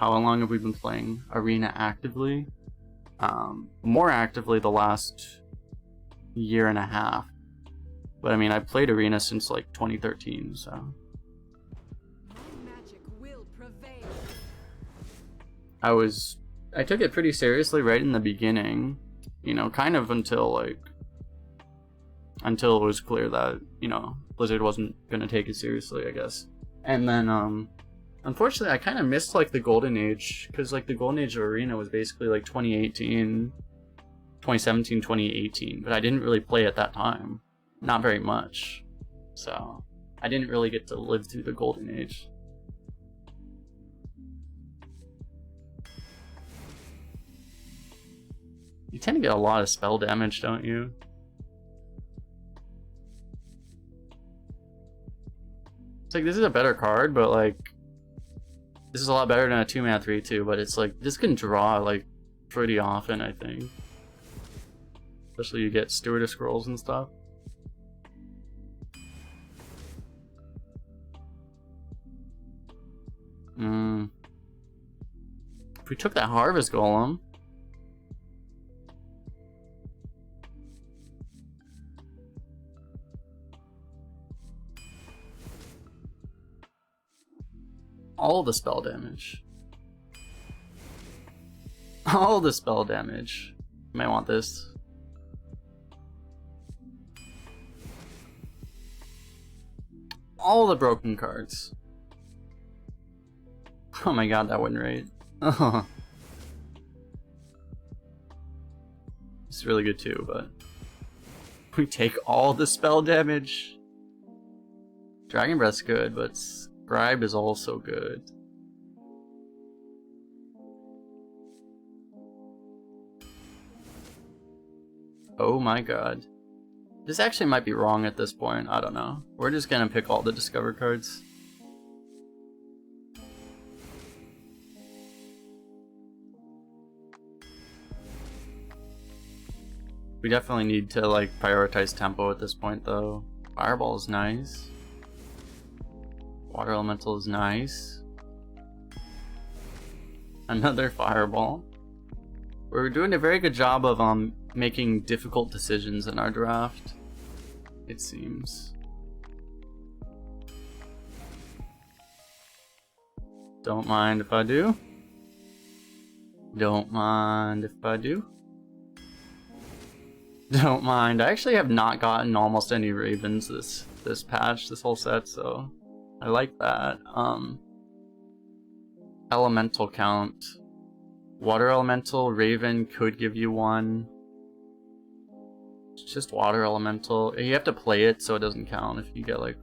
how long have we been playing Arena actively? More actively the last year and a half. But I mean, I played Arena since like 2013, so. I took it pretty seriously right in the beginning, you know, kind of until it was clear that, you know, Blizzard wasn't gonna take it seriously, I guess. And then, unfortunately, I kind of missed like the golden age, because like the golden age of Arena was basically like 2017, 2018, but I didn't really play at that time, not very much, so I didn't really get to live through the golden age. You tend to get a lot of spell damage, don't you? It's like, this is a better card, but like, this is a lot better than a 2-mana 3/2, but it's like, this can draw like pretty often, I think. Especially you get Steward of Scrolls and stuff. If we took that Harvest Golem, all the spell damage. All the spell damage. You might want this. All the broken cards. Oh my god, that win rate. It's really good too, but we take all the spell damage. Dragon Breath's good, but Scribe is also good. Oh my god. This actually might be wrong at this point, I don't know. We're just gonna pick all the Discover cards. We definitely need to like prioritize tempo at this point though. Fireball is nice. Water Elemental is nice. Another Fireball. We're doing a very good job of making difficult decisions in our draft, it seems. Don't mind if I do. Don't mind if I do. Don't mind. I actually have not gotten almost any Ravens this patch, this whole set, so I like that. Elemental count. Water Elemental, Raven could give you one. It's just Water Elemental. You have to play it so it doesn't count if you get like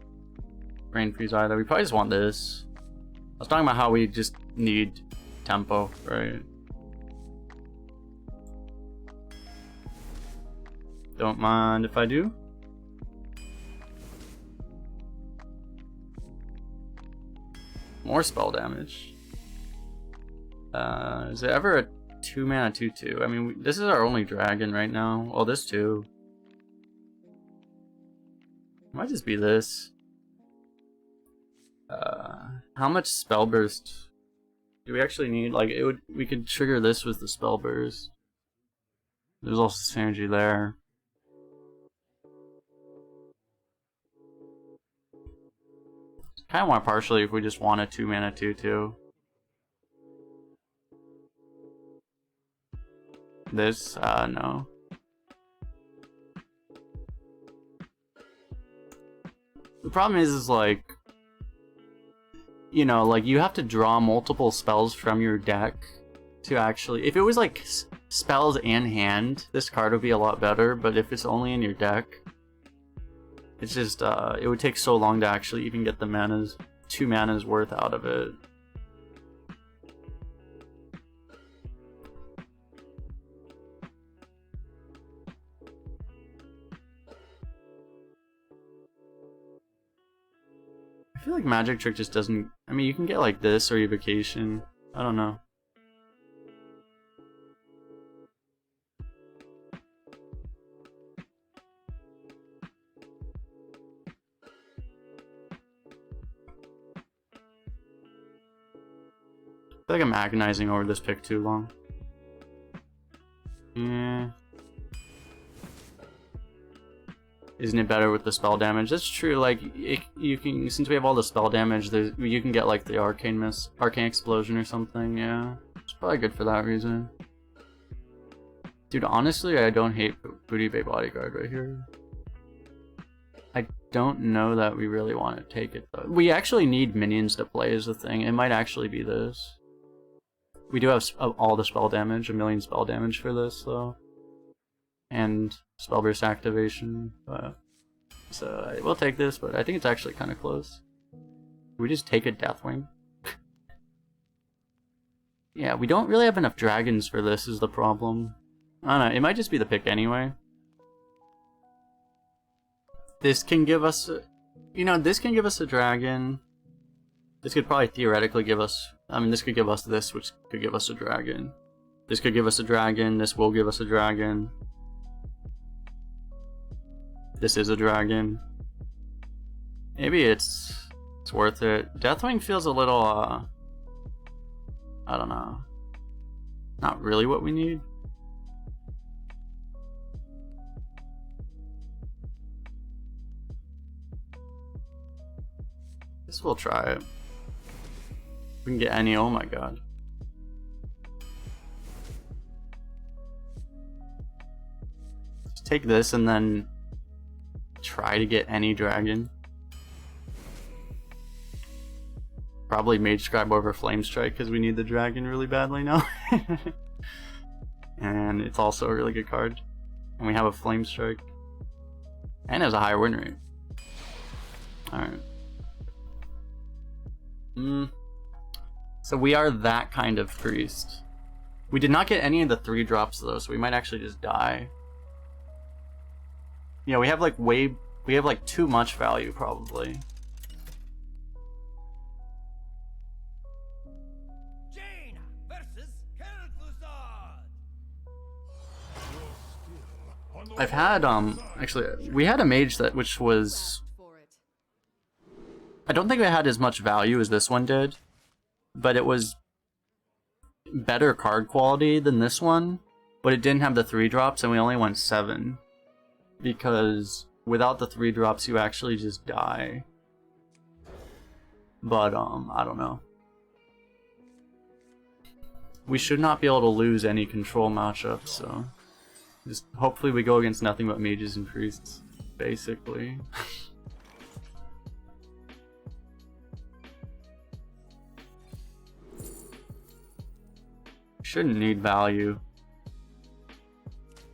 Rain Freeze either. We probably just want this. I was talking about how we just need tempo, right? Don't mind if I do. More spell damage. Is it ever a 2-mana 2/2? I mean, this is our only dragon right now. Well, this too. Might just be this. How much spell burst do we actually need? Like, we could trigger this with the spell burst. There's also synergy there. Kind of want partially if we just want a 2-mana 2/2. This, no. The problem is like, you know, like you have to draw multiple spells from your deck to actually, if it was like spells and hand, this card would be a lot better, but if it's only in your deck, it's just, it would take so long to actually even get the manas, 2 manas worth out of it. I feel like Magic Trick just doesn't, I mean, you can get like this or Evocation. I don't know. feel like I'm agonizing over this pick too long. Yeah. Isn't it better with the spell damage? That's true. Like you can, since we have all the spell damage, you can get like the arcane explosion or something. Yeah, it's probably good for that reason. Dude, honestly, I don't hate Booty Bay Bodyguard right here. I don't know that we really want to take it though. We actually need minions to play as a thing. It might actually be this. We do have all the spell damage, 1,000,000 spell damage for this though. And spell burst activation, but so we'll take this, but I think it's actually kind of close. We just take a Deathwing. Yeah, we don't really have enough dragons for this is the problem. I don't know, it might just be the pick anyway. This can give us, you know, this can give us a dragon. This could probably theoretically give us, I mean, this could give us this, which could give us a dragon. This could give us a dragon, this will give us a dragon. This is a dragon. Maybe it's worth it. Deathwing feels a little, I don't know. Not really what we need. Guess we'll try it. We can get any, oh my god. Just take this and then try to get any dragon. Probably Mage Scribe over Flame Strike because we need the dragon really badly now. And it's also a really good card. And we have a Flame Strike. And it has a higher win rate. Alright. So we are that kind of priest. We did not get any of the 3-drops though, so we might actually just die. Yeah, we have like too much value probably. Jane versus I've had actually we had a mage which was, I don't think it had as much value as this one did, but it was better card quality than this one, but it didn't have the 3-drops and we only went 7. Because without the 3-drops you actually just die. But I don't know. We should not be able to lose any control matchups, so just hopefully we go against nothing but mages and priests, basically. Shouldn't need value.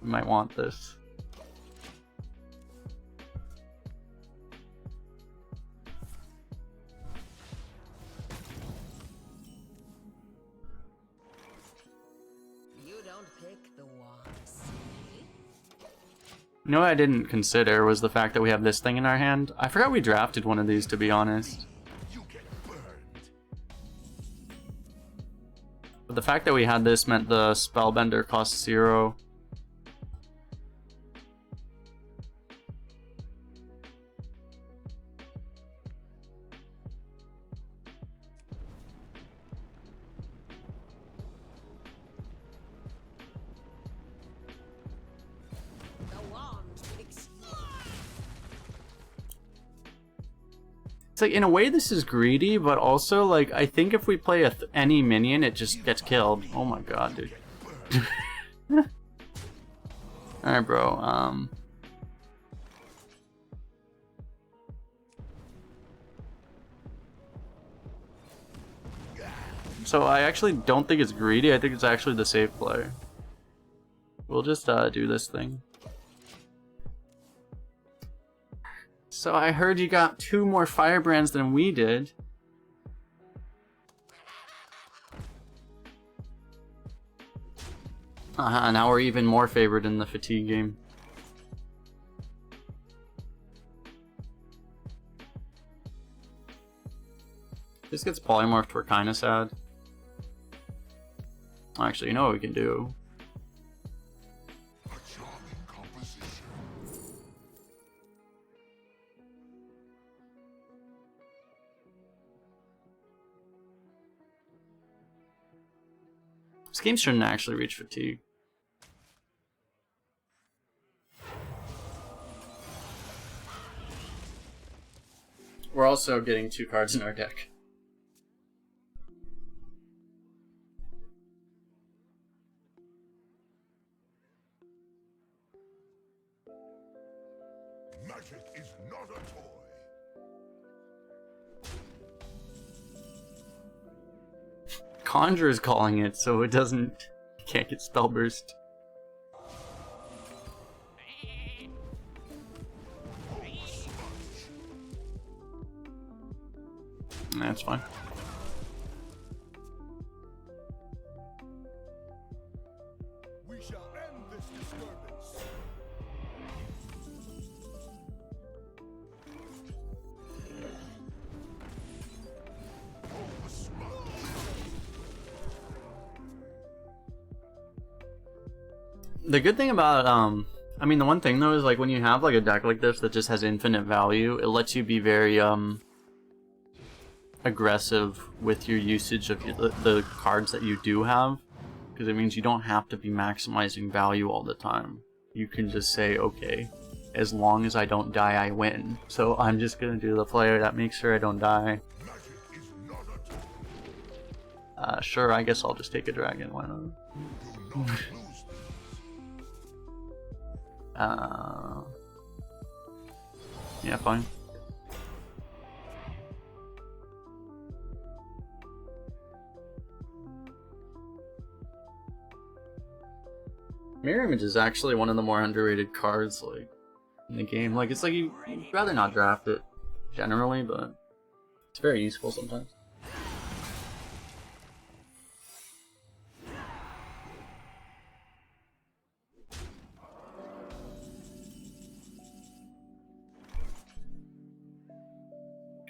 We might want this. You know what I didn't consider was the fact that we have this thing in our hand. I forgot we drafted one of these, to be honest. But the fact that we had this meant the Spellbender cost 0. It's like, in a way this is greedy, but also, like, I think if we play any minion, it just gets killed. Oh my god, dude. Alright, bro, So I actually don't think it's greedy, I think it's actually the safe play. We'll just, do this thing. So I heard you got 2 more firebrands than we did. Now we're even more favored in the fatigue game. If this gets polymorphed, we're kinda sad. Actually, you know what we can do? This game shouldn't actually reach fatigue. We're also getting 2 cards in our deck. Magic is not a toy. Conjure is calling it, so it doesn't. You can't get spell burst. That's fine. We shall end this disturbance. The good thing about I mean, the one thing though is like when you have like a deck like this that just has infinite value, it lets you be very aggressive with your usage of the cards that you do have, because it means you don't have to be maximizing value all the time. You can just say, okay, as long as I don't die, I win. So I'm just gonna do the player that makes sure I don't die. Sure, I guess I'll just take a dragon. Why not? Yeah, fine. Mirror Image is actually one of the more underrated cards, like, in the game. Like, it's like you'd rather not draft it, generally, but it's very useful sometimes.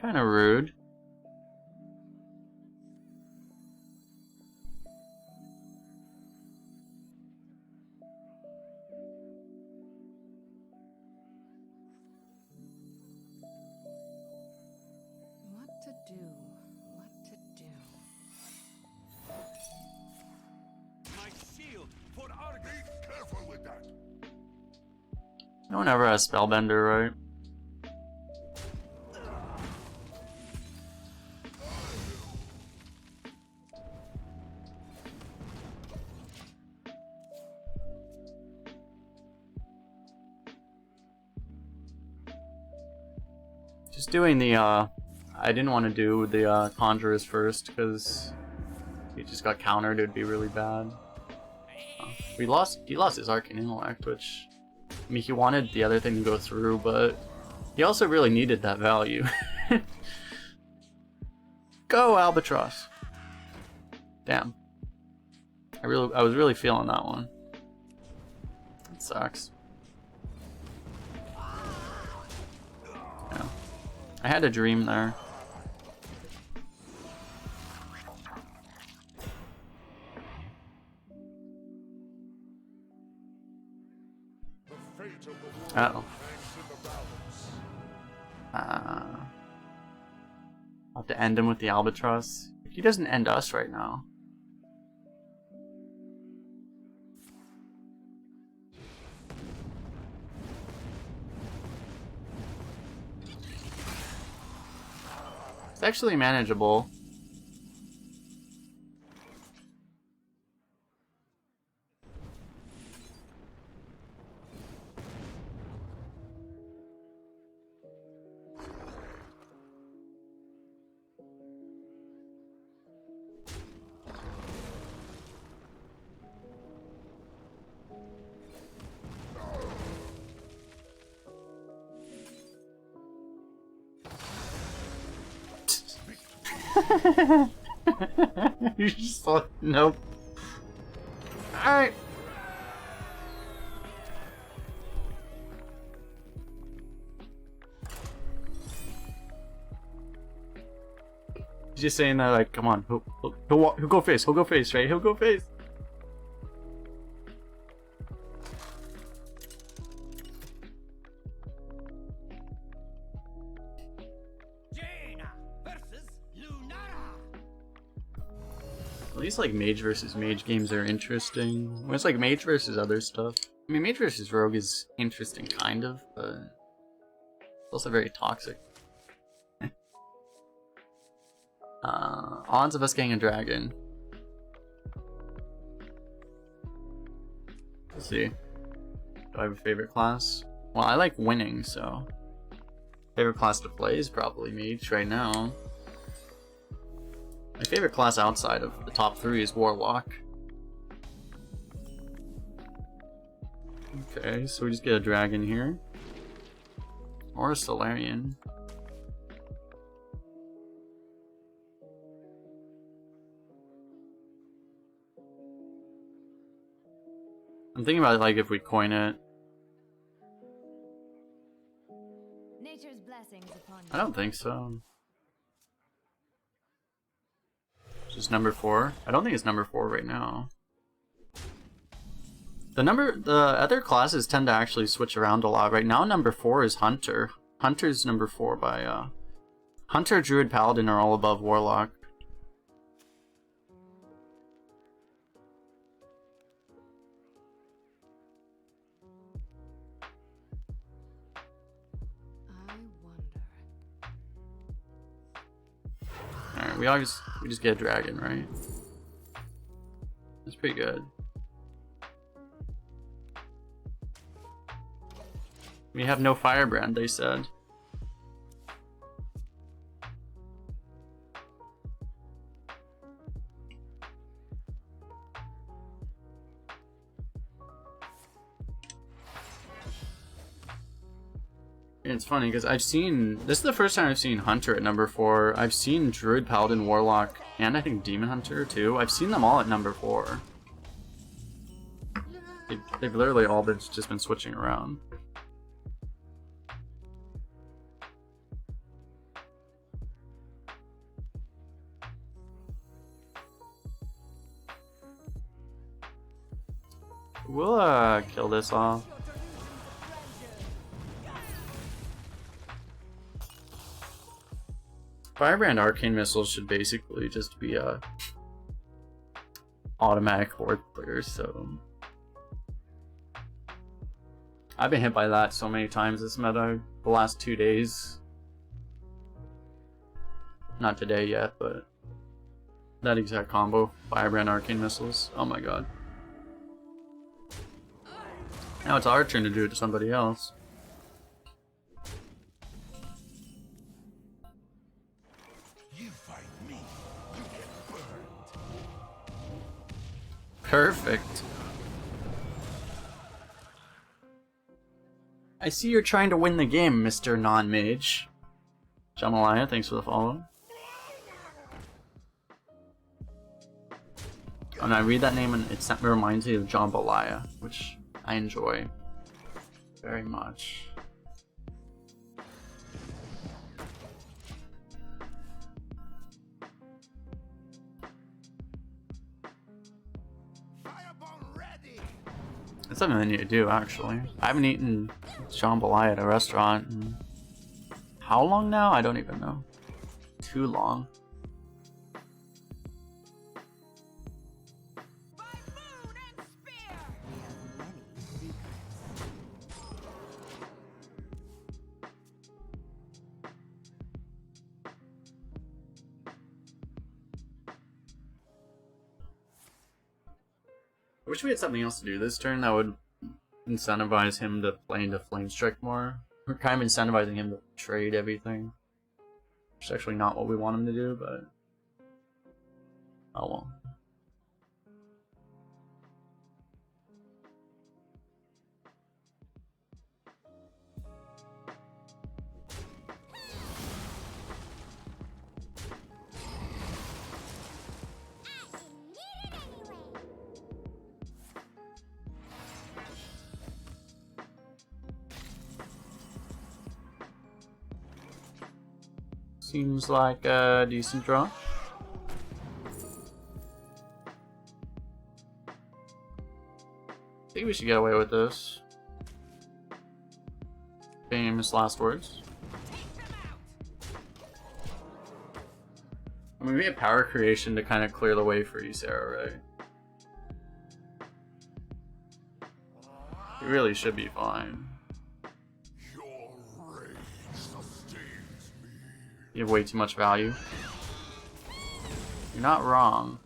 Kind of rude. What to do? What to do? My shield for our Be careful with that. No one ever has Spellbender, right? Just doing the, I didn't want to do the Conjurers first, because he just got countered, it would be really bad. He lost his Arcane Intellect, which, I mean, he wanted the other thing to go through, but he also really needed that value. Go, Albatross! Damn. I was really feeling that one. It sucks. Yeah. I had a dream there. The fate of the world Uh-oh. hangs in the balance. I'll have to end him with the Albatross. He doesn't end us right now. It's actually manageable. You just thought, nope. Alright. He's just saying that, like, come on, he'll go face, right? He'll go face. Jaina versus Lunara. least like mage versus mage games are interesting. When it's like mage versus other stuff. I mean, mage versus rogue is interesting, kind of, but it's also very toxic. Odds of us getting a dragon. Let's see. Do I have a favorite class? Well, I like winning, so favorite class to play is probably mage right now. My favorite class outside of the top 3 is warlock. Okay, so we just get a dragon here. Or a Solarian. I'm thinking about like if we coin it. Nature's blessings upon you. I don't think so. It's just number 4. I don't think it's number 4 right now. The other classes tend to actually switch around a lot. Right now, number 4 is Hunter. Hunter's number 4 by Hunter, Druid, Paladin are all above Warlock. I wonder. Alright, we just get a dragon, right? That's pretty good. We have no firebrand, they said. And it's funny because this is the first time I've seen Hunter at number 4. I've seen Druid, Paladin, Warlock, and I think Demon Hunter too. I've seen them all at number 4. They've literally all just been switching around. We'll kill this off. Firebrand Arcane Missiles should basically just be automatic board clears, so I've been hit by that so many times this meta the last 2 days. Not today yet, but that exact combo, Firebrand Arcane Missiles. Oh my god. Now it's our turn to do it to somebody else. You fight me, you get burned. Perfect. I see you're trying to win the game, Mr. Non-Mage. Jamalaya, thanks for the follow. When I read that name, and it reminds me of Jambalaya, which I enjoy very much. Firebomb ready. It's something I need to do, actually. I haven't eaten jambalaya at a restaurant in how long now? I don't even know. Too long. I wish we had something else to do this turn that would incentivize him to play into Flame Strike more. We're kind of incentivizing him to trade everything. Which is actually not what we want him to do, but oh well. Seems like a decent draw. I think we should get away with this. Famous last words. I mean, we have power creation to kind of clear the way for you, Sarah, right? You really should be fine. Your rage sustains me. You have way too much value. You're not wrong.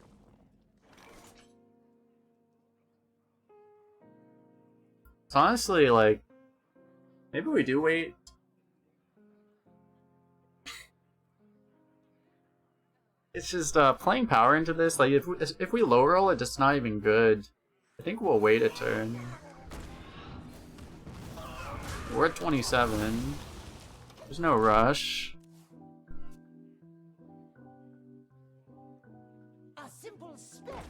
So honestly, like, maybe we do wait. It's just playing power into this. Like, if we low roll it, it's not even good. I think we'll wait a turn. We're at 27. There's no rush. A simple spell.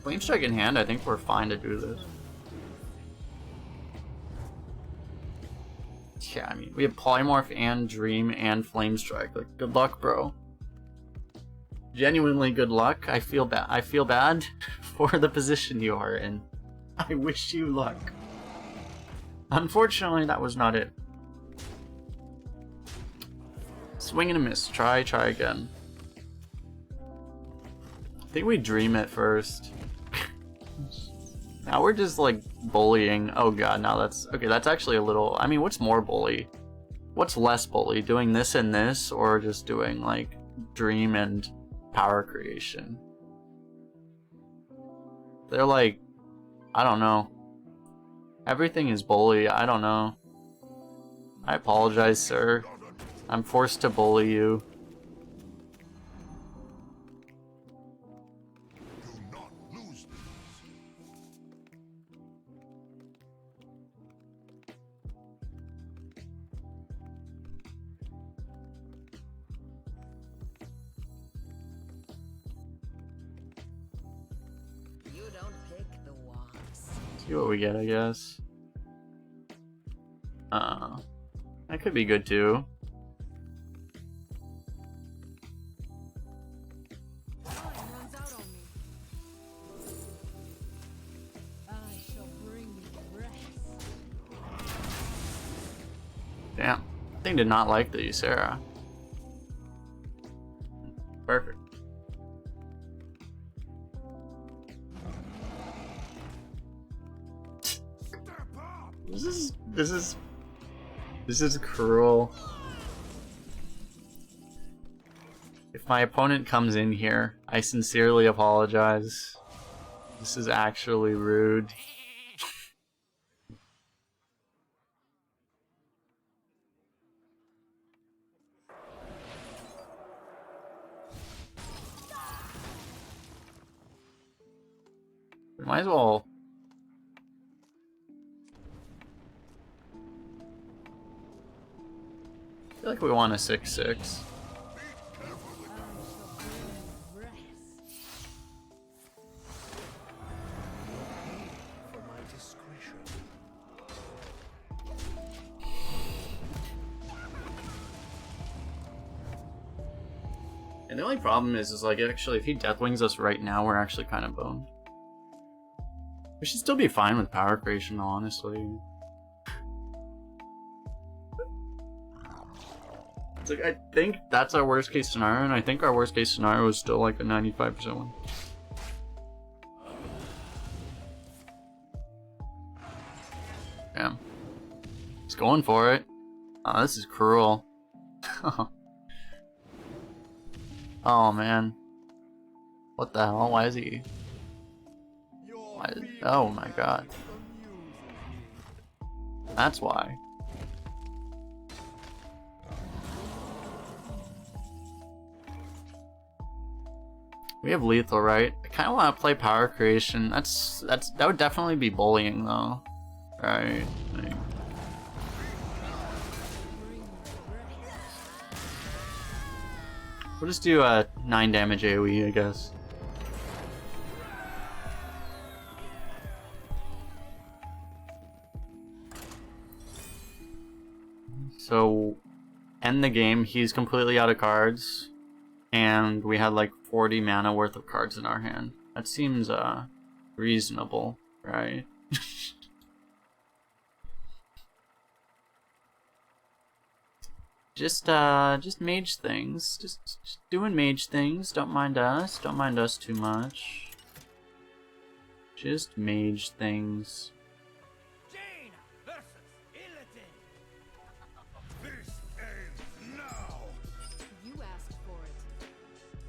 Flame Strike in hand, I think we're fine to do this. Yeah, I mean, we have Polymorph and Dream and Flame Strike. Like, good luck, bro. Genuinely good luck. I feel bad for the position you are in. I wish you luck. Unfortunately, that was not it. Swing and a miss. Try again. I think we Dream it first. Now we're just like bullying. Oh god, now that's okay. That's actually a little. I mean, what's more bully? What's less bully? Doing this and this, or just doing like Dream and power creation? They're like, I don't know. Everything is bully. I don't know. I apologize, sir. I'm forced to bully you. Do not lose these. You don't pick the walks. See what we get, I guess. That could be good too. Time runs out on me. I shall bring you rest. Damn. Thing did not like the Sarah. Perfect. Step up. This is cruel. If my opponent comes in here, I sincerely apologize. This is actually rude. We might as well. I feel like we want a 6/6. I shall bring you rest. For my discretion. And the only problem is like actually if he Deathwings us right now, we're actually kind of boned. We should still be fine with power creation, though, honestly. It's like I think that's our worst case scenario, and I think our worst case scenario is still like a 95% one. Damn. He's going for it. Oh, this is cruel. Oh man. What the hell? Why is he? Why? Oh my god. That's why. We have lethal, right? I kind of want to play power creation. That would definitely be bullying though, right? Like, we'll just do a 9 damage AoE, I guess. So end the game, he's completely out of cards, and we had like 40 mana worth of cards in our hand. That seems reasonable, right? Just mage things. Just doing mage things. Don't mind us. Don't mind us too much. Just mage things. Jane versus Illidan. This ends now. You asked for it.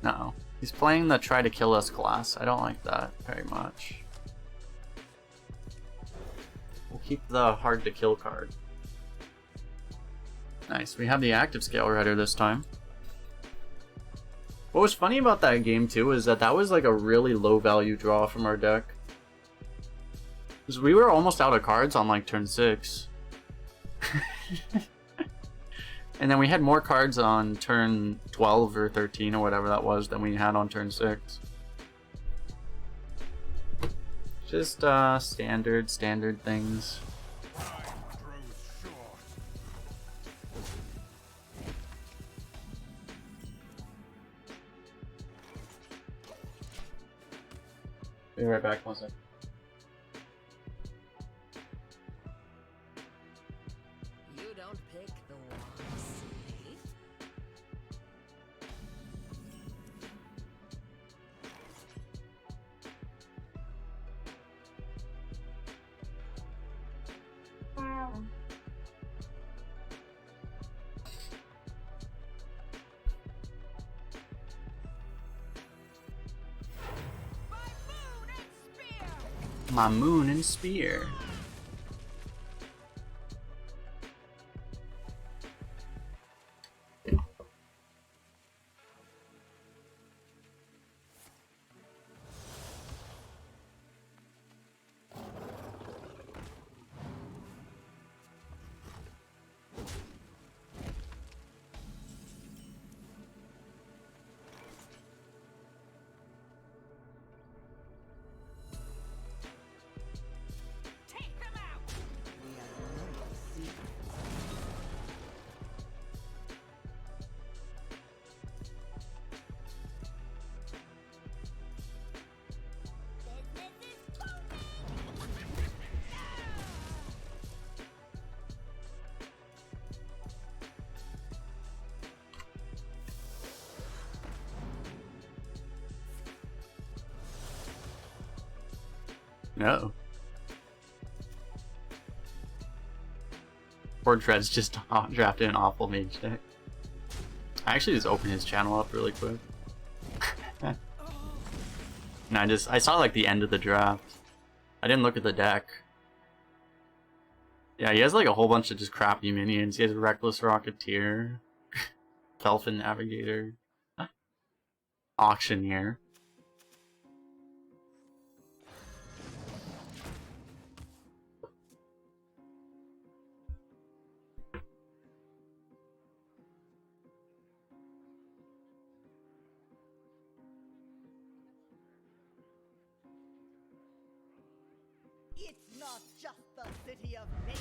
No. He's playing the try to kill us class. I don't like that very much. We'll keep the hard to kill card. Nice. We have the active scale rider this time. What was funny about that game too is that that was like a really low value draw from our deck. Because we were almost out of cards on like turn 6. And then we had more cards on turn 12 or 13 or whatever that was than we had on turn 6. Just standard things. Time grows short. Be right back, 1 second. You don't pick the ones safe. My moon and spear. Take them out. We have no secrets. No. Poor Dred's just drafted an awful mage deck. I actually just opened his channel up really quick. And I saw like the end of the draft. I didn't look at the deck. Yeah, he has like a whole bunch of just crappy minions. He has Reckless Rocketeer, Felfin Navigator, Auctioneer. It's not just the city of mages.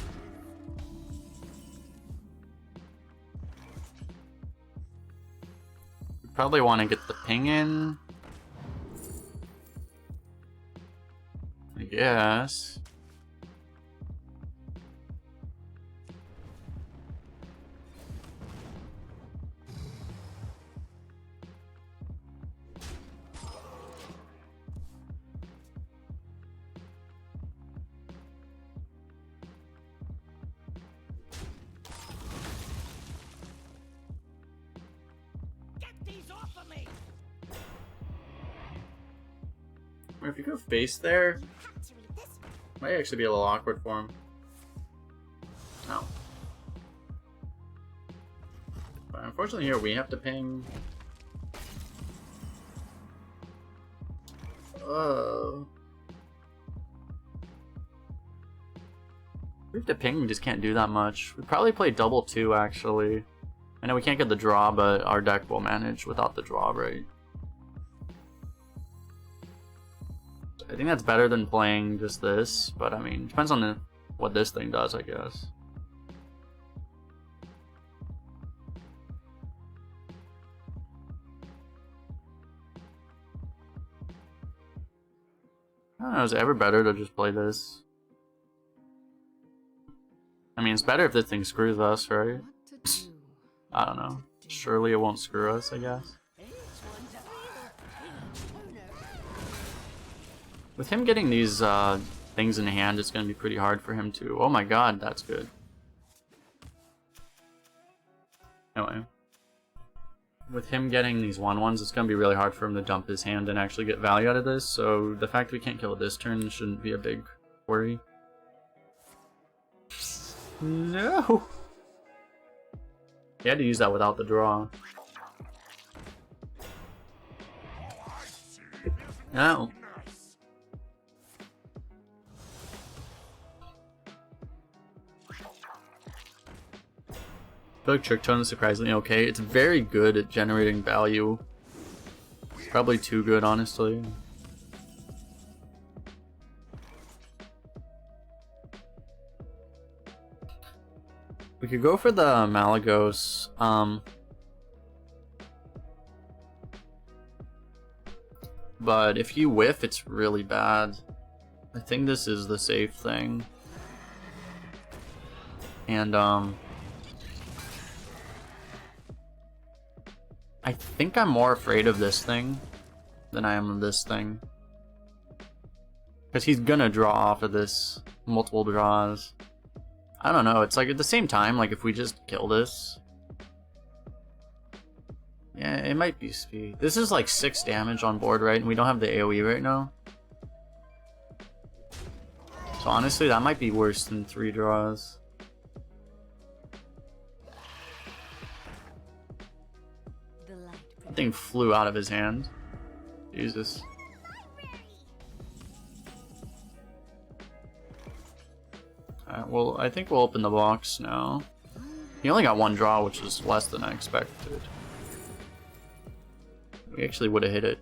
Probably want to get the ping in. I guess. Get these off of me. If you go face there, might actually be a little awkward for him. No. But unfortunately here we have to ping. Oh. We have to ping, we just can't do that much. We probably play double 2 actually. I know we can't get the draw, but our deck will manage without the draw, right? I think that's better than playing just this, but I mean, depends on what this thing does, I guess. I don't know, is it ever better to just play this? I mean, it's better if this thing screws us, right? What to do? I don't know. Surely it won't screw us, I guess. With him getting these things in hand, it's going to be pretty hard for him to... Oh my god, that's good. Anyway. With him getting these 1/1s, it's going to be really hard for him to dump his hand and actually get value out of this, so the fact that we can't kill it this turn shouldn't be a big worry. No! He had to use that without the draw. No. I feel like Trick Tone is surprisingly okay. It's very good at generating value. It's probably too good, honestly. We could go for the Malygos. But if you whiff, it's really bad. I think this is the safe thing. And, I think I'm more afraid of this thing than I am of this thing. Because he's gonna draw off of this multiple draws. I don't know, it's like at the same time, like if we just kill this. Yeah, it might be speed. This is like 6 damage on board, right? And we don't have the AoE right now. So honestly, that might be worse than 3 draws. That thing flew out of his hand. Jesus. Alright, well, I think we'll open the box now. He only got 1 draw, which is less than I expected. We actually would have hit it.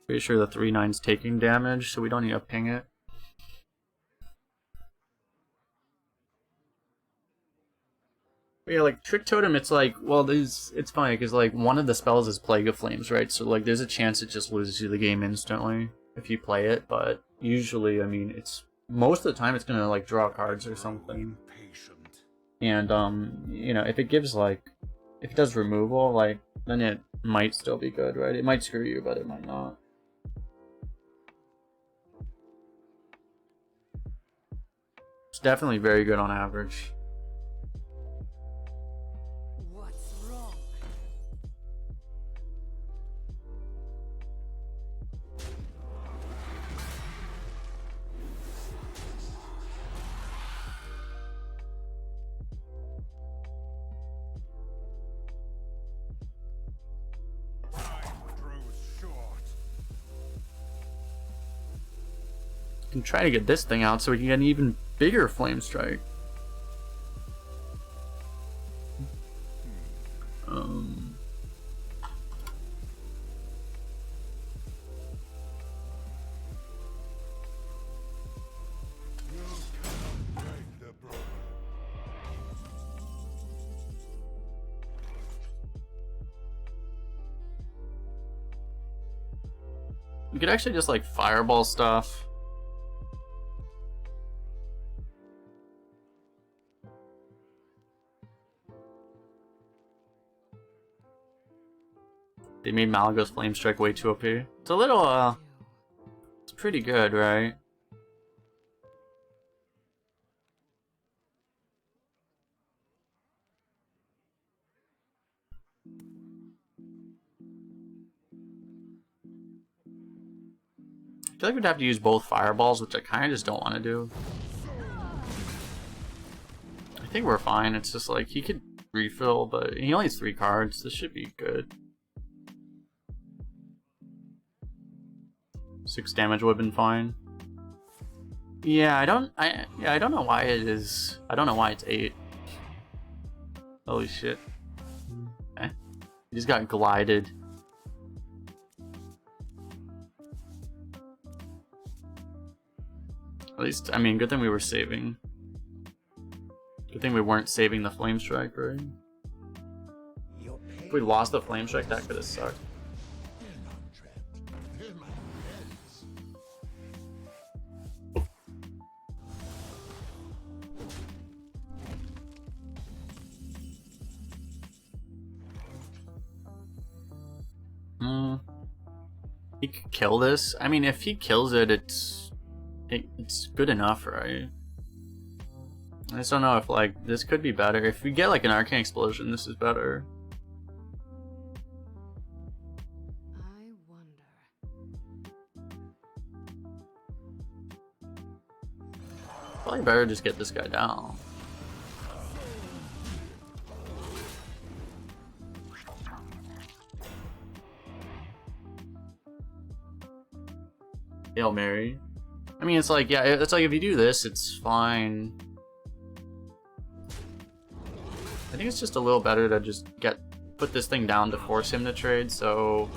Pretty sure the 3/9's taking damage, so we don't need to ping it. But yeah, like Trick Totem, it's like, well, it's funny because like one of the spells is Plague of Flames, right? So like there's a chance it just loses you the game instantly if you play it, but usually, I mean, it's most of the time it's gonna like draw cards or something. And you know, if it gives like, if it does removal, like then it might still be good, right? It might screw you, but it might not. It's definitely very good on average. What's wrong? Time grows short. Can try to get this thing out so we can get an even bigger Flame Strike. We could actually just like fireball stuff. They made Malygos Flame Strike way too OP. It's a little, it's pretty good, right? I feel like we'd have to use both fireballs, which I kind of just don't want to do. I think we're fine. It's just like he could refill, but he only has 3 cards. This should be good. 6 damage would have been fine. Yeah, I don't know why it is. I don't know why it's 8. Holy shit. Okay. He just got glided. At least, I mean, good thing we were saving. Good thing we weren't saving the Flame Strike, right? If we lost the Flame Strike, that could have sucked. He could kill this. I mean, if he kills it, it's good enough, right? I just don't know if like this could be better. If we get like an Arcane Explosion, this is better. I wonder. Probably better just get this guy down. Hail Mary. I mean, it's like, yeah, it's like if you do this, it's fine. I think it's just a little better to just put this thing down to force him to trade, so...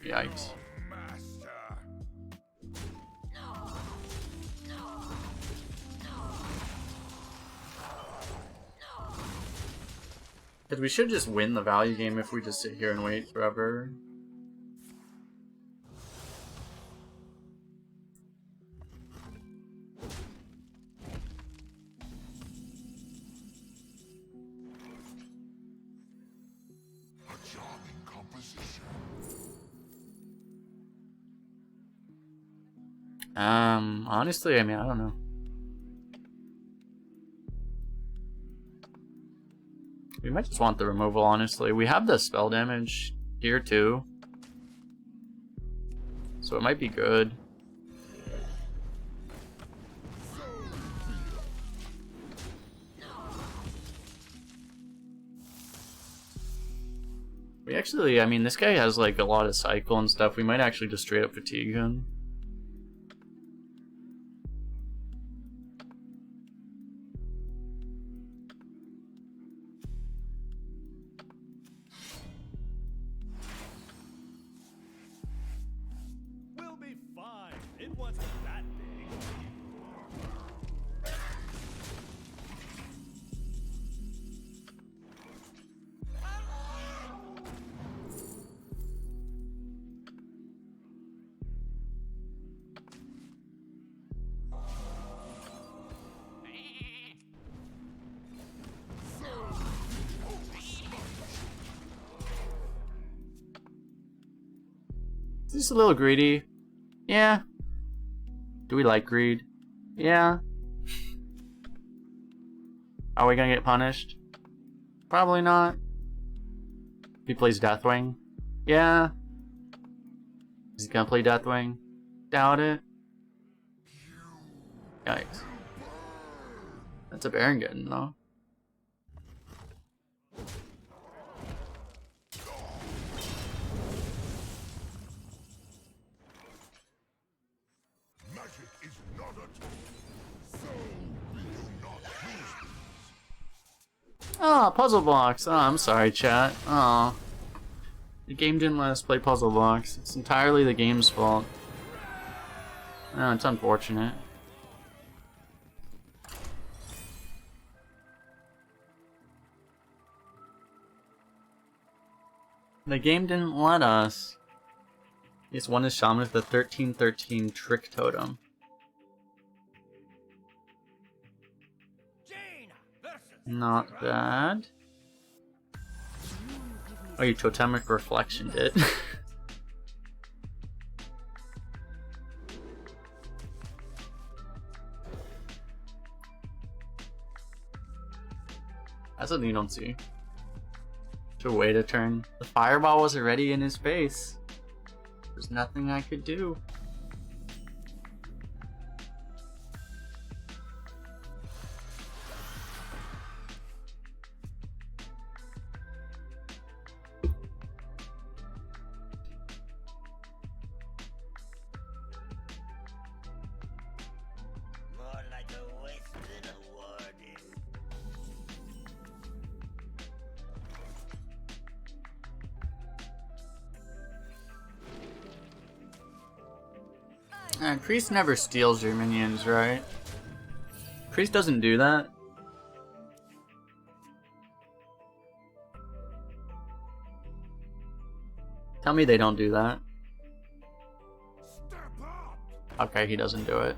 Yikes. Because we should just win the value game if we just sit here and wait forever. Honestly, I mean, I don't know. We might just want the removal, honestly. We have the spell damage here, too. So it might be good. We actually, I mean, this guy has, like, a lot of cycle and stuff. We might actually just straight up fatigue him. Is this a little greedy? Yeah. Do we like greed? Yeah. Are we gonna get punished? Probably not. If he plays Deathwing? Yeah. Is he gonna play Deathwing? Doubt it. Yikes. That's a Baron getting, though. Oh, puzzle blocks. Oh, I'm sorry, chat. Oh. The game didn't let us play puzzle blocks. It's entirely the game's fault. Oh, it's unfortunate. The game didn't let us. Yes, one is Shaman with the 1313 Trick Totem. Not bad. Oh, your Totemic Reflection did. That's something you don't see. To wait a turn. The fireball was already in his face. There's nothing I could do. Priest never steals your minions, right? Priest doesn't do that. Tell me they don't do that. Step up! Okay, he doesn't do it.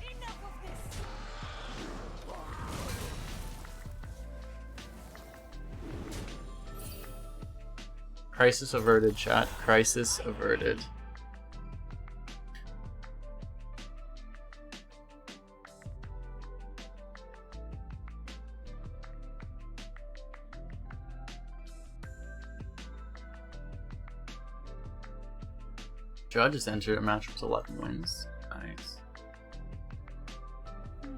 Enough of this! Crisis averted, chat. Crisis averted. Judge has entered a match with 11 wins. Nice. Another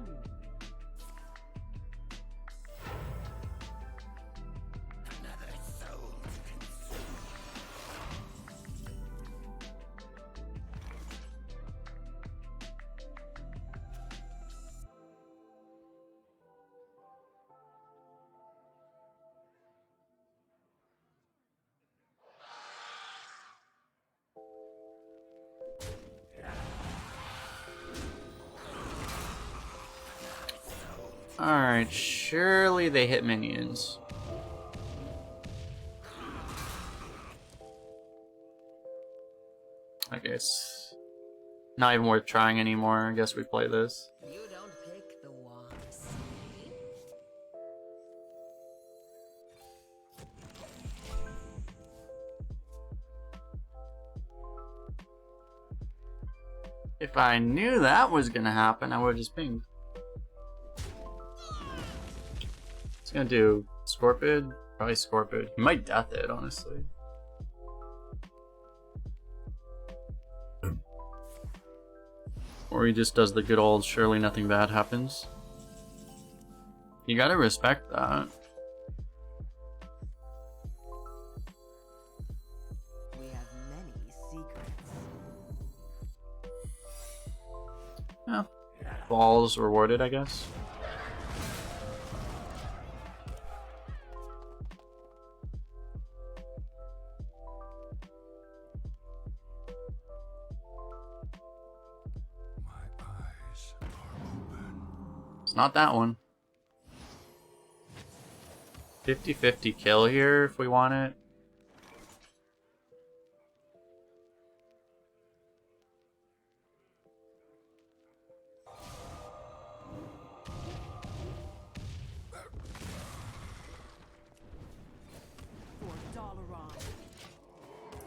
soul to consume. Alright, surely they hit minions. I guess not even worth trying anymore. I guess we play this. You don't pick the ones. If I knew that was gonna happen, I would have just pinged. It's gonna do Scorpid, probably Scorpid. He might death it, honestly. Or he just does the good old surely nothing bad happens. You gotta respect that. We have many secrets. Yeah. Balls rewarded, I guess. My eyes are open. It's not that one. 50-50 kill here if we want it.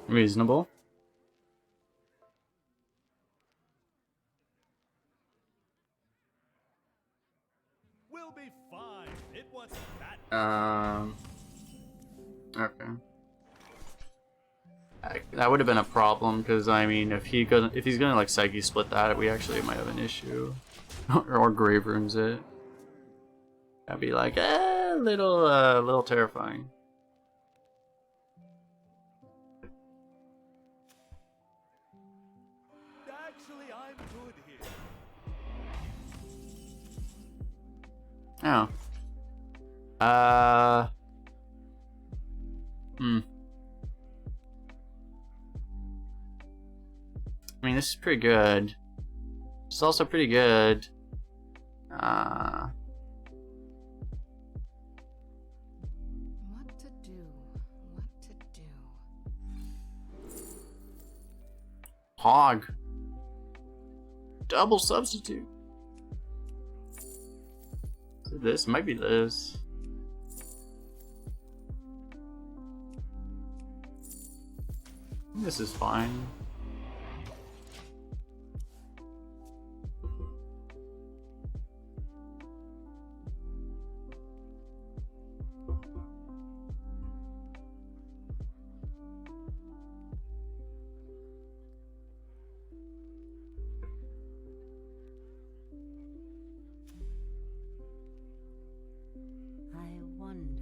Reasonable. We'll be fine. It wasn't that. Okay. That would have been a problem because I mean, if he's gonna like psyche split that, we actually might have an issue, or grave runes it. That'd be like a little terrifying. Actually, I'm good here. Oh. I mean, this is pretty good. It's also pretty good. What to do? What to do? Hog. Double substitute. So this might be this. This is fine. I wonder.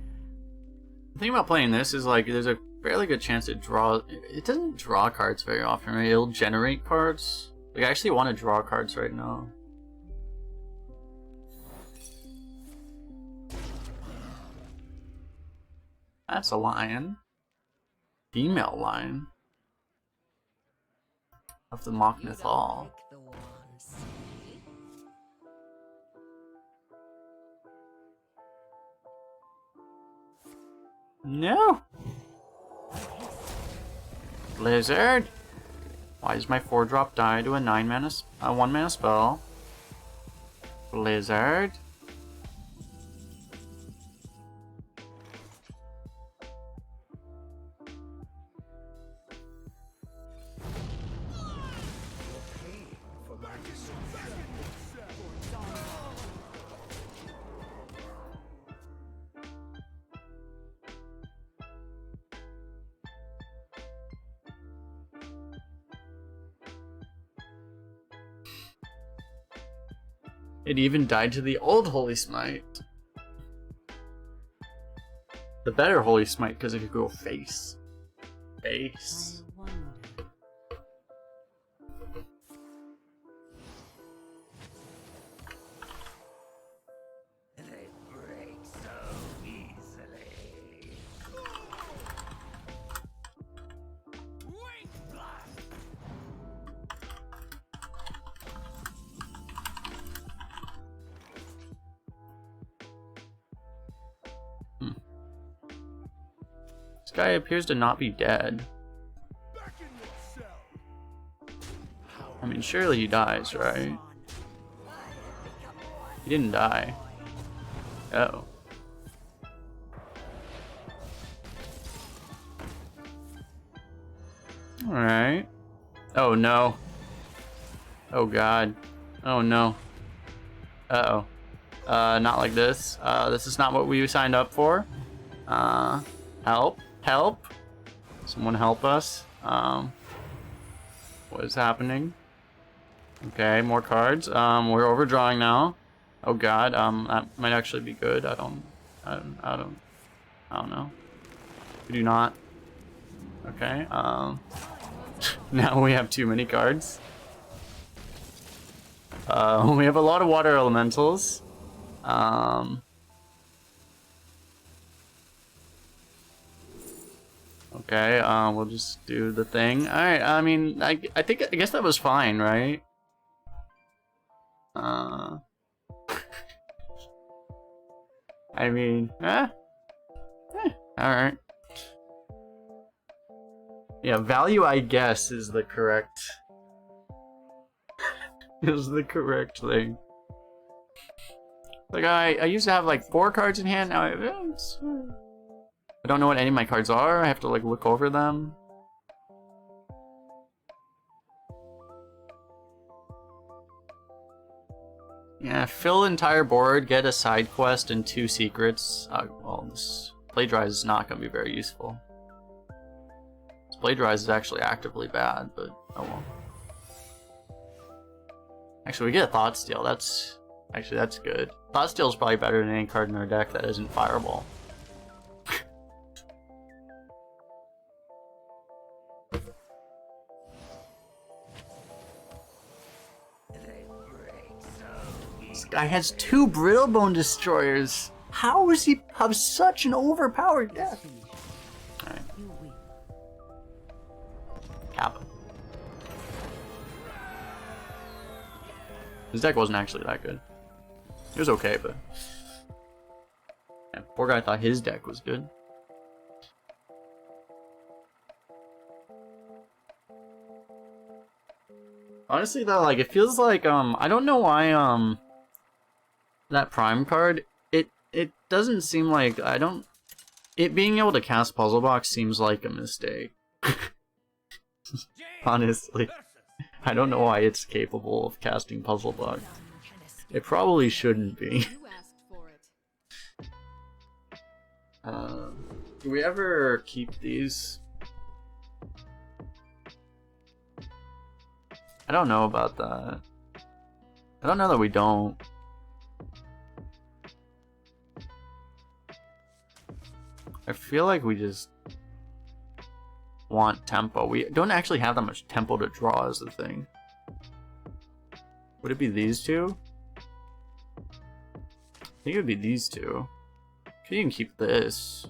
The thing about playing this is like there's a fairly good chance it draws. It doesn't draw cards very often, right? It'll generate cards. Like I actually want to draw cards right now. That's a lion. female line of the Mochnithal. Make the wand say. No! Blizzard! Why does my 4-drop die to a 1-mana spell? Blizzard? It even died to the old Holy Smite. The better Holy Smite because it could go face. Face. I wonder. They break so easily. Wing blast. This guy appears to not be dead. Back in the cell. I mean, surely he dies, right? He didn't die. Oh. Alright. Oh no. Oh god. Oh no. Uh-oh. Not like this. This is not what we signed up for. Help. Help. Someone help us. What is happening? Okay, more cards. We're overdrawing now. Oh god, that might actually be good. I don't know. We do not. Okay, now we have too many cards. We have a lot of water elementals. Okay, we'll just do the thing. Alright, I mean, I guess that was fine, right? I mean, alright. Yeah, value, I guess, is the correct... is the correct thing. Like, I used to have, like, 4 cards in hand, now I don't know what any of my cards are, I have to, like, look over them. Yeah, fill entire board, get a side quest and 2 secrets. Well, this plagiarize is not going to be very useful. This plagiarize is actually actively bad, but oh well. Actually, we get a Thought Steal. That's good. Thought Steal is probably better than any card in our deck that isn't Fireball. This guy has 2 Brittlebone Destroyers. How does he have such an overpowered deck? Alright. Kappa. His deck wasn't actually that good. It was okay, but... yeah, poor guy thought his deck was good. Honestly though, like, it feels like, I don't know why, that Prime card, it doesn't seem like, it being able to cast Puzzle Box seems like a mistake. Honestly. I don't know why it's capable of casting Puzzle Box. It probably shouldn't be. You asked for it. Do we ever keep these? I don't know about that. I don't know that we don't. I feel like we just want tempo. We don't actually have that much tempo to draw is the thing. Would it be these two? I think it would be these two. You can keep this.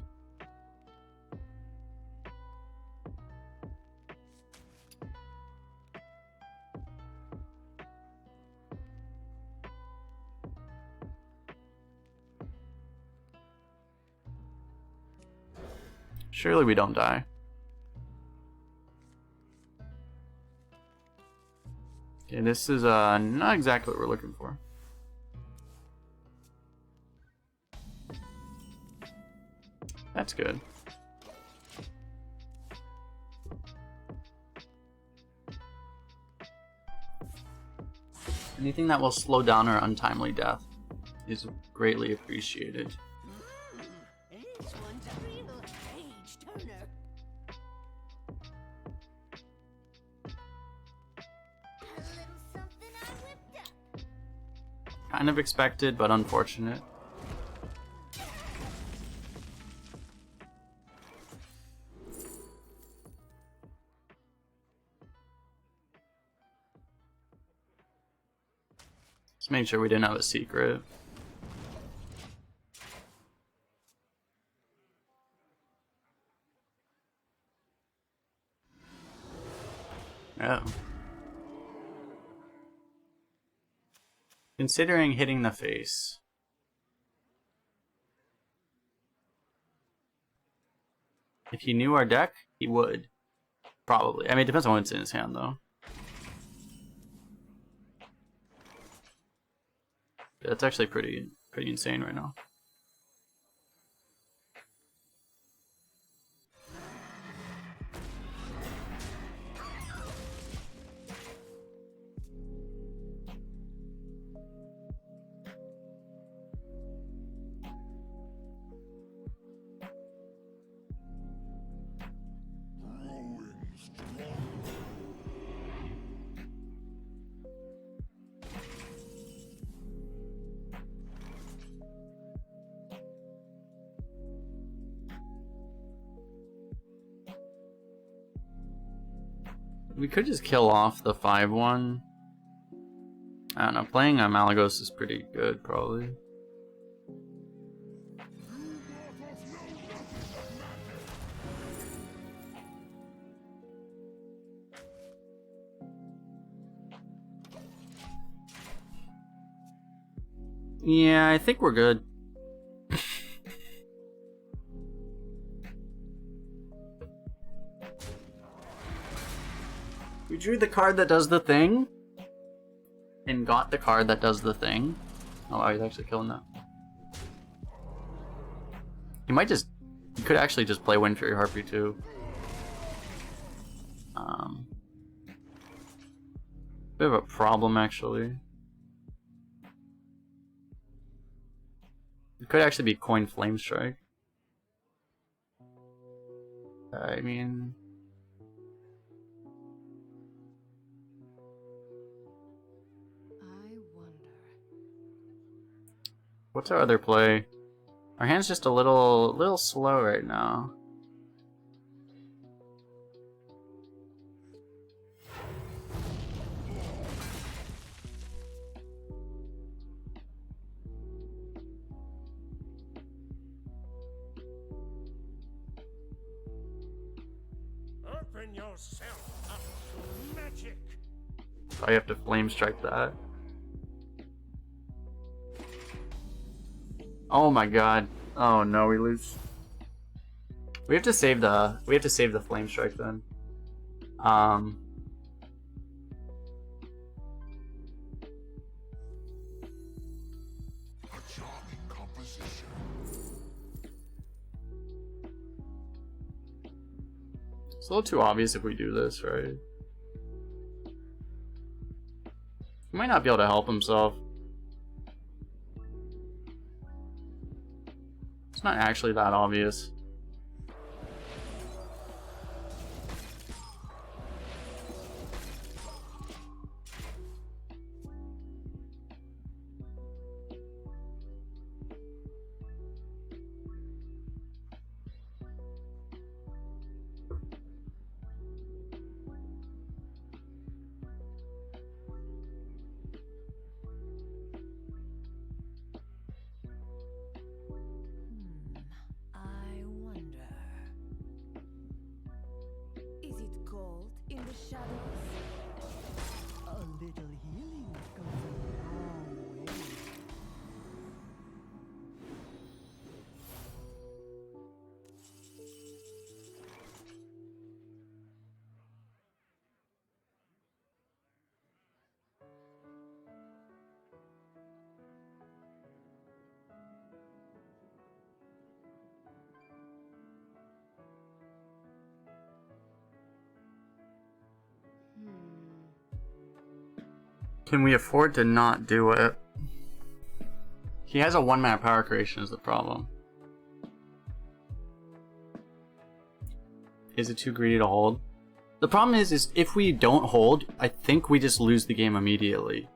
Surely we don't die. Okay, this is not exactly what we're looking for. That's good. Anything that will slow down our untimely death is greatly appreciated. This one's a real page turner. A little something I whipped up. Kind of expected, but unfortunate. Just make sure we didn't have a secret. Oh. Considering hitting the face. If he knew our deck, he would. Probably. I mean, it depends on what's in his hand, though. That's actually pretty insane right now. We could just kill off the 5/1. I don't know, playing on Malygos is pretty good, probably. Yeah, I think we're good. We drew the card that does the thing, and got the card that does the thing. Oh wow, he's actually killing that. He might just... He could actually just play Wind Fury Harpy too. Bit of a problem, actually. It could actually be Coin Flame Strike. I mean... I wonder. What's our other play? Our hand's just a little slow right now. Open yourself up to magic. I have to Flame Strike that. Oh my god. Oh no, we lose. We have to save the Flame Strike then. It's a little too obvious if we do this, right? He might not be able to help himself. It's not actually that obvious. I wonder. Is it cold in the shadows? A little healing goes a long way. Can we afford to not do it? He has a 1-mana power creation is the problem. Is it too greedy to hold? The problem is if we don't hold, I think we just lose the game immediately.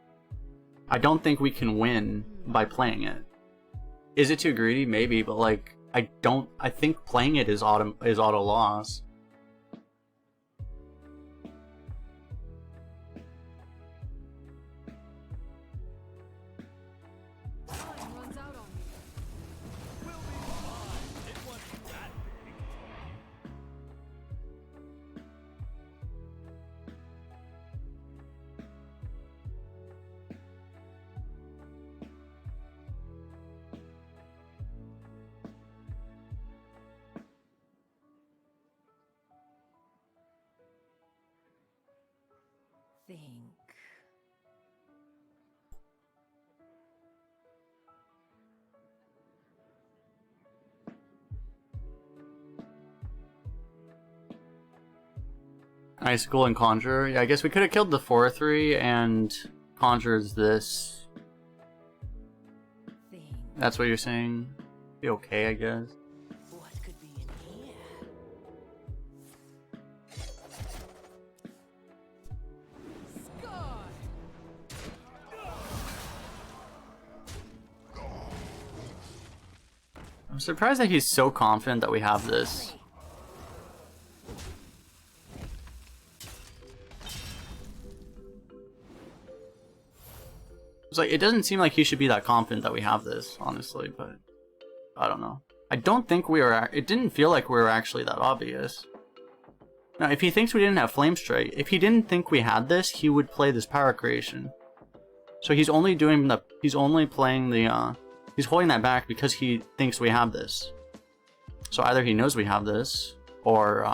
I don't think we can win by playing it. Is it too greedy? Maybe, but like I think playing it is auto loss. Time runs out on me. We'll be fine. It wasn't that big. Think. Icicle and Conjure. Yeah, I guess we could have killed the 4/3 and Conjures this. Think. That's what you're saying? Be okay, I guess. What could be in here? Sky! I'm surprised that he's so confident that we have this. It's like, it doesn't seem like he should be that confident that we have this, honestly, but I don't know. I don't think we were, it didn't feel like we were actually that obvious. Now, if he thinks we didn't have Flame Strike, if he didn't think we had this, he would play this power creation. So he's only doing the, he's only playing the, he's holding that back because he thinks we have this. So either he knows we have this, or,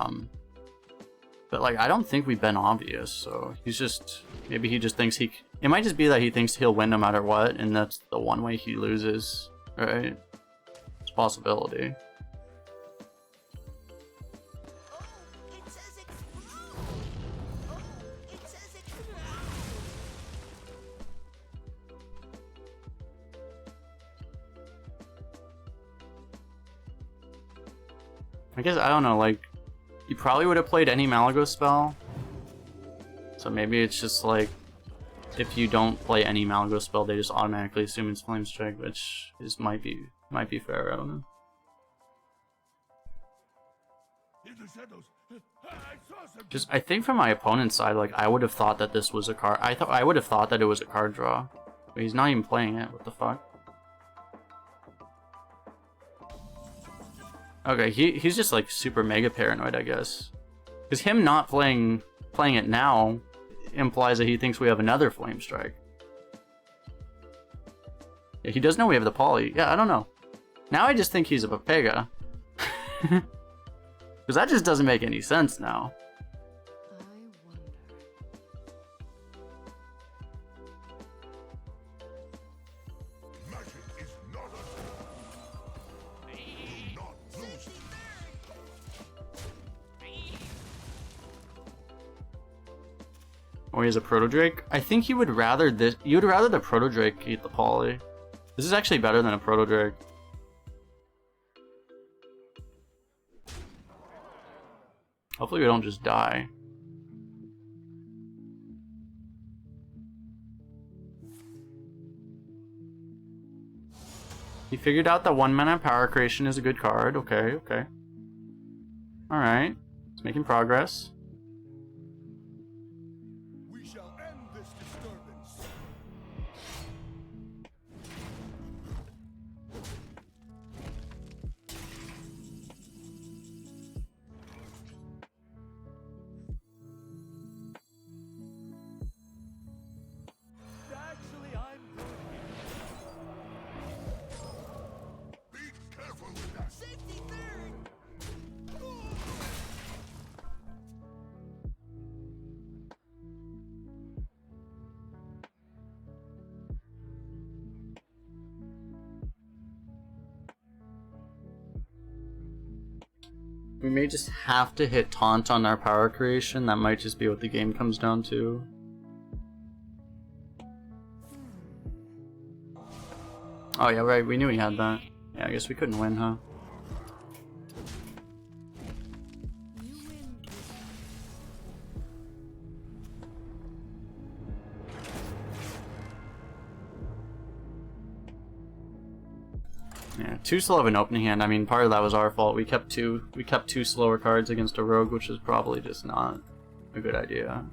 but like, I don't think we've been obvious, so he's just, maybe he just thinks he, it might just be that he thinks he'll win no matter what, and that's the one way he loses, right? It's a possibility. It says explode. Oh, it says explode. I guess, I don't know, like, he probably would have played any Malygos spell. So maybe it's just like, if you don't play any Malygos spell, they just automatically assume it's Flame Strike, which is might be fair, I don't know. In the shadows, I saw something. Just, I think from my opponent's side, like, I would have thought that this was a card, I would have thought that it was a card draw. But he's not even playing it, what the fuck? Okay, he's just like super mega paranoid, I guess. Because him not playing it now implies that he thinks we have another Flame Strike. Yeah, he does know we have the poly. Yeah, I don't know. Now I just think he's a Papega. Because that just doesn't make any sense now. I wonder. Magic is not a do not lose. Or he has a Proto Drake. I think he would rather this. You would rather the Proto Drake eat the poly. This is actually better than a Proto Drake. Hopefully we don't just die. He figured out that 1-mana power creation is a good card. Okay, okay. Alright. It's making progress. We shall end this disturbance. Actually, I'm good here. Be careful with that. Safety third. We may just have to hit taunt on our power creation. That might just be what the game comes down to. Oh yeah, right, we knew he had that. Yeah, I guess we couldn't win, huh? You win. Yeah, too slow of an opening hand. I mean, part of that was our fault. We kept two slower cards against a rogue, which is probably just not a good idea.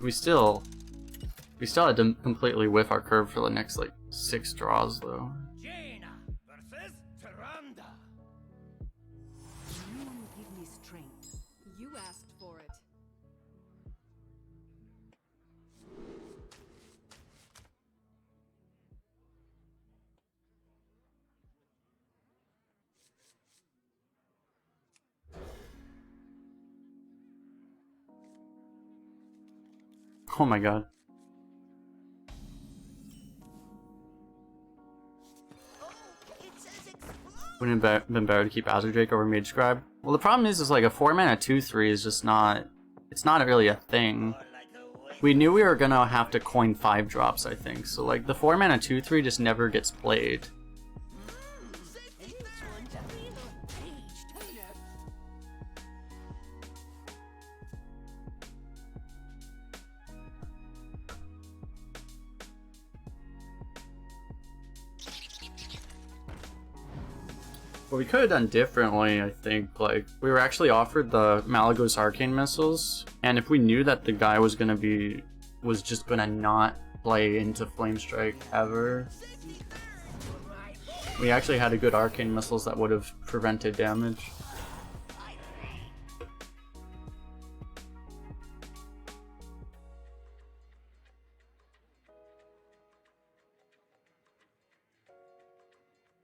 We still had to completely whiff our curve for the next like 6 draws though. Jaina versus Tyrande. You give me strength. You asked for it. Oh my god. Oh, it says explode. Wouldn't it have been better to keep Azure Drake over Mage Scribe? Well, the problem is like a 4-mana 2/3 is just not. It's not really a thing. More like a wisp. We knew we were gonna have to coin 5 drops, I think. So like the 4-mana 2/3 just never gets played. Safety third. Page turner. What we could have done differently, I think, like, we were actually offered the Malygos Arcane Missiles, and if we knew that the guy was just gonna not play into Flame Strike ever, we actually had a good Arcane Missiles that would have prevented damage.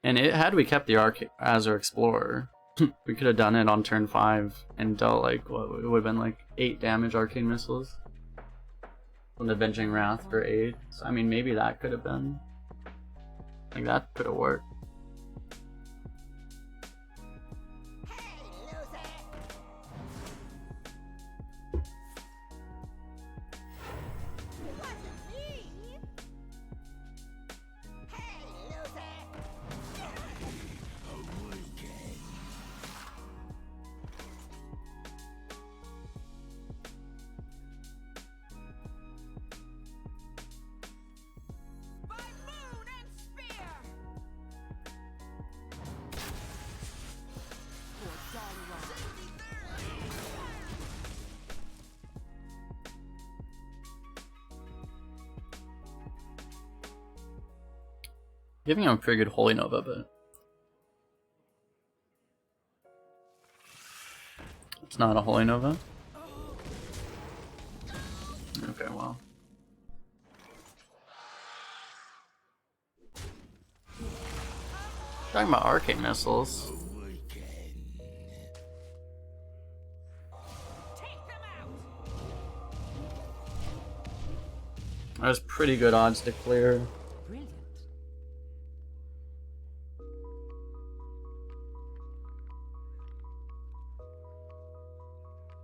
And had we kept the Azure Explorer, we could have done it on turn 5 and dealt like, what, it would have been like 8 damage Arcane Missiles. From the Avenging Wrath for 8. So, I mean, maybe that could have been. Like, that could have worked. Hey, loser. Wasn't me. Hey, loser. By moon and spear. For Dollar. Giving him a pretty good Holy Nova, but it's not a Holy Nova. Okay, well. Talking about Arcane Missiles. Take them out. That was pretty good odds to clear. Brilliant.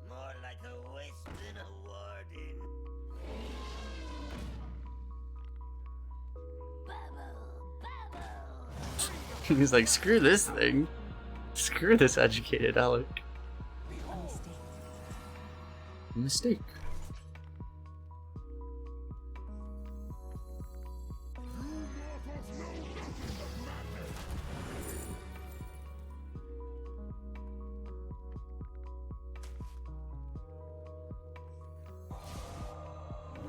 More like a wisp than a warden. He's like, screw this thing. Screw this educated Alec. A mistake. Mistake.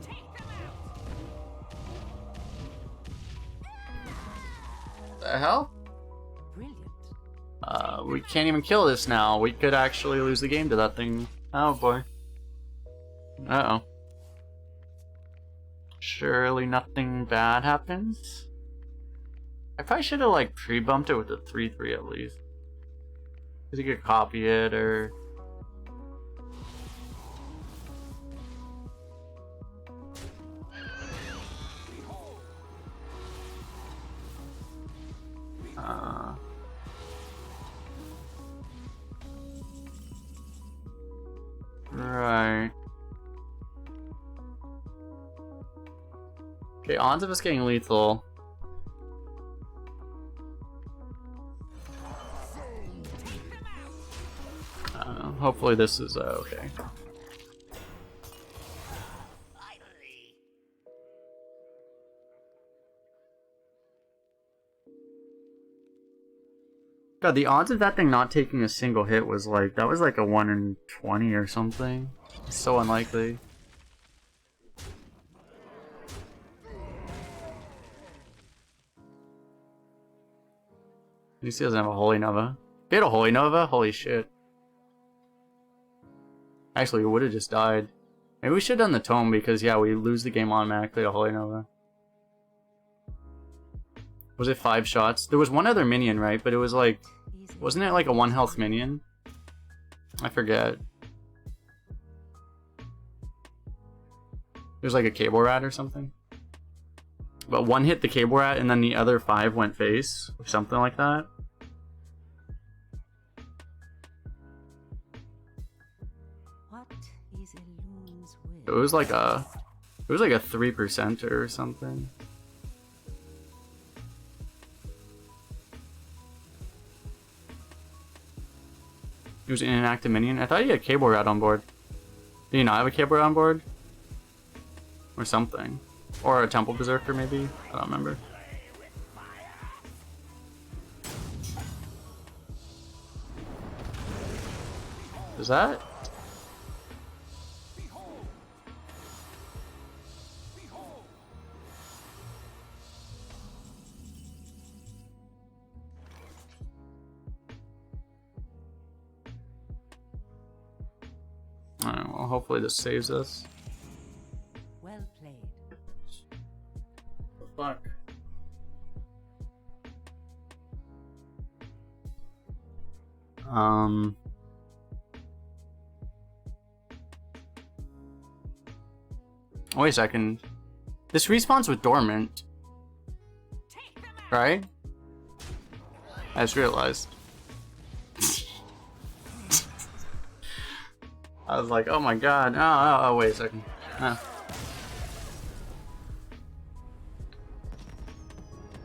Take them out. The hell? Brilliant. We can't even kill this now. We could actually lose the game to that thing. Oh boy. Uh-oh. Surely nothing bad happens? I probably should have like pre-bumped it with a 3/3 at least. Cause you could copy it or... Right. The odds of us getting lethal. I don't know. Hopefully this is okay. God, the odds of that thing not taking a single hit was like, that was like a 1 in 20 or something. It's so unlikely. At least he doesn't have a Holy Nova. If he had a Holy Nova, holy shit. Actually, we would have just died. Maybe we should have done the Tome because, yeah, we lose the game automatically to Holy Nova. Was it 5 shots? There was one other minion, right? But it was like, wasn't it like a 1 health minion? I forget. It was like a cable rat or something. But one hit the cable rat and then the other 5 went face or something like that. What is a loon's It will? was like a 3% or something. He was an inactive minion. I thought he had cable rat on board. Did he not have a cable rat on board? Or something. Or a temple berserker maybe? I don't remember. Is that? Alright, well hopefully this saves us. Well played. Fuck. Wait a second. This respawns with dormant, Take them out. right? I just realized. I was like, oh my god. Oh, wait a second. Oh.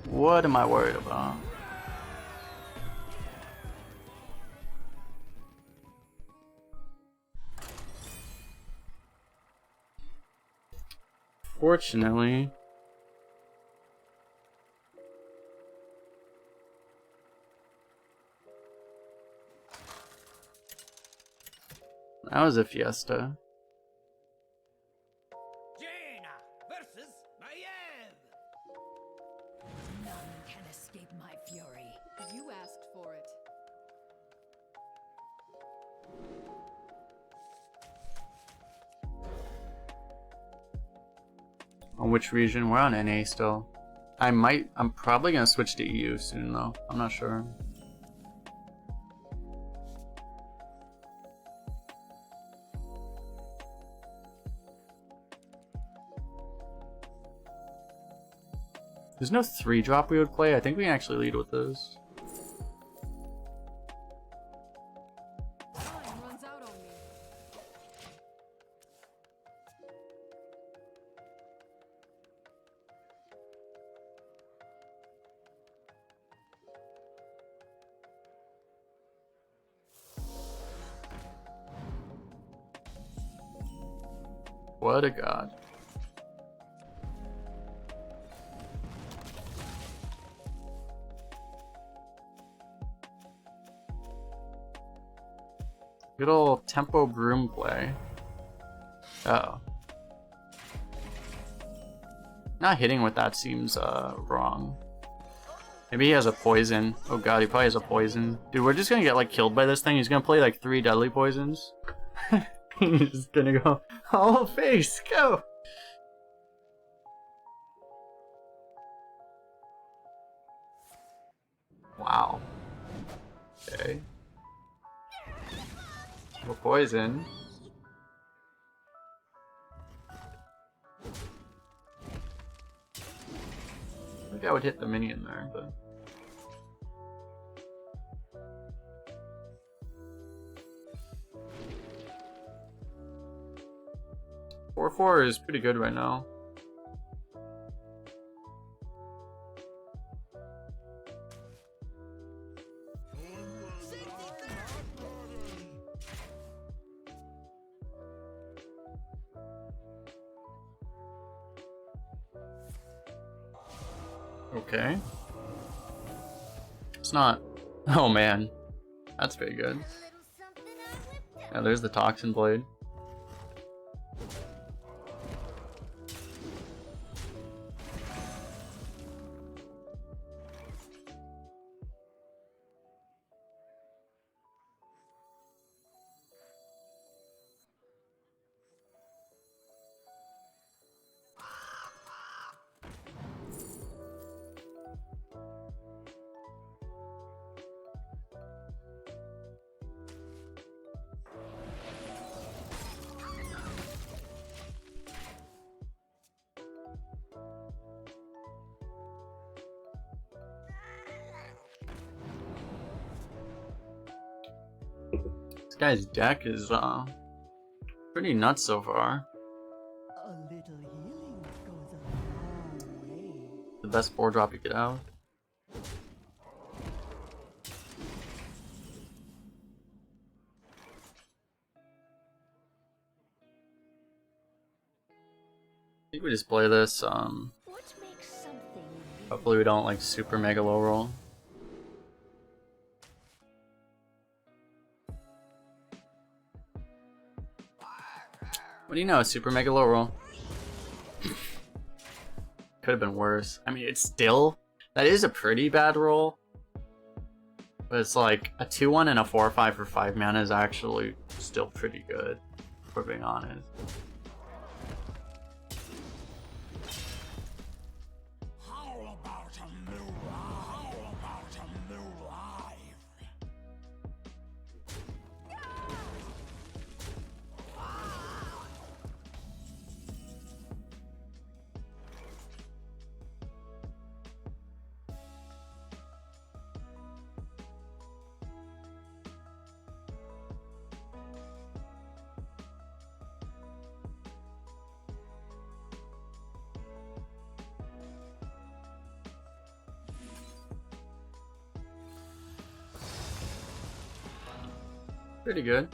What am I worried about? Fortunately, that was a fiesta. Jaina versus Maiev. None can escape my fury. You asked for it. On which region? We're on NA still. I'm probably gonna switch to EU soon though. I'm not sure. There's no 3-drop we would play. I think we can actually lead with those. Time runs out on me. What a god. Good old tempo broom play. Uh oh. Not hitting with that seems wrong. Maybe he has a poison. Oh god, he probably has a poison. Dude, we're just gonna get like killed by this thing. He's gonna play like 3 deadly poisons. He's just gonna go hollow face, go! Wow. Okay. Well, poison. I think I would hit the minion there, but... Four is pretty good right now. Okay. It's not. Oh man, that's pretty good. Yeah, there's the Toxin Blade. This guy's deck is pretty nuts so far. A little healing goes a long way. The best 4-drop you could have. I think we just play this. What makes something Hopefully we don't like super mega low roll. What do you know? Super mega low roll. Could have been worse. I mean, it's still, that is a pretty bad roll. But it's like a 2-1 and a 4-5 for 5 mana is actually still pretty good, if we're being honest. How about a new how about a new life? Pretty good.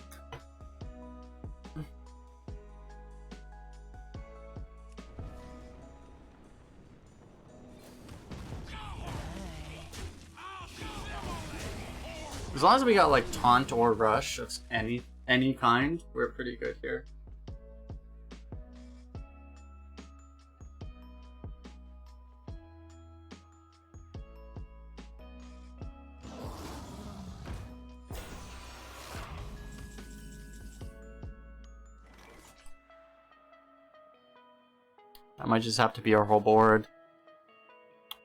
As long as we got like taunt or rush of any kind, we're pretty good here. That might just have to be our whole board.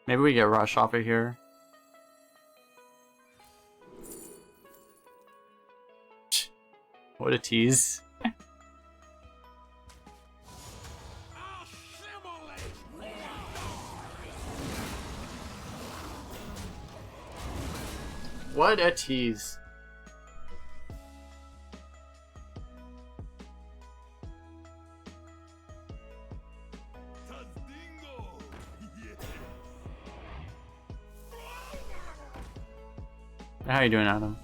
Maybe we get rush off of here. What a tease. What a tease. How you doing, Adam?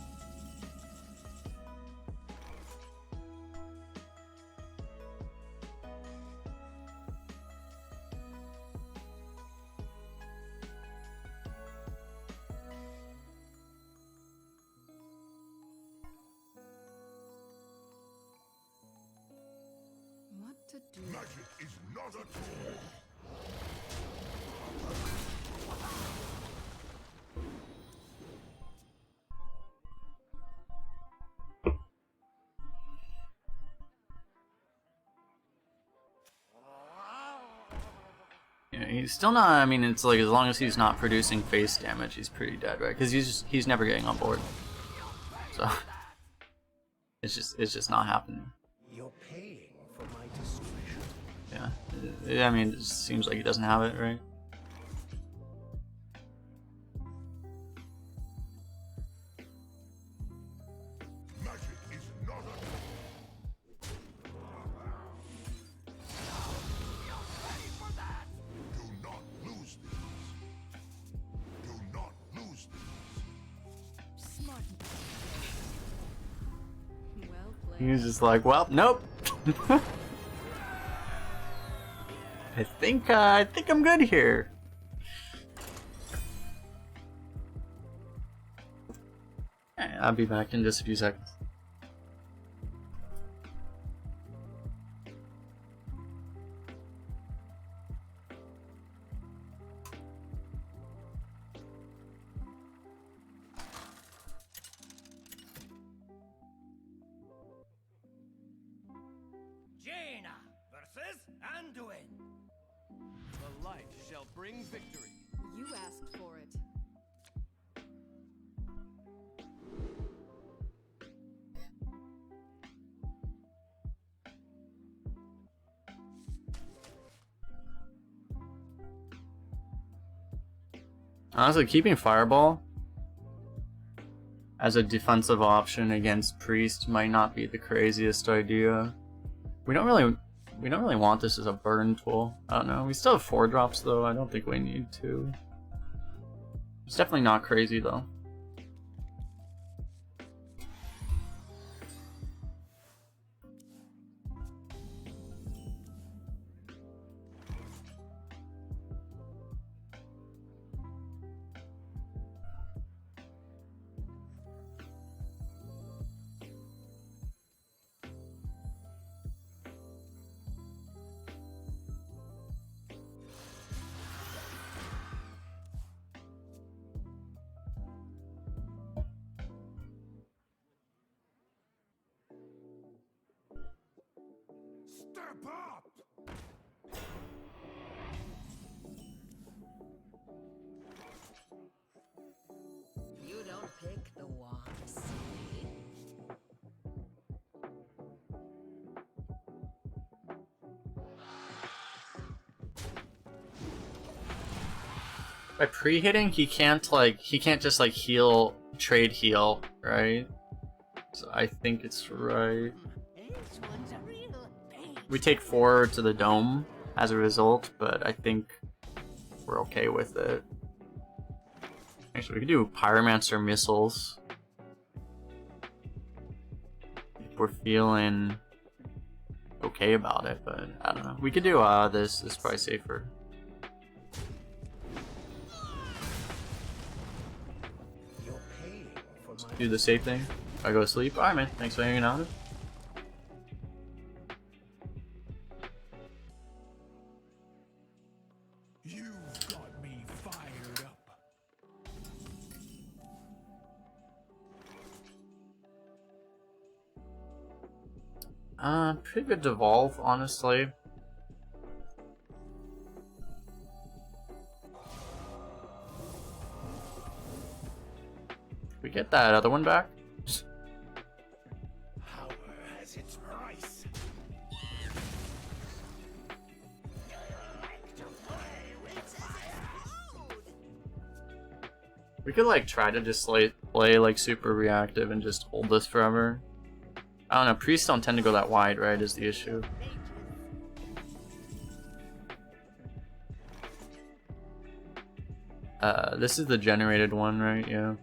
What to do? Magic is not a tool. Yeah, he's still not. I mean, it's like as long as he's not producing face damage, he's pretty dead, right? Because he's never getting on board. So it's just not happening. You're paying for my discretion. Yeah, I mean, it just seems like he doesn't have it, right? Magic is not a tool. Do not lose these. Do not lose these. Smart. Well played. He's just like, well, nope. I think I'm good here. I'll be back in just a few seconds. Jaina versus Anduin. The light shall bring victory. You asked for it. Honestly, keeping Fireball as a defensive option against Priest might not be the craziest idea. We don't really want this as a burn tool. I don't know. We still have 4 drops though. I don't think we need to. It's definitely not crazy though. Step up! You don't pick the wise. By pre-hitting, he can't just like heal, trade heal, right? So I think it's right. This one's a real pain. We take 4 to the dome as a result, but I think we're okay with it. Actually, we could do Pyromancer missiles. If we're feeling okay about it, but I don't know. We could do this. This is probably safer. You're paying for my Do the safe thing. I go to sleep. Alright, man. Thanks for hanging out. You've got me fired up. Pretty good devolve, honestly. We get that other one back? Power has its price. We could like try to just like play like super reactive and just hold this forever. I don't know, priests don't tend to go that wide, right, is the issue. This is the generated one, right? Yeah.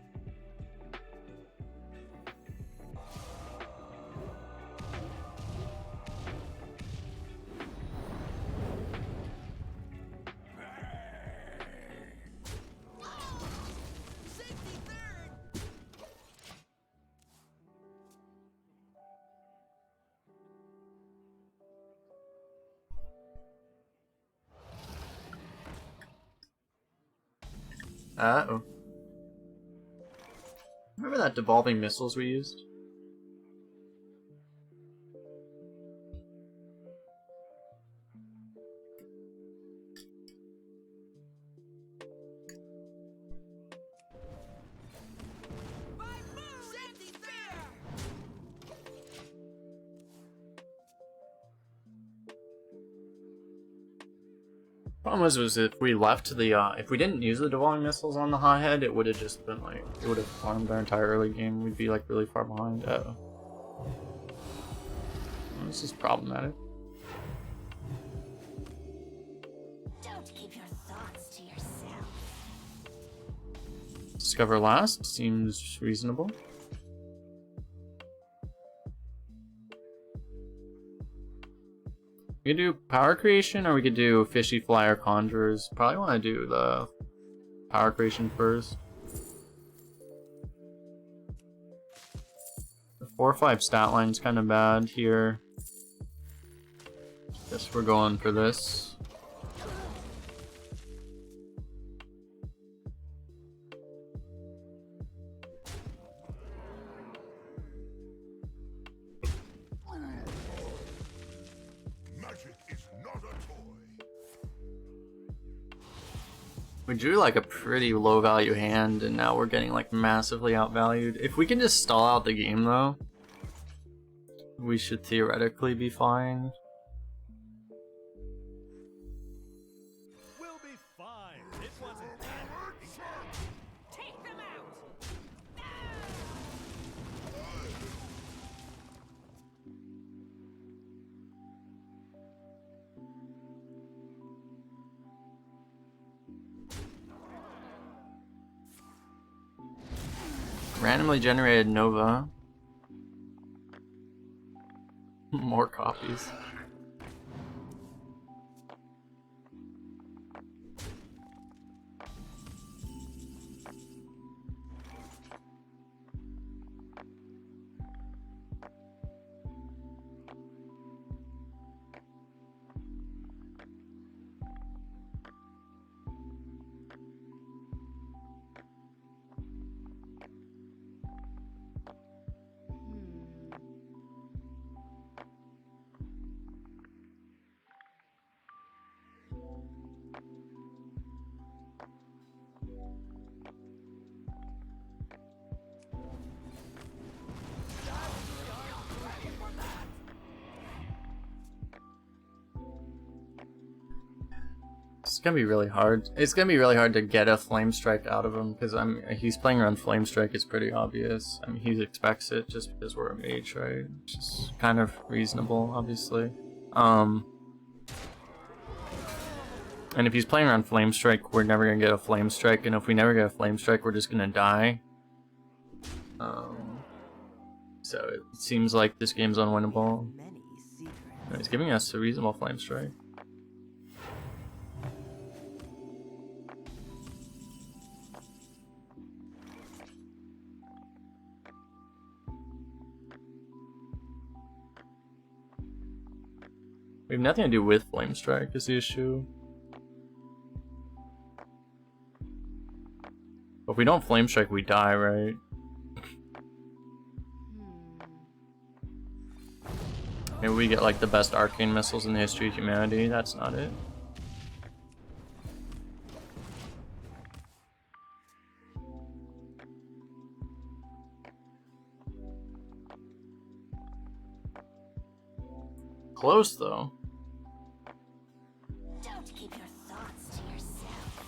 Uh-oh. Remember that devolving missiles we used? Problem was if we left the if we didn't use the devolving missiles on the hothead, it would have just been like it would have farmed our entire early game. We'd be like really far behind. Uh-oh. This is problematic. Don't keep your thoughts to yourself. Discover last seems reasonable. We could do power creation, or we could do fishy flyer conjurers. Probably want to do the power creation first. 4 or 5 stat line's kind of bad here. Guess we're going for this. Magic is not a toy. We drew like a pretty low value hand and now we're getting like massively outvalued. If we can just stall out the game though, we should theoretically be fine. We'll be fine. It wasn't that. Take them out. Randomly generated Nova. More copies. It's gonna be really hard. It's gonna be really hard to get a Flame Strike out of him because he's playing around Flame Strike. It's pretty obvious. I mean, he expects it just because we're a mage, right? Which is kind of reasonable, obviously. And if he's playing around Flame Strike, we're never gonna get a Flame Strike. And if we never get a Flame Strike, we're just gonna die. So it seems like this game's unwinnable. Many secrets. He's giving us a reasonable Flame Strike. We have nothing to do with Flame Strike is the issue. But if we don't Flame Strike, we die, right? Maybe we get like the best arcane missiles in the history of humanity. That's not it. Close though. Don't keep your thoughts to yourself.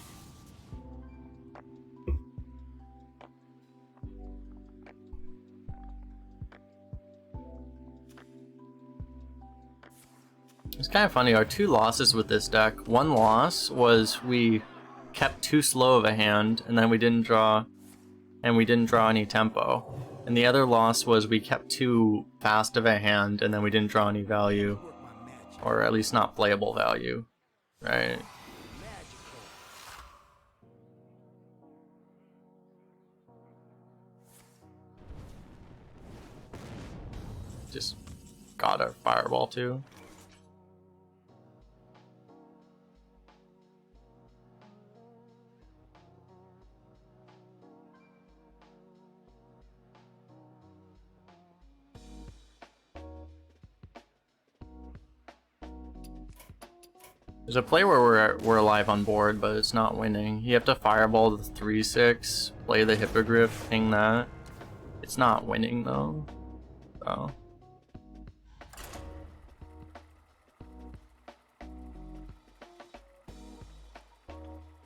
It's kind of funny, our 2 losses with this deck. One loss was we kept too slow of a hand and then we didn't draw any tempo. And the other loss was we kept too fast of a hand and then we didn't draw any value. Or at least not playable value. Right? Just got a fireball too. There's a play where we're alive on board, but it's not winning. You have to fireball the 3/6, play the Hippogriff, ping that. It's not winning though. So.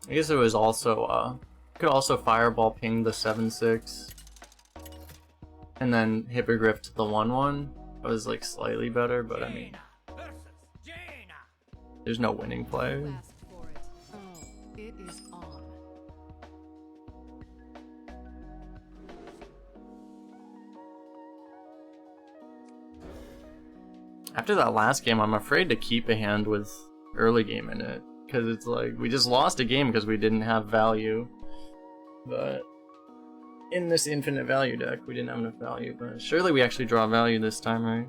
I guess it was also could also fireball ping the 7/6. And then Hippogriff to the 1/1. It was like slightly better, but I mean there's no winning play. You asked for it. Oh, it is on. After that last game, I'm afraid to keep a hand with early game in it. Because it's like, we just lost a game because we didn't have value. But in this infinite value deck, we didn't have enough value, but surely we actually draw value this time, right?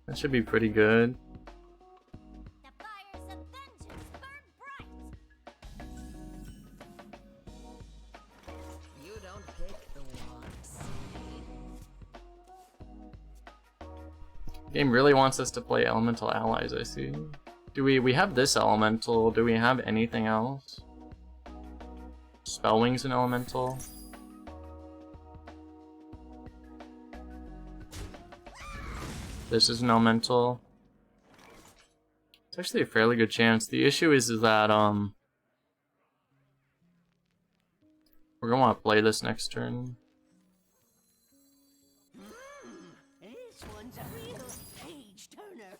That should be pretty good. The fires of vengeance burn bright. You don't pick the ones. Game really wants us to play elemental allies, I see. Do we have this elemental? Do we have anything else? Spellwing's an elemental. This is an elemental. It's actually a fairly good chance. The issue is that we're gonna want to play this next turn. This one's a real page turner.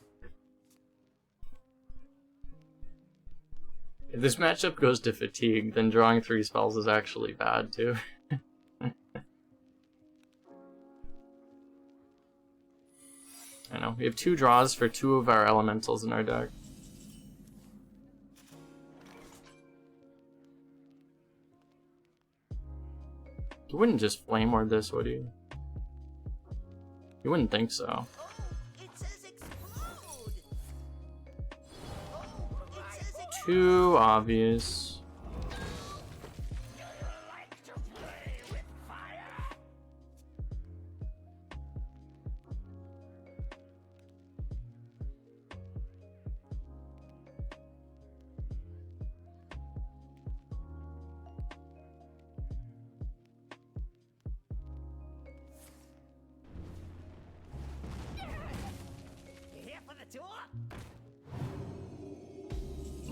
If this matchup goes to fatigue, then drawing 3 spells is actually bad too. I know, we have 2 draws for 2 of our elementals in our deck. You wouldn't just flame ward this, would you? You wouldn't think so. Oh, it says explode. Oh, it says explode. Too obvious. Here for the tour.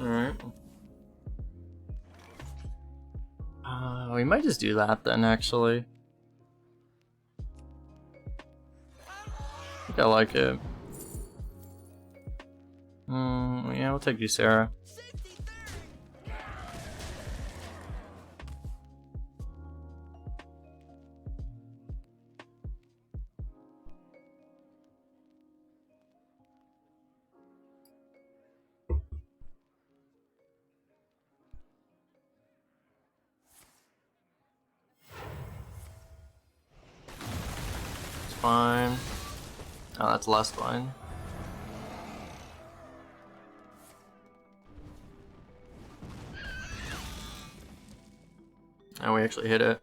Alright. We might just do that then, actually. I think I like it. Yeah, we'll take you, Sarah. Safety third. It's fine. Oh, that's less fine. Oh, we actually hit it.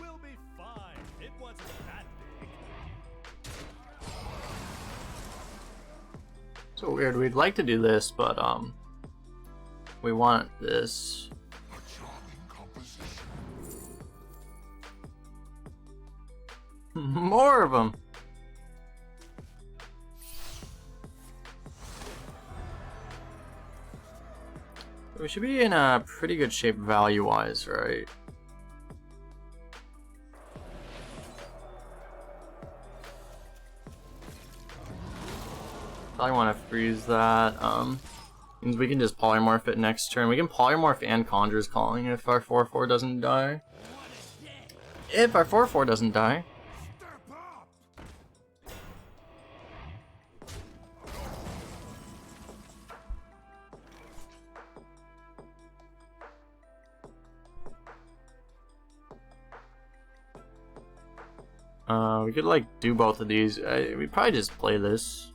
We'll be fine. It wasn't that big. So weird, we'd like to do this, but we want this. A charming composition. More of them. We should be in a pretty good shape value-wise, right? Probably want to freeze that. Means we can just polymorph it next turn. We can polymorph and Conjurer's Calling if our 4/4 doesn't die. If our 4/4 doesn't die. We could like do both of these. We probably just play this.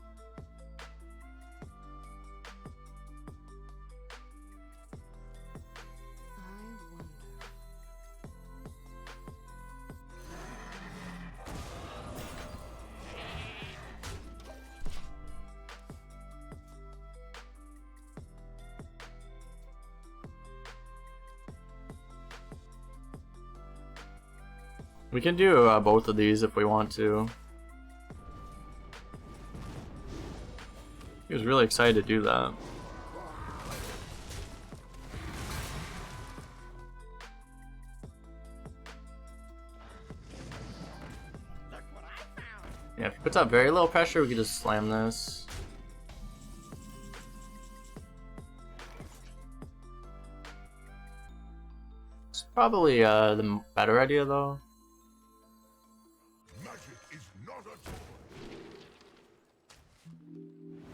We can do both of these if we want to. He was really excited to do that. Yeah, if he puts out very little pressure, we can just slam this. It's probably the better idea though. Magic is not a toy.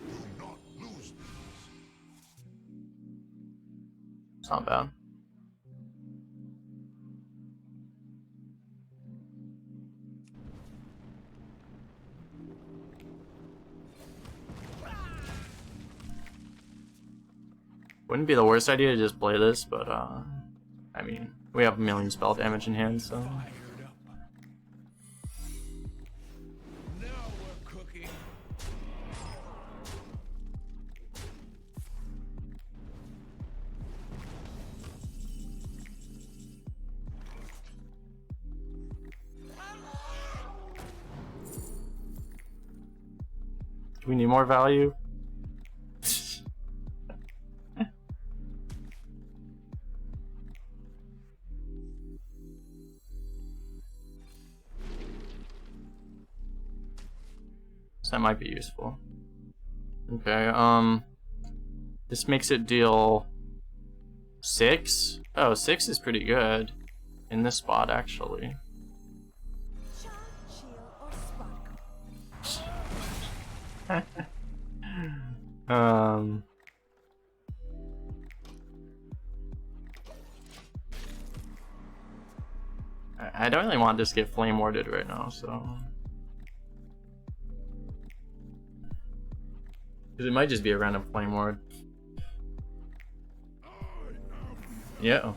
Do not lose these. It's not bad. Wouldn't be the worst idea to just play this, but I mean, we have a million spell damage in hand, so. Fired up. Now we're cooking. Do we need more value? So that might be useful. Okay, this makes it deal 6? Oh, 6 is pretty good in this spot, actually. Charm, chill, or sparkle. I don't really want this to get flame warded right now, so. Because it might just be a random flame ward. Yeah.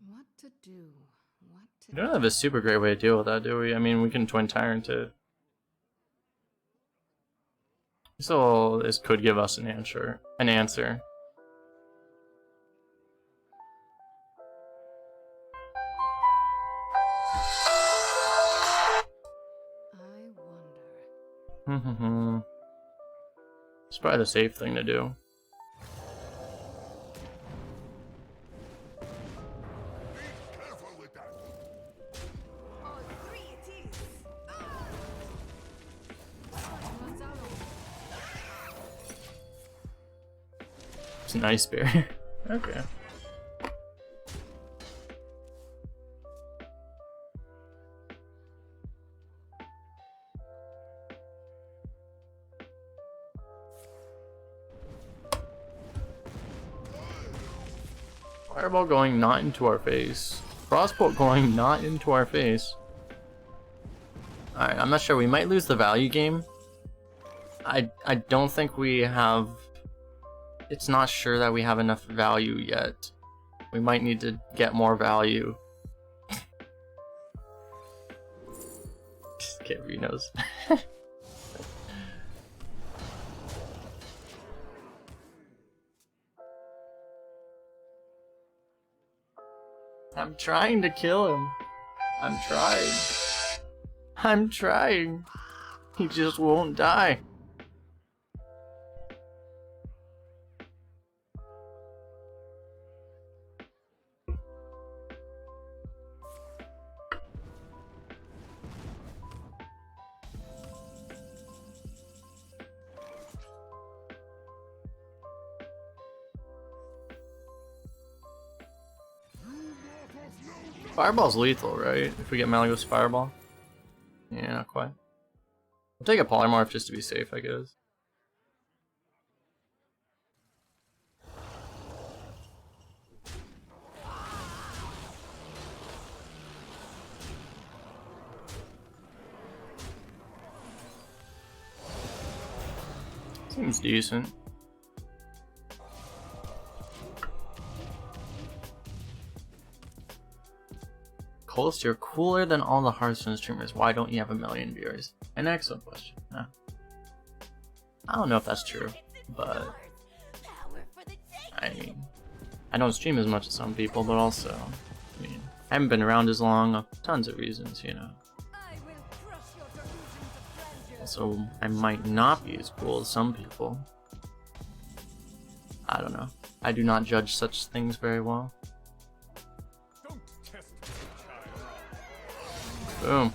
What to do? What to We don't have a super great way to deal with that, do we? I mean, we can Twin Tyrant it. So this could give us an answer. I wonder. It's probably the safe thing to do. Be careful with that. On 3 it is. It's a nice bear. Okay. Fireball going not into our face. Frostbolt going not into our face. Alright, I'm not sure. We might lose the value game. I don't think we have... It's not sure that we have enough value yet. We might need to get more value. Just get Renos. I'm trying to kill him. I'm trying. He just won't die. Fireball's lethal, right? If we get Malygos Fireball. Yeah, not quite. We'll take a Polymorph just to be safe, I guess. Seems decent. Kolst, you're cooler than all the Hearthstone streamers. Why don't you have 1 million viewers? An excellent question. Yeah. I don't know if that's true, but I mean, I don't stream as much as some people, but also, I mean, I haven't been around as long. Tons of reasons, you know. Also, I might not be as cool as some people. I don't know. I do not judge such things very well. Don't test me, child. Boom.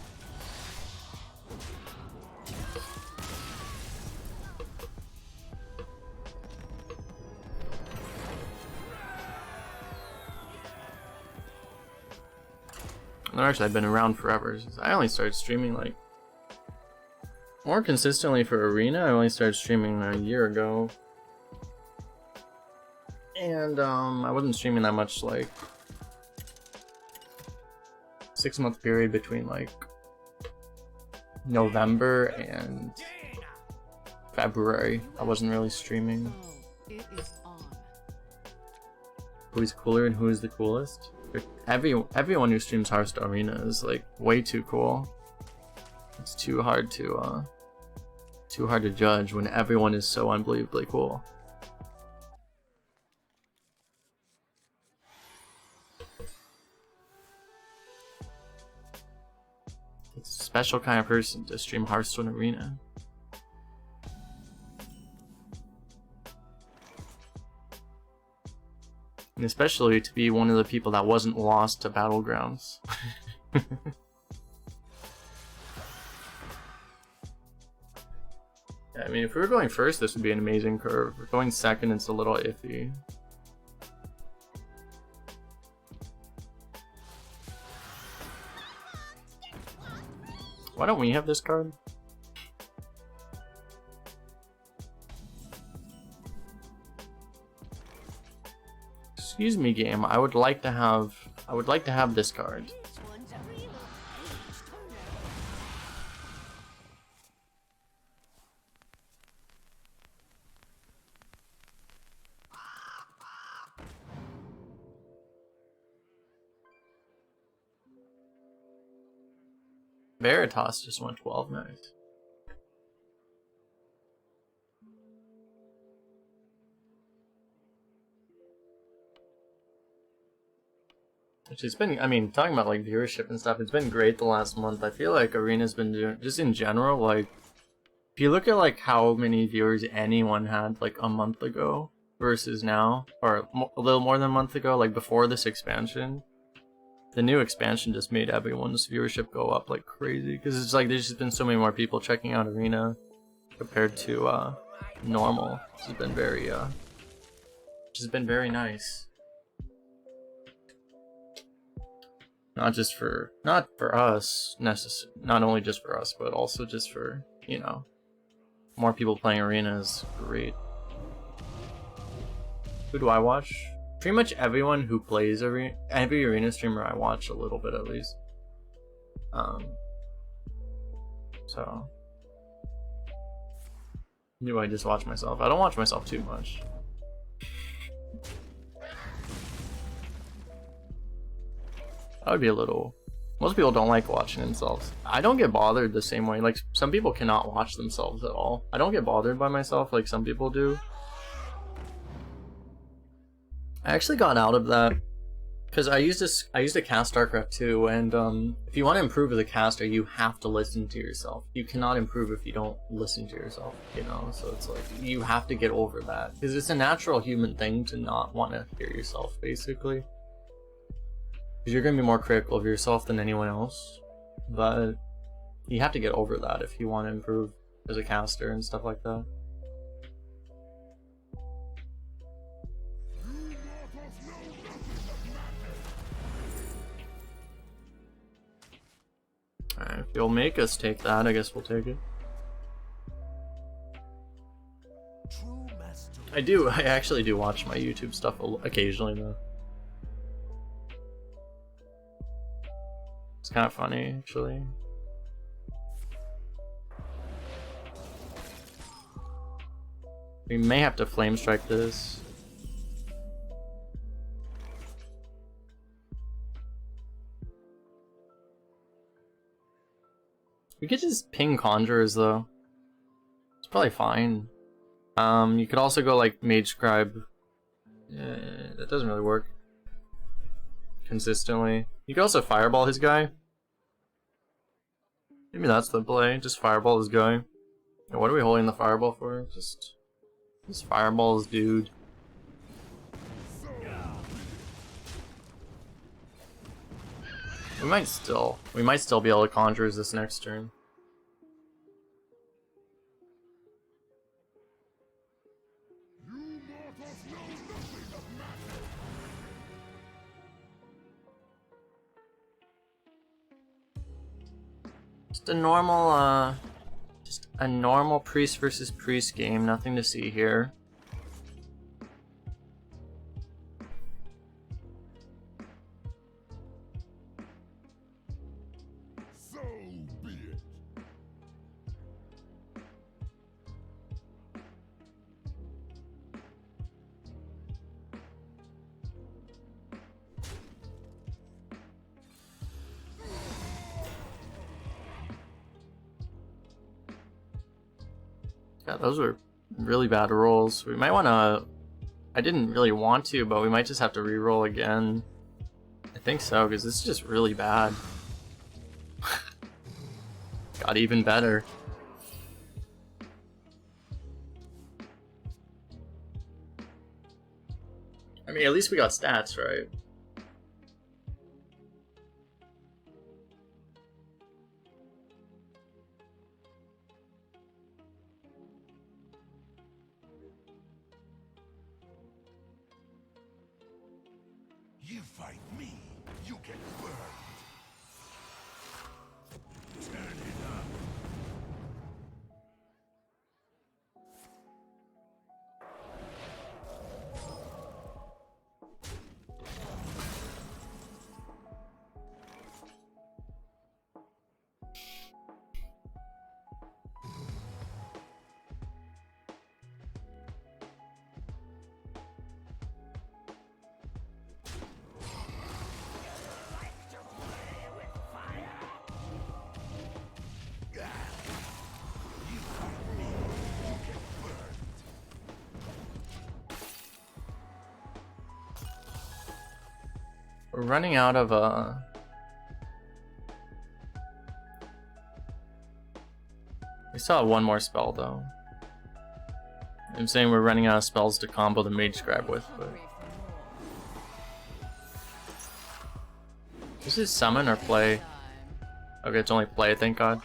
Actually, I've been around forever. I only started streaming like more consistently for Arena. I only started streaming a year ago, and I wasn't streaming that much. Like 6-month period between like November and February. I wasn't really streaming. It is on. Who's cooler and who is the coolest? Everyone who streams Hearthstone Arena is like way too cool. It's too hard to judge when everyone is so unbelievably cool. It's a special kind of person to stream Hearthstone Arena. And especially to be one of the people that wasn't lost to Battlegrounds. Yeah, I mean, if we were going first, this would be an amazing curve. If we're going second, it's a little iffy. Why don't we have this card? Excuse me, game. I would like to have this card. Veritas just went 12, nice. Which has been, I mean, talking about like viewership and stuff, it's been great the last month. I feel like Arena's been doing, just in general, like, if you look at like how many viewers anyone had like a month ago versus now, or a little more than a month ago, like before this expansion, the new expansion just made everyone's viewership go up like crazy, because it's like there's just been so many more people checking out Arena compared to normal. Which has been very nice. Not for us necessarily, not only just for us, but also just for, you know, more people playing Arena is great. Who do I watch? Pretty much everyone who plays Arena, every Arena streamer I watch a little bit at least. So do I just watch myself? I don't watch myself too much. I would be a little... Most people don't like watching themselves. I don't get bothered the same way. Like, some people cannot watch themselves at all. I don't get bothered by myself like some people do. I actually got out of that because I used to cast StarCraft 2, and if you want to improve as a caster, you have to listen to yourself. You cannot improve if you don't listen to yourself, you know? So it's like, you have to get over that. Because it's a natural human thing to not want to hear yourself, basically. Because you're going to be more critical of yourself than anyone else. But you have to get over that if you want to improve as a caster and stuff like that. Alright, if you'll make us take that, I guess we'll take it. I actually do watch my YouTube stuff occasionally though. It's kind of funny, actually. We may have to flame strike this. We could just ping Conjurers though. It's probably fine. You could also go like Mage Scribe. That doesn't really work consistently. You could also Fireball his guy. Maybe that's the play. Just Fireball his guy. Yeah, what are we holding the Fireball for? Just Fireball his dude. We might still be able to Conjures this next turn. Just a normal priest versus priest game, nothing to see here. So be it. Yeah, those were really bad rolls. We might want to... I didn't really want to, but we might just have to re-roll again. I think so, because this is just really bad. Got even better. I mean, at least we got stats, right? You fight me, you get burned. Turn it up. We're running out of we still have one more spell though. I'm saying we're running out of spells to combo the Mage Scribe with, but Hungry for more. this is summon or play. Time. Okay, it's only play, thank god.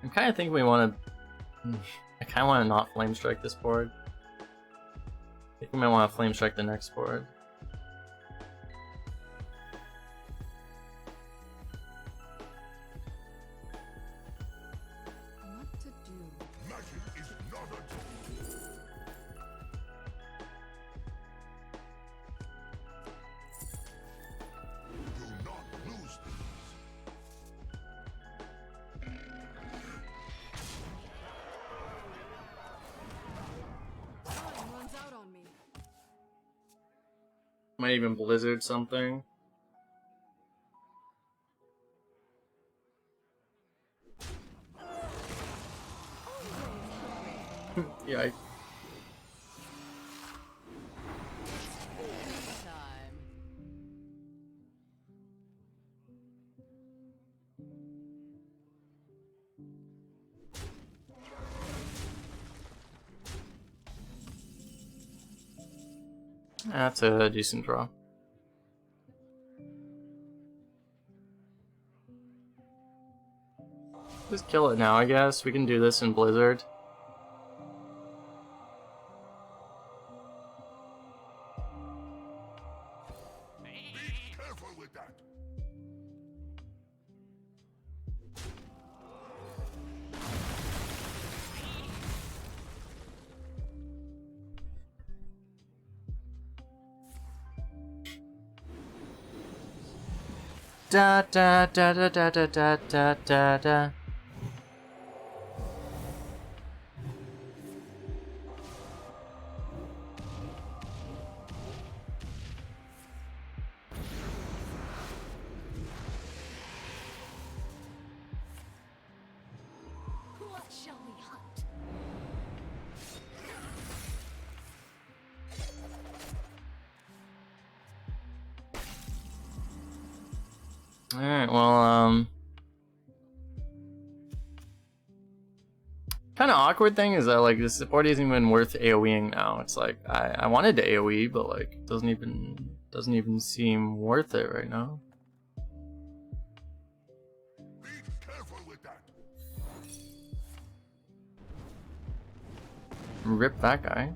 I kind of think we want to. I kind of want to not flame strike this board. I think we might want to flame strike the next board. What to do? Magic is not a tool. Do not lose these. Time runs out on me. Might even blizzard something. Yeah. Time. That's a decent draw. Just kill it now, I guess. We can do this in Blizzard. Be careful with that. Da da da da da da da da da da. What shall we hunt? Alright, well, kind of awkward thing is that, like, this support isn't even worth AoEing now. It's like, I wanted to AoE, but, like, it doesn't even seem worth it right now. Be careful with that. Rip that guy.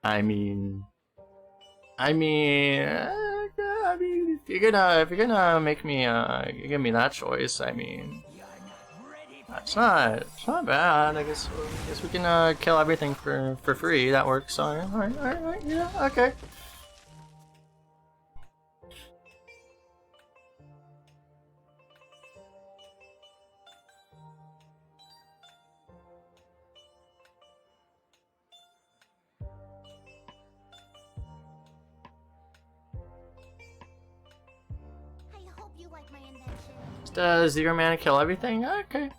I mean, if you're gonna make me give me that choice, I mean, it's not bad. I guess we can kill everything for free. That works. Alright, yeah, okay. I hope you like my invention. Just 0 mana kill everything? Okay.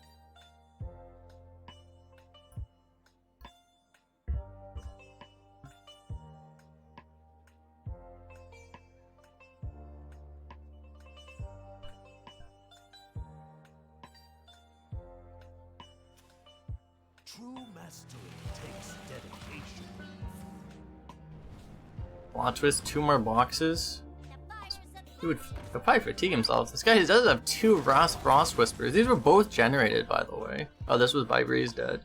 True mastery takes dedication. Plot twist, 2 more boxes. The fighters of He would probably fatigue himself. This guy does have 2 Frost Whispers. These were both generated, by the way. Oh, this was by Breeze dead.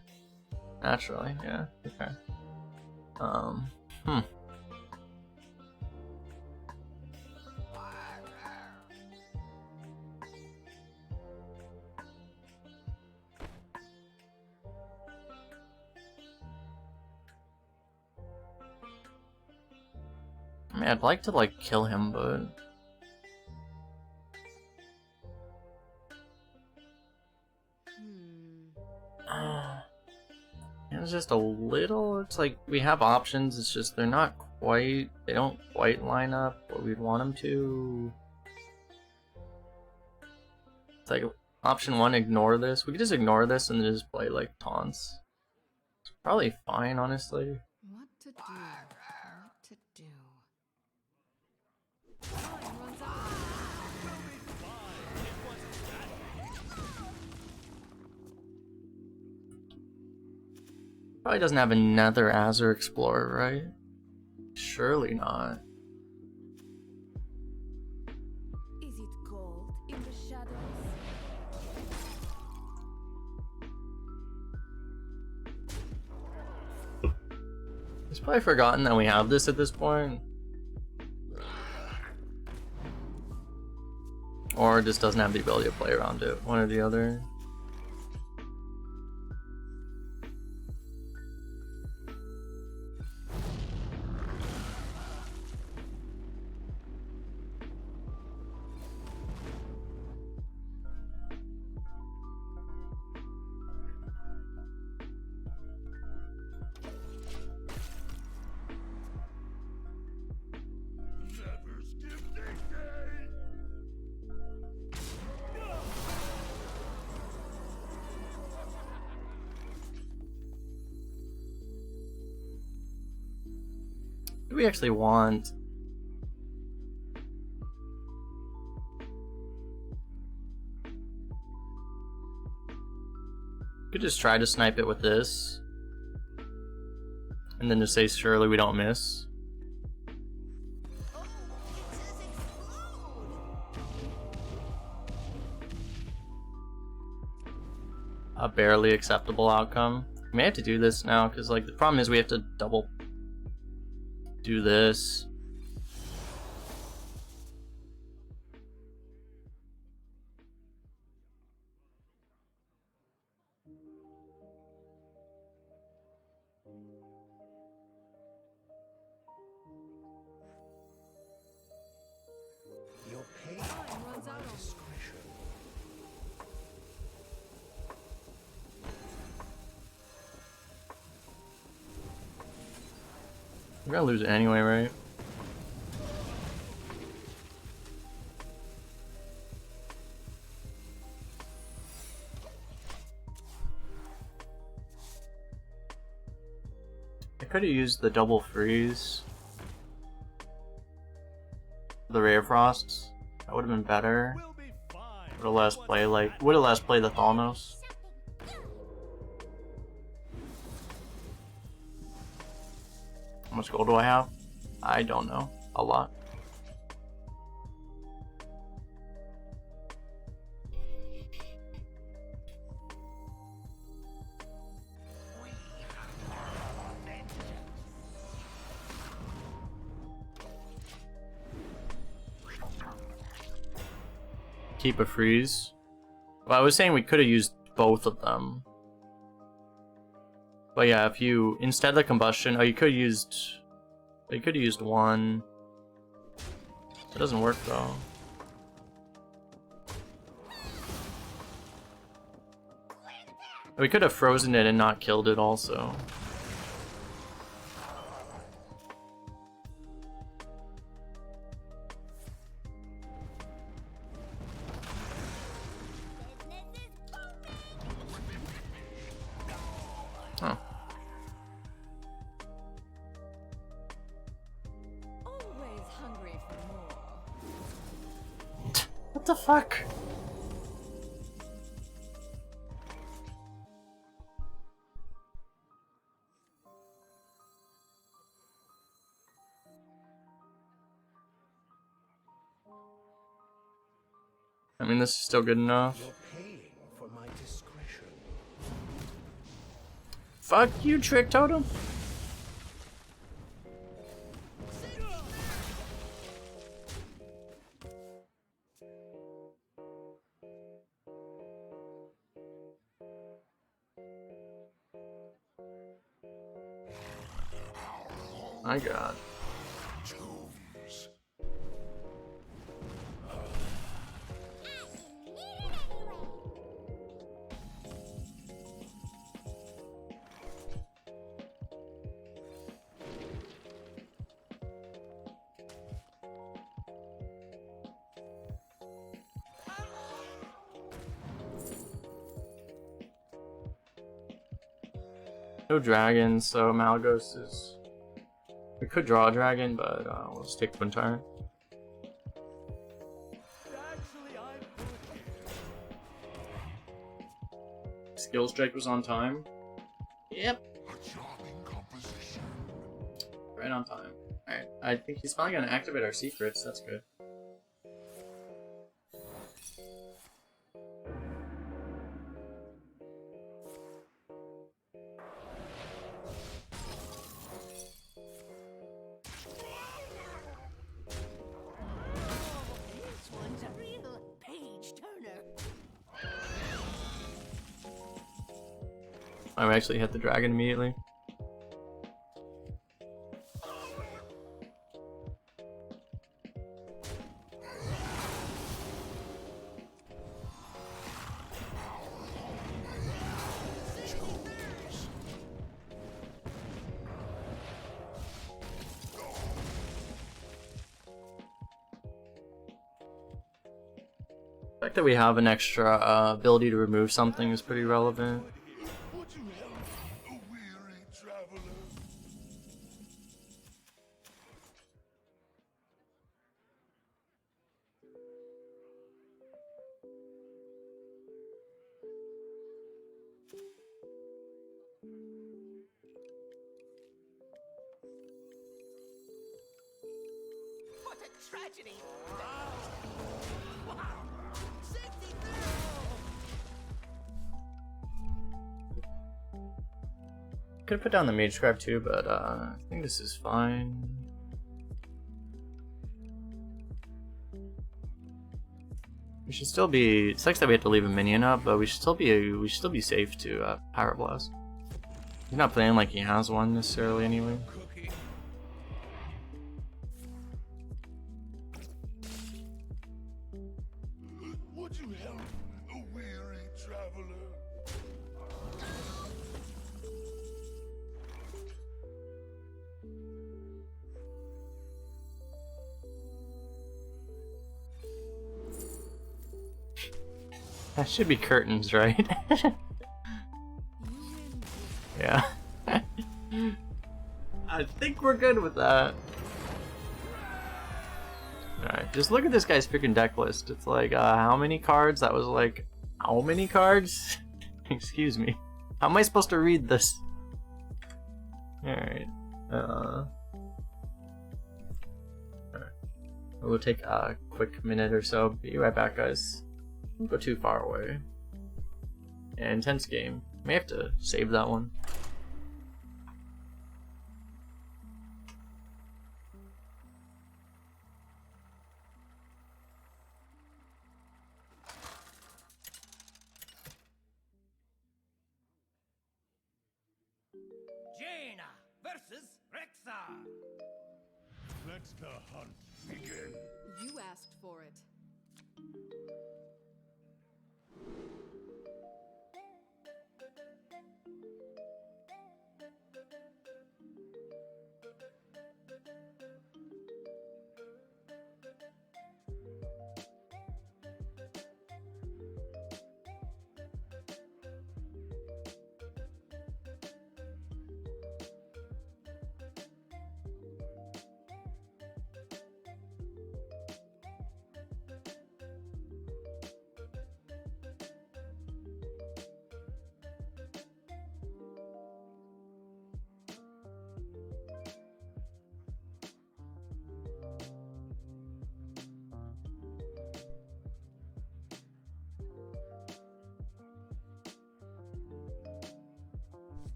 Naturally, yeah. Okay. I mean, I'd like to, like, kill him, but... It's just a little... It's like, we have options, it's just they're not quite... They don't quite line up what we'd want them to. It's like, option 1, ignore this. We could just ignore this and just play, like, taunts. It's probably fine, honestly. What to do? What to do? Time runs out. Probably doesn't have another Azure Explorer, right? Surely not. Is it cold in the shadows? He's probably forgotten that we have this at this point. Or just doesn't have the ability to play around it, one or the other. Never skip this day. What do we actually want? Could just try to snipe it with this. And then just say surely we don't miss. Oh, it says explode. a barely acceptable outcome. We may have to do this now because like the problem is we have to double do this. You're paying for my discretion. We're gonna lose it anyway, right? I could have used the double freeze. The Ray of Frosts. That would have been better. We'll be fine. Would have let us play like would have let us play the Thalnos. How much gold do I have? I don't know. A lot. Keep a freeze. Well, I was saying we could have used both of them. But yeah, if you instead of the combustion, oh, you could have used one. It doesn't work though. We could have frozen it and not killed it also. Oh. Always hungry for more. What the fuck? I mean, this is still good enough. You're paying for my discretion. Fuck you, Trick Totem. My god. Tombs. No dragons, so Malygos is... We could draw a dragon, but we'll just take one turn. Actually, I'm good here. Skill Strike was on time. Yep. A charming composition. Right on time. Alright, I think he's finally gonna activate our secrets, that's good. This one's a real page turner. I actually hit the dragon immediately. The fact that we have an extra ability to remove something is pretty relevant. Would you help a weary traveler? What a tragedy! Could put down the Mage Scribe too, but I think this is fine. We should still be. It sucks that we have to leave a minion up, but we should still be safe to Pyroblast. He's not playing like he has one necessarily anyway. Would you help a weary traveler? That should be curtains, right? Yeah. I think we're good with that. Alright, just look at this guy's freaking deck list. It's like, how many cards? That was like, how many cards? Excuse me. How am I supposed to read this? Alright. Alright. We'll take a quick minute or so. Be right back, guys. Don't go too far away. Yeah, intense game. May have to save that one. Jaina versus Rexar. Let the hunt begin. You asked for it.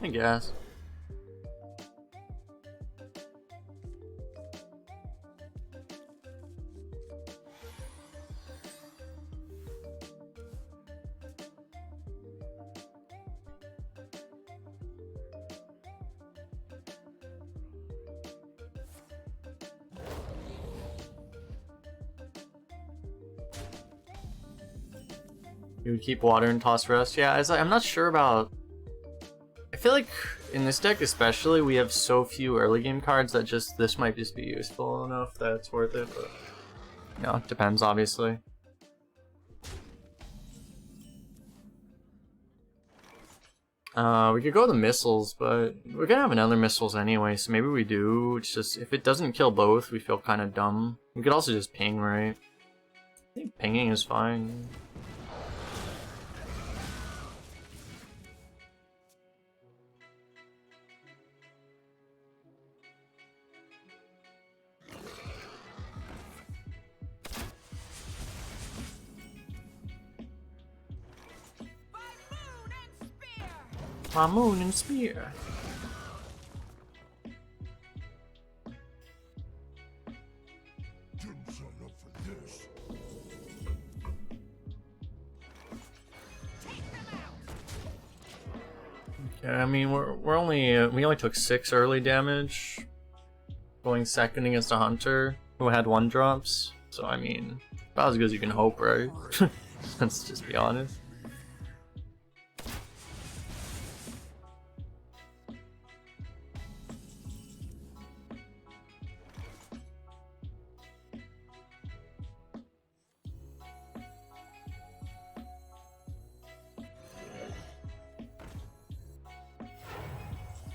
I guess. You would keep water and toss rest? Yeah, I'm not sure about... I feel like in this deck especially, we have so few early game cards that this might just be useful enough that it's worth it, but... You know, it depends, obviously. We could go the missiles, but we're gonna have another missiles anyway, so maybe we do. It's just, if it doesn't kill both, we feel kind of dumb. We could also just ping, right? I think pinging is fine. My moon and spear. Didn't sign up for this. Okay, I mean we're only we only took 6 early damage, going second against a hunter who had 1 drops. So I mean, about as good as you can hope, right? Let's just be honest.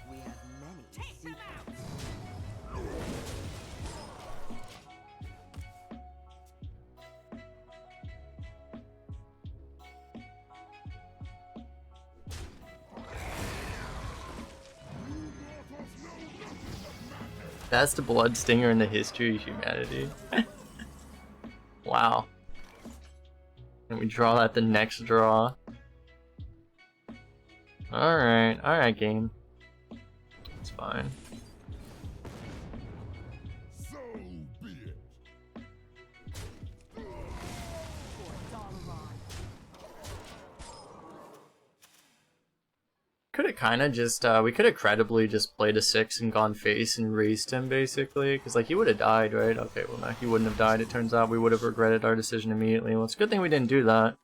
We have many secrets. That's the blood stinger in the history of humanity. Wow. And we draw at the next draw. Alright, game. It's fine. So be it. Could have kind of just, we could have credibly just played a 6 and gone face and raised him, basically. Because, like, he would have died, right? Okay, well, no, he wouldn't have died. It turns out we would have regretted our decision immediately. Well, it's a good thing we didn't do that.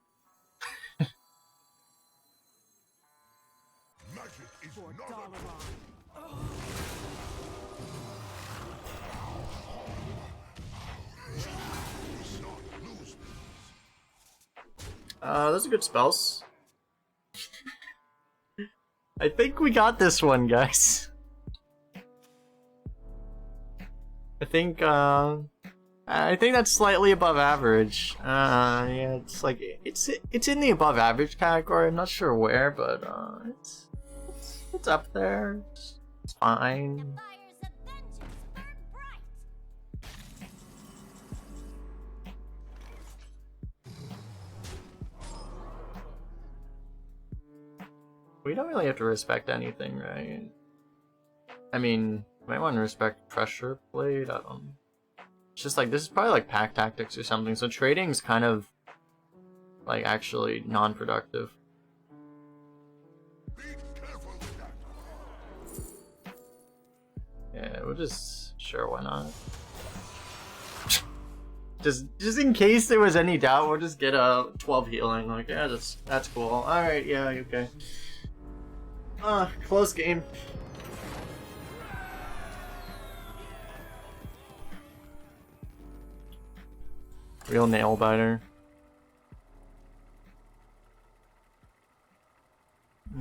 Magic is not Those are good spells. I think we got this one, guys. I think that's slightly above average. Yeah, it's like it's in the above average category. I'm not sure where, but it's up there. It's fine. Fire's adventures burn bright. We don't really have to respect anything, right? I mean, we might want to respect pressure played. I don't know. It's just like, this is probably like pack tactics or something, so trading's kind of like actually non-productive. Be careful with that. Yeah, we'll just, sure, why not? just in case there was any doubt, we'll just get a 12 healing. Like, yeah, that's cool. Alright, yeah, okay. Close game. Real nail biter.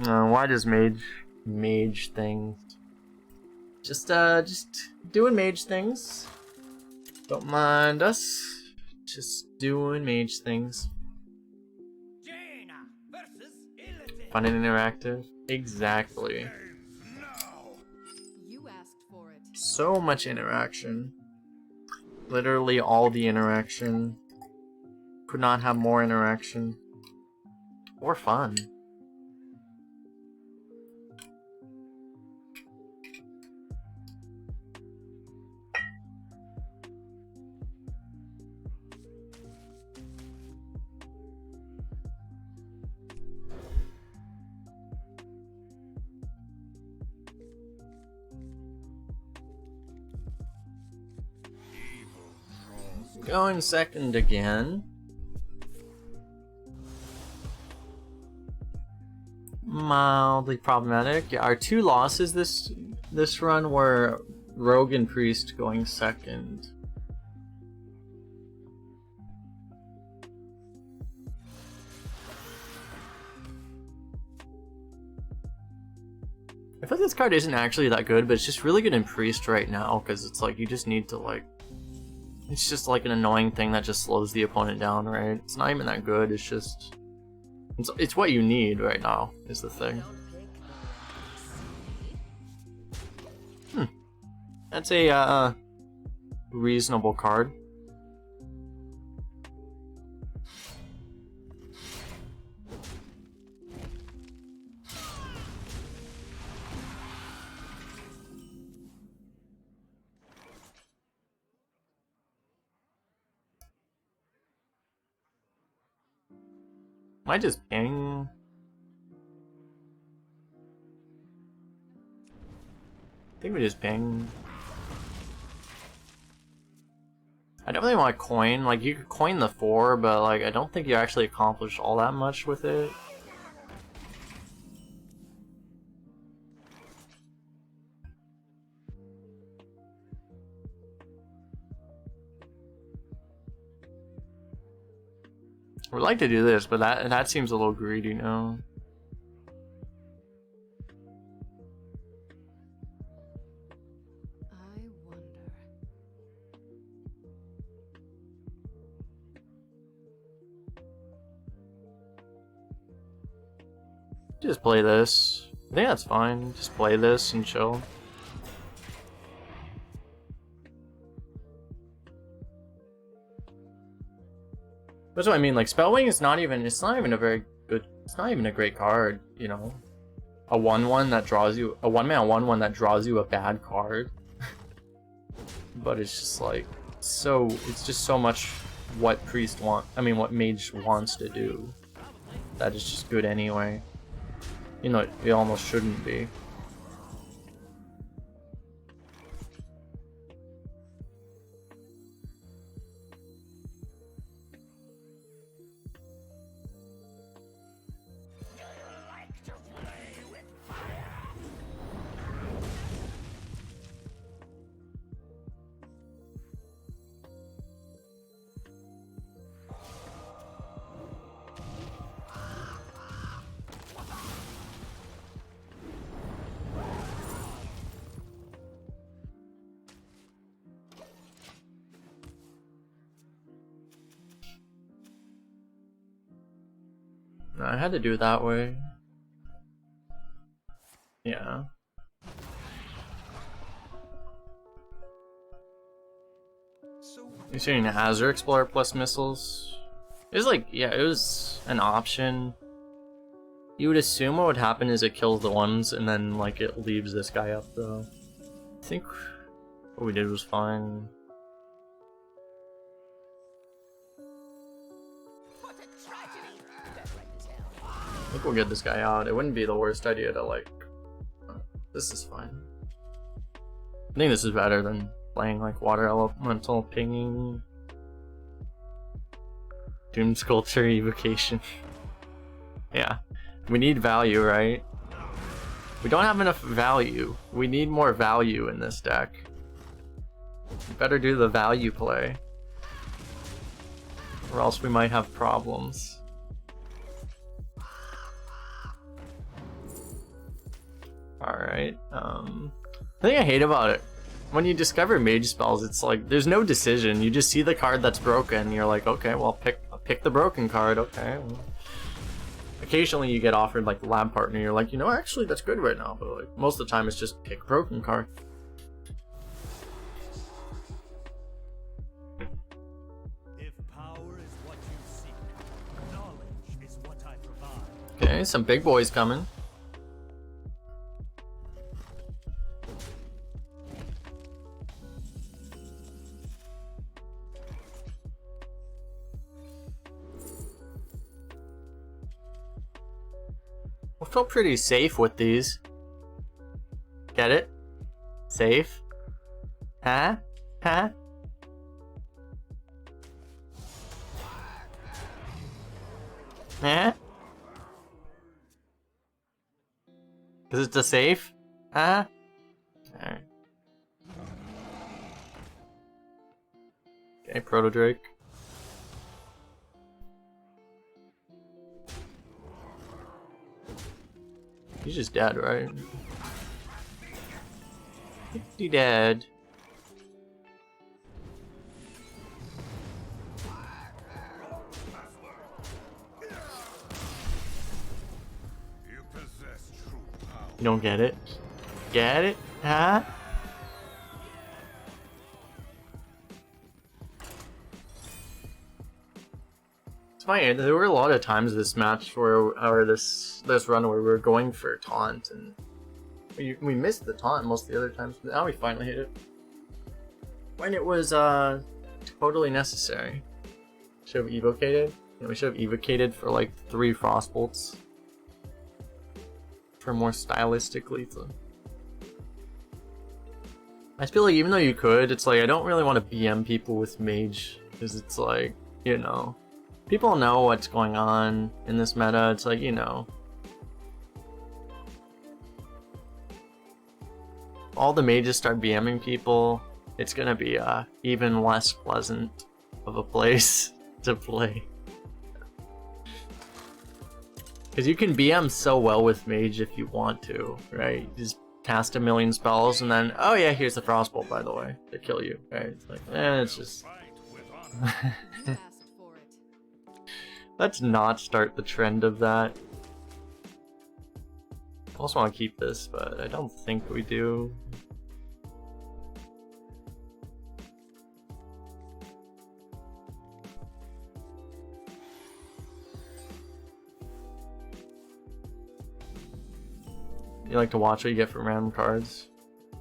Why does mage things? Just doing mage things. Don't mind us. Just doing mage things. Jaina versus Illithid. Fun and interactive. Exactly. You asked for it. So much interaction. Literally all the interaction. Could not have more interaction. Or fun. Going second again. Mildly problematic. Yeah, our two losses this run were Rogue and Priest going second. I feel like this card isn't actually that good, but it's just really good in Priest right now, because it's like you just need to like... It's just like an annoying thing that just slows the opponent down, right? It's not even that good, it's just... It's what you need right now, is the thing. That's a reasonable card. Might just ping. I think we just ping. I don't really want to coin. Like, you could coin the 4, but like, I don't think you actually accomplished all that much with it. I would like to do this, but that seems a little greedy now. I wonder. Just play this. I think that's fine. Just play this and chill. That's what I mean. Like Spellwing is not even. It's not even a very good. It's not even a great card. You know, a 1/1 that draws you a 1-mana 1/1 that draws you a bad card. But it's just like so. It's just so much what priest what mage wants to do. That is just good anyway. You know, it almost shouldn't be. No, I had to do it that way. Yeah. You're saying Azure Explorer plus missiles? It was like, yeah, it was an option. You would assume what would happen is it kills the ones and then like it leaves this guy up though. I think what we did was fine. I think we'll get this guy out. It wouldn't be the worst idea to like... This is fine. I think this is better than playing like Water Elemental pinging. Doom Sculpture Evocation. Yeah. We need value, right? We don't have enough value. We need more value in this deck. We better do the value play. Or else we might have problems. Alright, the thing I hate about it, when you discover mage spells, it's like, there's no decision, you just see the card that's broken, you're like, okay, well, pick the broken card, okay. Well. Occasionally you get offered like Lab Partner, you're like, you know, actually that's good right now, but like, most of the time it's just pick broken card. If power is what you seek, knowledge is what I provide. Okay, some big boys coming. I feel pretty safe with these. Get it? Safe? Huh? Huh? Eh? Is it a safe? Huh? Alright. Okay, Proto Drake. He's just dead, right? He dead. You possess true power. You don't get it? Get it? Huh? It's funny, there were a lot of times this match where, or this run where we were going for taunt and we missed the taunt most of the other times, but now we finally hit it. When it was totally necessary. Should have evocated. Yeah, we should have evocated for like 3 Frostbolts. For more stylistically to... I feel like even though you could, it's like I don't really want to BM people with Mage, because it's like, you know, people know what's going on in this meta. It's like, you know, all the mages start BMing people, it's gonna be even less pleasant of a place to play. Because you can BM so well with Mage if you want to, right? You just cast a million spells and then, oh yeah, here's the Frostbolt, by the way, to kill you, right? It's like, it's just... You asked for it. Let's not start the trend of that. I also want to keep this, but I don't think we do. You like to watch what you get from random cards?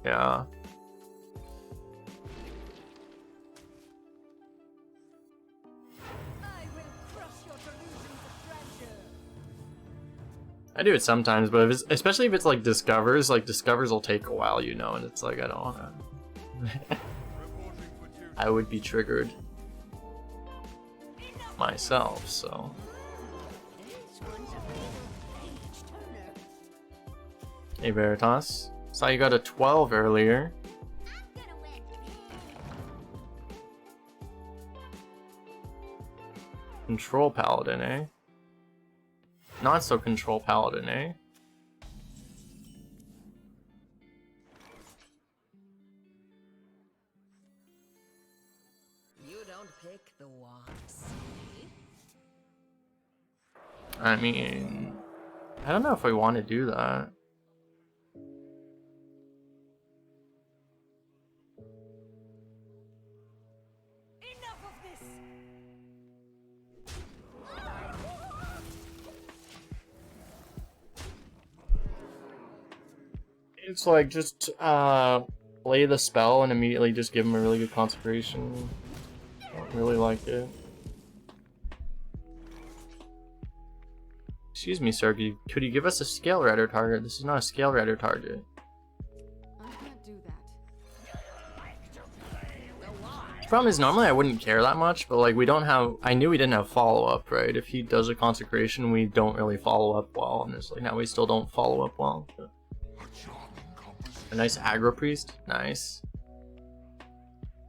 Yeah. I will crush your delusions of grandeur. I do it sometimes, but if it's, especially if it's like discovers will take a while, you know, and it's like I don't wanna. I would be triggered myself, so. Hey Veritas, saw you got a 12 earlier. I'm gonna win. Control Paladin, eh? Not so Control Paladin, eh? You don't pick the wands. I mean, I don't know if we want to do that. Enough of this. It's like just play the spell and immediately just give him a really good concentration. I don't really like it. Excuse me, sir, could you give us a scale rider target? This is not a scale rider target. I can't do that. The problem is normally I wouldn't care that much, but like we don't have, I knew we didn't have follow-up, right? If he does a consecration, we don't really follow up well, and it's like now we still don't follow up well. But a nice aggro priest, nice.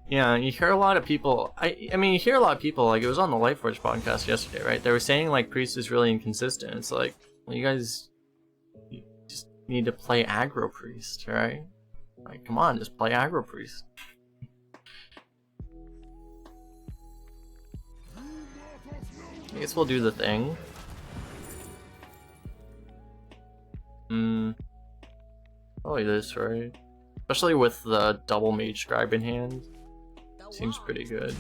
Yeah, you hear a lot of people, I mean you hear a lot of people, like it was on the Lightforge podcast yesterday, right? They were saying like priest is really inconsistent. It's like, well, you guys just need to play aggro priest, right? Like come on, just play aggro priest. I guess we'll do the thing. Probably this, right? Especially with the double mage scribe in hand. Seems pretty good.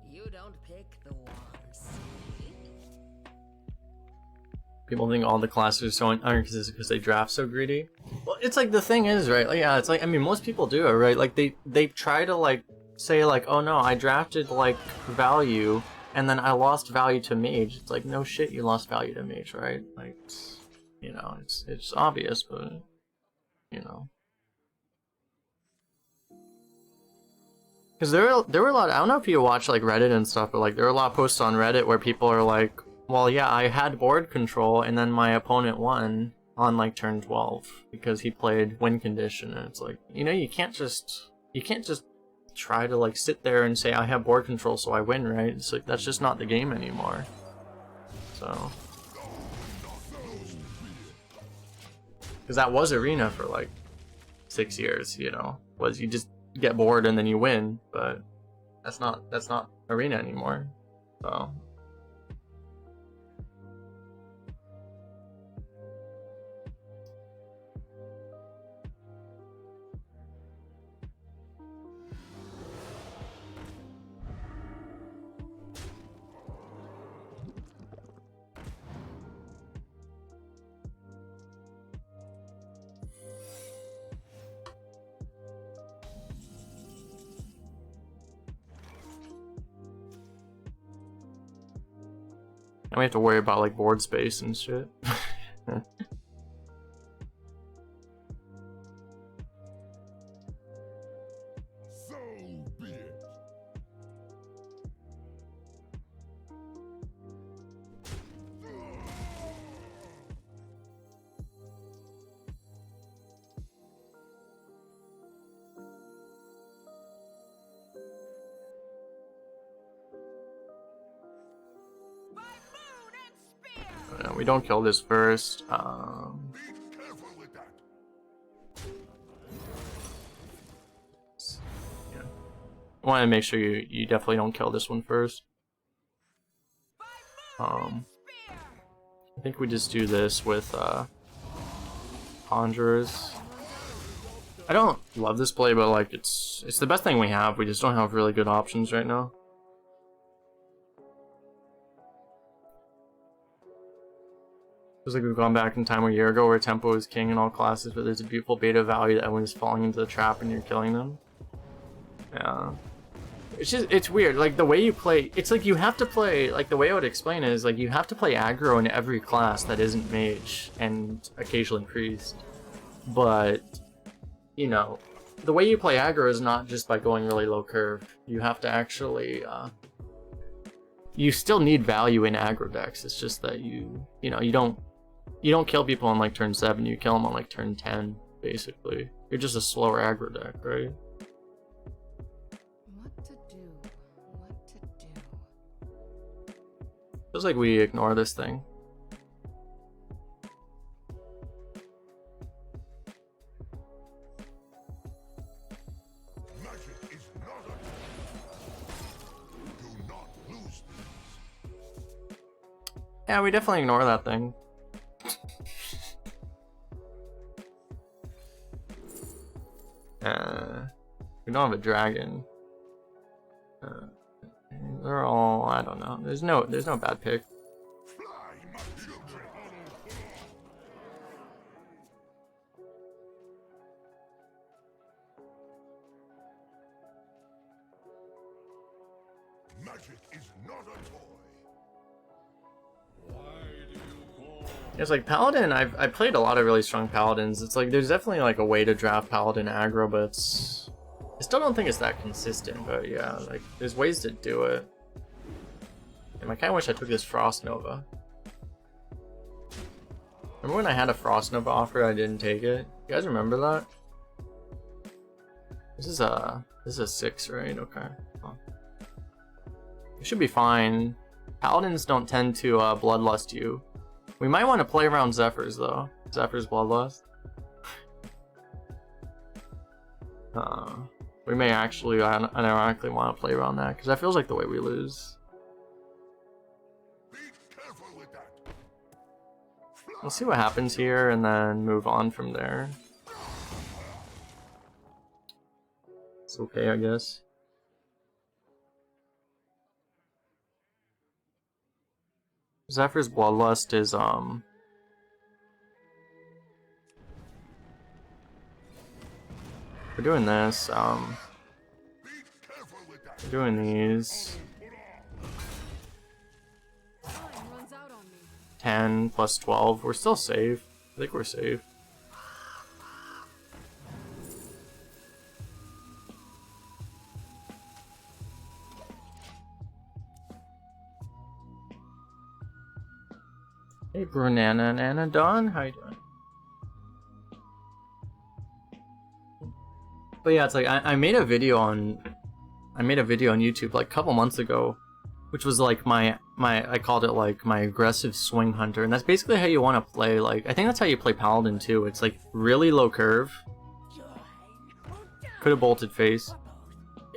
You don't pick the wands. People think all the classes are so inconsistent because they draft so greedy. Well, it's like the thing is, right? Like, yeah, it's like, I mean, most people do it, right? Like they try to like say like, oh no, I drafted like value and then I lost value to mage. It's like, no shit, you lost value to mage, right? Like, you know, it's obvious, but you know. Because there were a lot, I don't know if you watch like Reddit and stuff, but like there were a lot of posts on Reddit where people are like, well, yeah, I had board control and then my opponent won on like turn 12 because he played win condition, and it's like, you know, you can't just try to like sit there and say I have board control so I win, right? It's like that's just not the game anymore. So, because that was Arena for like 6 years, you know, was you just get bored and then you win, but that's not Arena anymore. So and we have to worry about like board space and shit. So be it. No, we don't kill this first. Be careful with that. Yeah. I want to make sure you definitely don't kill this one first. I think we just do this with Conjurers. I don't love this play, but like it's the best thing we have. We just don't have really good options right now. Feels like we've gone back in time a year ago where tempo is king in all classes, but there's a beautiful beta value that everyone's falling into the trap and you're killing them. Yeah. It's weird, like the way you play, it's like you have to play, like the way I would explain it is like you have to play aggro in every class that isn't mage and occasionally priest. But, you know, the way you play aggro is not just by going really low curve. You have to actually, you still need value in aggro decks. It's just that you know, you don't kill people on like turn 7, you kill them on like turn 10, basically. You're just a slower aggro deck, right? What to do? Feels like we ignore this thing. Magic is not a do not lose these. Yeah, we definitely ignore that thing. We don't have a dragon. They're all, I don't know. There's no bad pick. Fly, my children. Magic is not a toy. It's like Paladin, I've played a lot of really strong Paladins. It's like there's definitely like a way to draft Paladin aggro, but I still don't think it's that consistent, but yeah, like there's ways to do it. And I kinda wish I took this Frost Nova. Remember when I had a Frost Nova offer, I didn't take it? You guys remember that? This is a 6, right? Okay. Oh. It should be fine. Paladins don't tend to bloodlust you. We might want to play around Zephyrs though. Zephyr's Bloodlust. We may actually unironically want to play around that, because that feels like the way we lose. Be careful with that. We'll see what happens here and then move on from there. It's okay, I guess. Zephyr's Bloodlust is we're doing this, we're doing these. Time runs out on me. 10 plus 12, we're still safe. I think we're safe. Hey Brunana and Anadon, how you doing? But yeah, it's like I made a video on YouTube like a couple months ago, which was like my I called it like my aggressive swing hunter, and that's basically how you want to play. Like I think that's how you play Paladin too. It's like really low curve. Could have bolted face.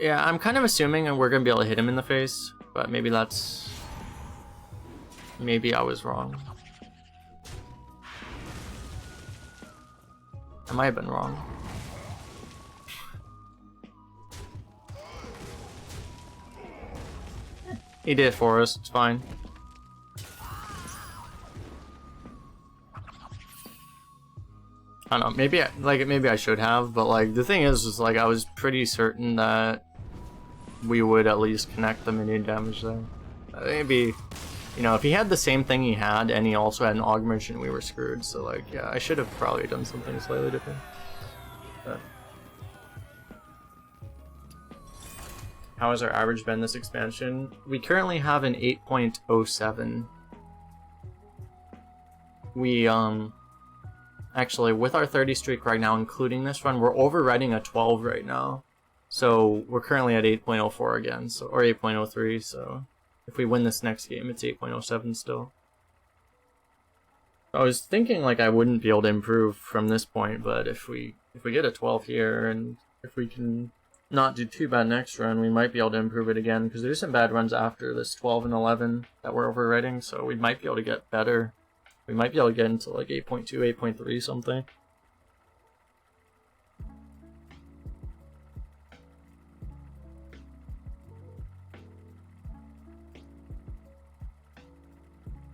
Yeah, I'm kind of assuming we're gonna be able to hit him in the face, but maybe I was wrong. I might have been wrong. He did it for us, it's fine. I don't know, maybe I should have, but like the thing is like I was pretty certain that we would at least connect the minion damage there. Maybe, you know, if he had the same thing he had and he also had an augmentation, we were screwed. So like, yeah, I should have probably done something slightly different. But how has our average been this expansion? We currently have an 8.07. We actually with our 30 streak right now, including this run, we're overriding a 12 right now. So we're currently at 8.04 again, so or 8.03. So if we win this next game, it's 8.07 still. I was thinking like I wouldn't be able to improve from this point, but if we get a 12 here and if we can not do too bad next run, we might be able to improve it again, because there's some bad runs after this 12 and 11 that we're overriding, so we might be able to get better. We might be able to get into like 8.2, 8.3 something.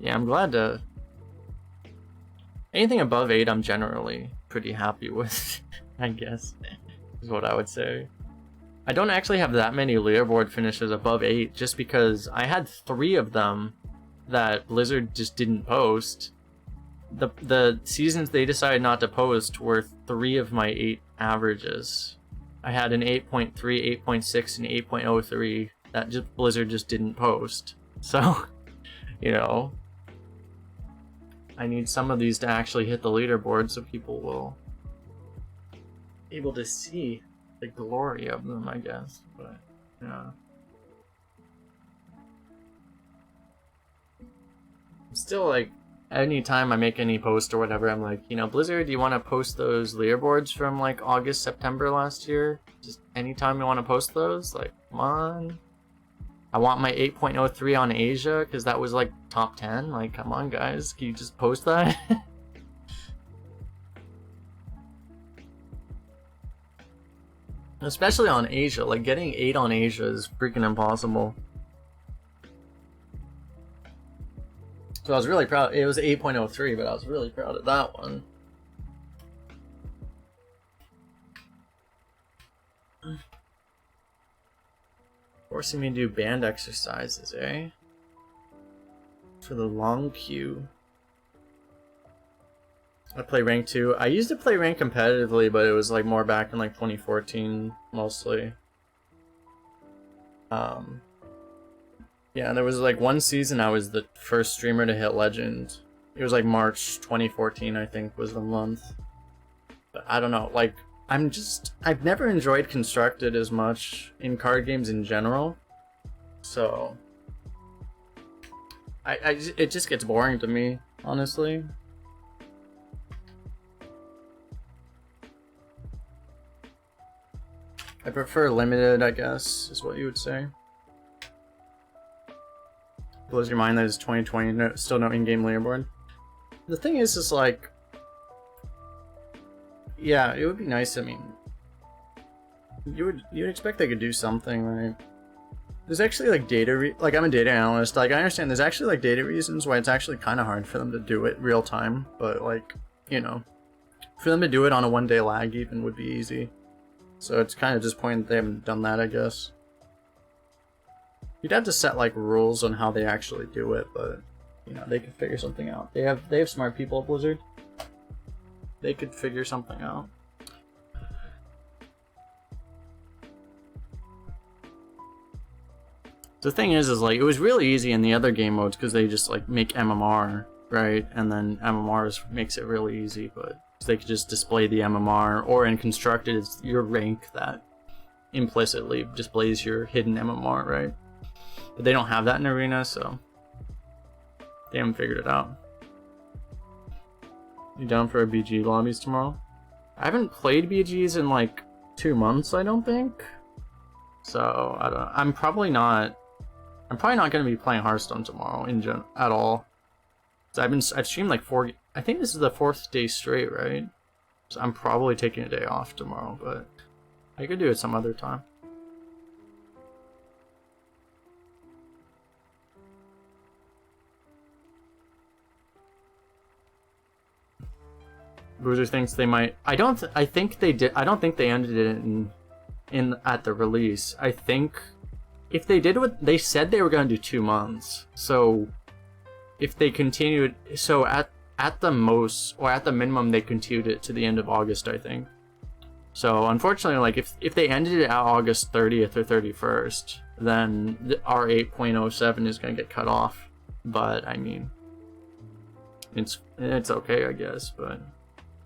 Yeah, I'm glad to Anything above 8 I'm generally pretty happy with, I guess, is what I would say. I don't actually have that many leaderboard finishes above 8 just because I had 3 of them that Blizzard just didn't post. The seasons they decided not to post were 3 of my 8 averages. I had an 8.3, 8.6, and 8.03 that Blizzard just didn't post. So, you know, I need some of these to actually hit the leaderboard so people will be able to see the glory of them, I guess. But yeah, I'm still like, anytime I make any post or whatever, I'm like, you know, Blizzard, do you want to post those leaderboards from like August, September last year? Just anytime you want to post those, like, come on. I want my 8.03 on Asia because that was like top 10. Like, come on, guys, can you just post that? Especially on Asia, like getting 8 on Asia is freaking impossible. So I was really proud. It was 8.03, but I was really proud of that one. Forcing me to do band exercises, eh? For the long queue. I play rank 2. I used to play rank competitively, but it was like more back in like 2014 mostly. Yeah, there was like one season I was the first streamer to hit legend. It was like March 2014, I think, was the month. But I don't know, like, I've never enjoyed constructed as much in card games in general. So it just gets boring to me, honestly. I prefer limited, I guess, is what you would say. Blows your mind that it's 2020, still no in-game leaderboard. The thing is like, yeah, it would be nice. I mean, you'd expect they could do something, right? There's actually like like I'm a data analyst. Like I understand there's actually like data reasons why it's actually kind of hard for them to do it real time. But like, you know, for them to do it on a 1-day lag even would be easy. So it's kind of disappointing that they haven't done that, I guess. You'd have to set like rules on how they actually do it, but you know, they could figure something out. They have smart people at Blizzard. They could figure something out. The thing is like, it was really easy in the other game modes because they just like make MMR, right? And then MMR makes it really easy, but they could just display the MMR, or in constructed, it's your rank that implicitly displays your hidden MMR, right? But they don't have that in Arena, so they haven't figured it out. You down for a BG lobbies tomorrow? I haven't played BGs in like 2 months, I don't think. So I don't. I'm probably not going to be playing Hearthstone tomorrow at all. So I've streamed like 4. I think this is the 4th day straight, right? So I'm probably taking a day off tomorrow, but I could do it some other time. Bruiser thinks they might. I think they did. I don't think they ended it at the release. I think if they did what they said they were going to do 2 months. So if they continued, so at the most or at the minimum they continued it to the end of August, I think. So unfortunately, like if they ended it at August 30th or 31st, then our 8.07 is going to get cut off. But I mean, it's okay, I guess, but.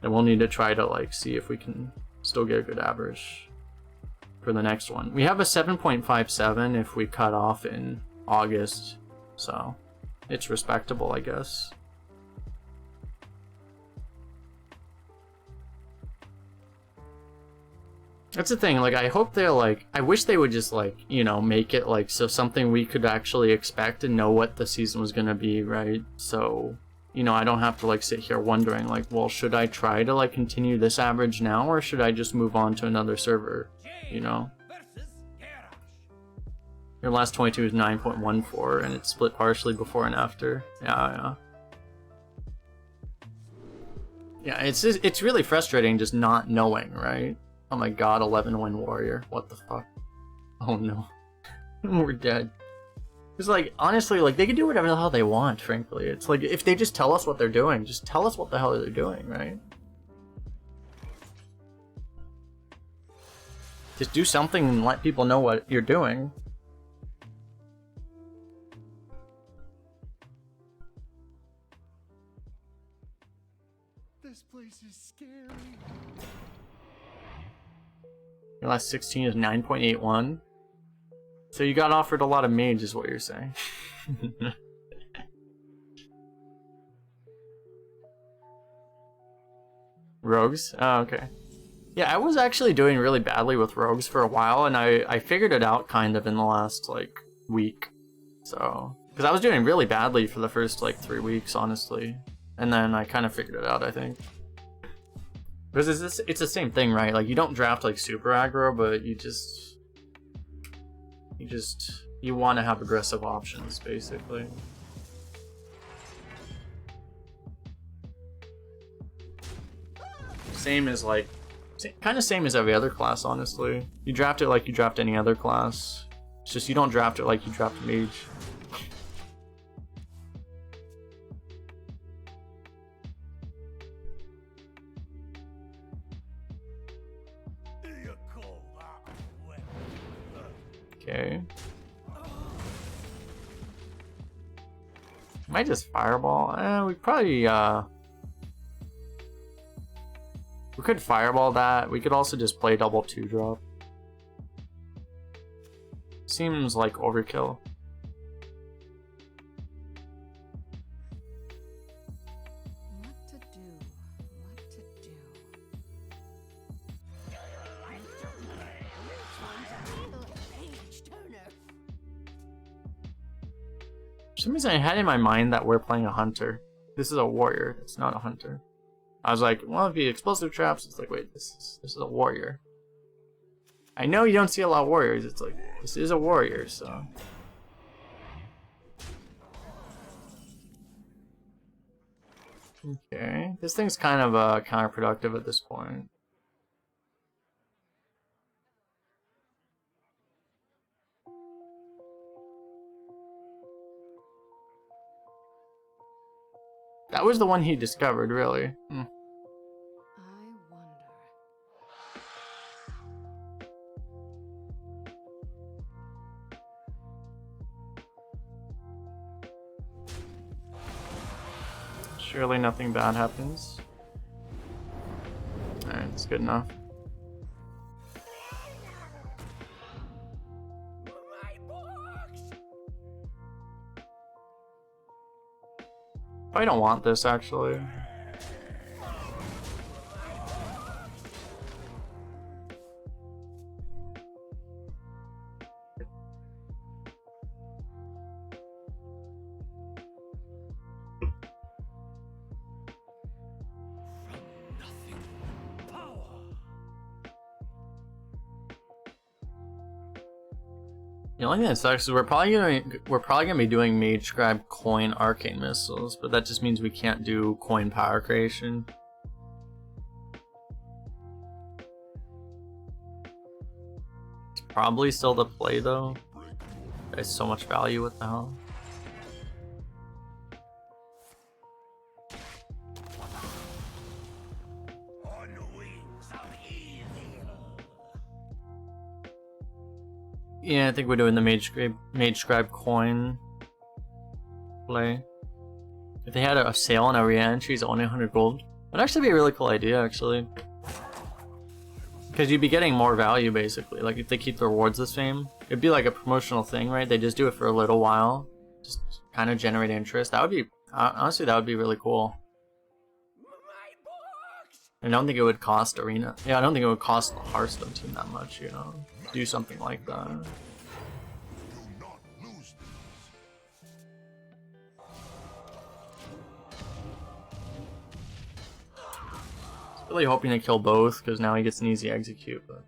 And we'll need to try to like see if we can still get a good average for the next one. We have a 7.57 if we cut off in August, so it's respectable, I guess. That's the thing, like I hope they're like, I wish they would just like, you know, make it like so something we could actually expect and know what the season was gonna be, right? So, you know, I don't have to like sit here wondering like, well, should I try to like continue this average now or should I just move on to another server, you know? Your last 22 is 9.14 and it's split partially before and after. Yeah. Yeah, it's really frustrating just not knowing, right? Oh my god, 11 win warrior. What the fuck? Oh no. We're dead. It's like, honestly, like, they can do whatever the hell they want, frankly. It's like, if they just tell us what they're doing, just tell us what the hell they're doing, right? Just do something and let people know what you're doing. This place is scary. Your last 16 is 9.81. So you got offered a lot of mage is what you're saying. Rogues? Oh, okay. Yeah, I was actually doing really badly with rogues for a while, and I figured it out kind of in the last, like, week. So, because I was doing really badly for the first, like, 3 weeks, honestly. And then I kind of figured it out, I think. Because it's the same thing, right? Like, you don't draft, like, super aggro, but you want to have aggressive options, basically. Same as, like, kind of same as every other class, honestly. You draft it like you draft any other class. It's just you don't draft it like you draft mage. You call that a weapon? Okay. Might just fireball. We probably we could fireball that. We could also just play double 2-drop. Seems like overkill. What to do? What to do? For some reason I had in my mind that we're playing a hunter. This is a warrior, it's not a hunter. I was like, well, if you explosive traps, it's like, wait, this is a warrior. I know you don't see a lot of warriors, it's like, this is a warrior, so. Okay, this thing's kind of counterproductive at this point. That was the one he discovered, really. I wonder. Surely nothing bad happens. Alright, it's good enough. My books! I don't want this, actually. The only thing that sucks is we're probably gonna be doing Mage Scribe Coin Arcane Missiles, but that just means we can't do Coin Power Creation. It's probably still the play though. There's so much value, what the hell? On wings of evil. Yeah, I think we're doing the Mage Scribe Coin play. If they had a sale on every entry, it's only 100 gold. That'd actually be a really cool idea, actually. Because you'd be getting more value, basically. Like, if they keep the rewards the same. It'd be like a promotional thing, right? They just do it for a little while. Just kind of generate interest. That would be... honestly, that would be really cool. My books! I don't think it would cost Arena. Yeah, I don't think it would cost the Hearthstone team that much, you know? Do something like that. Do not lose these. Really hoping to kill both, because now he gets an easy execute, but...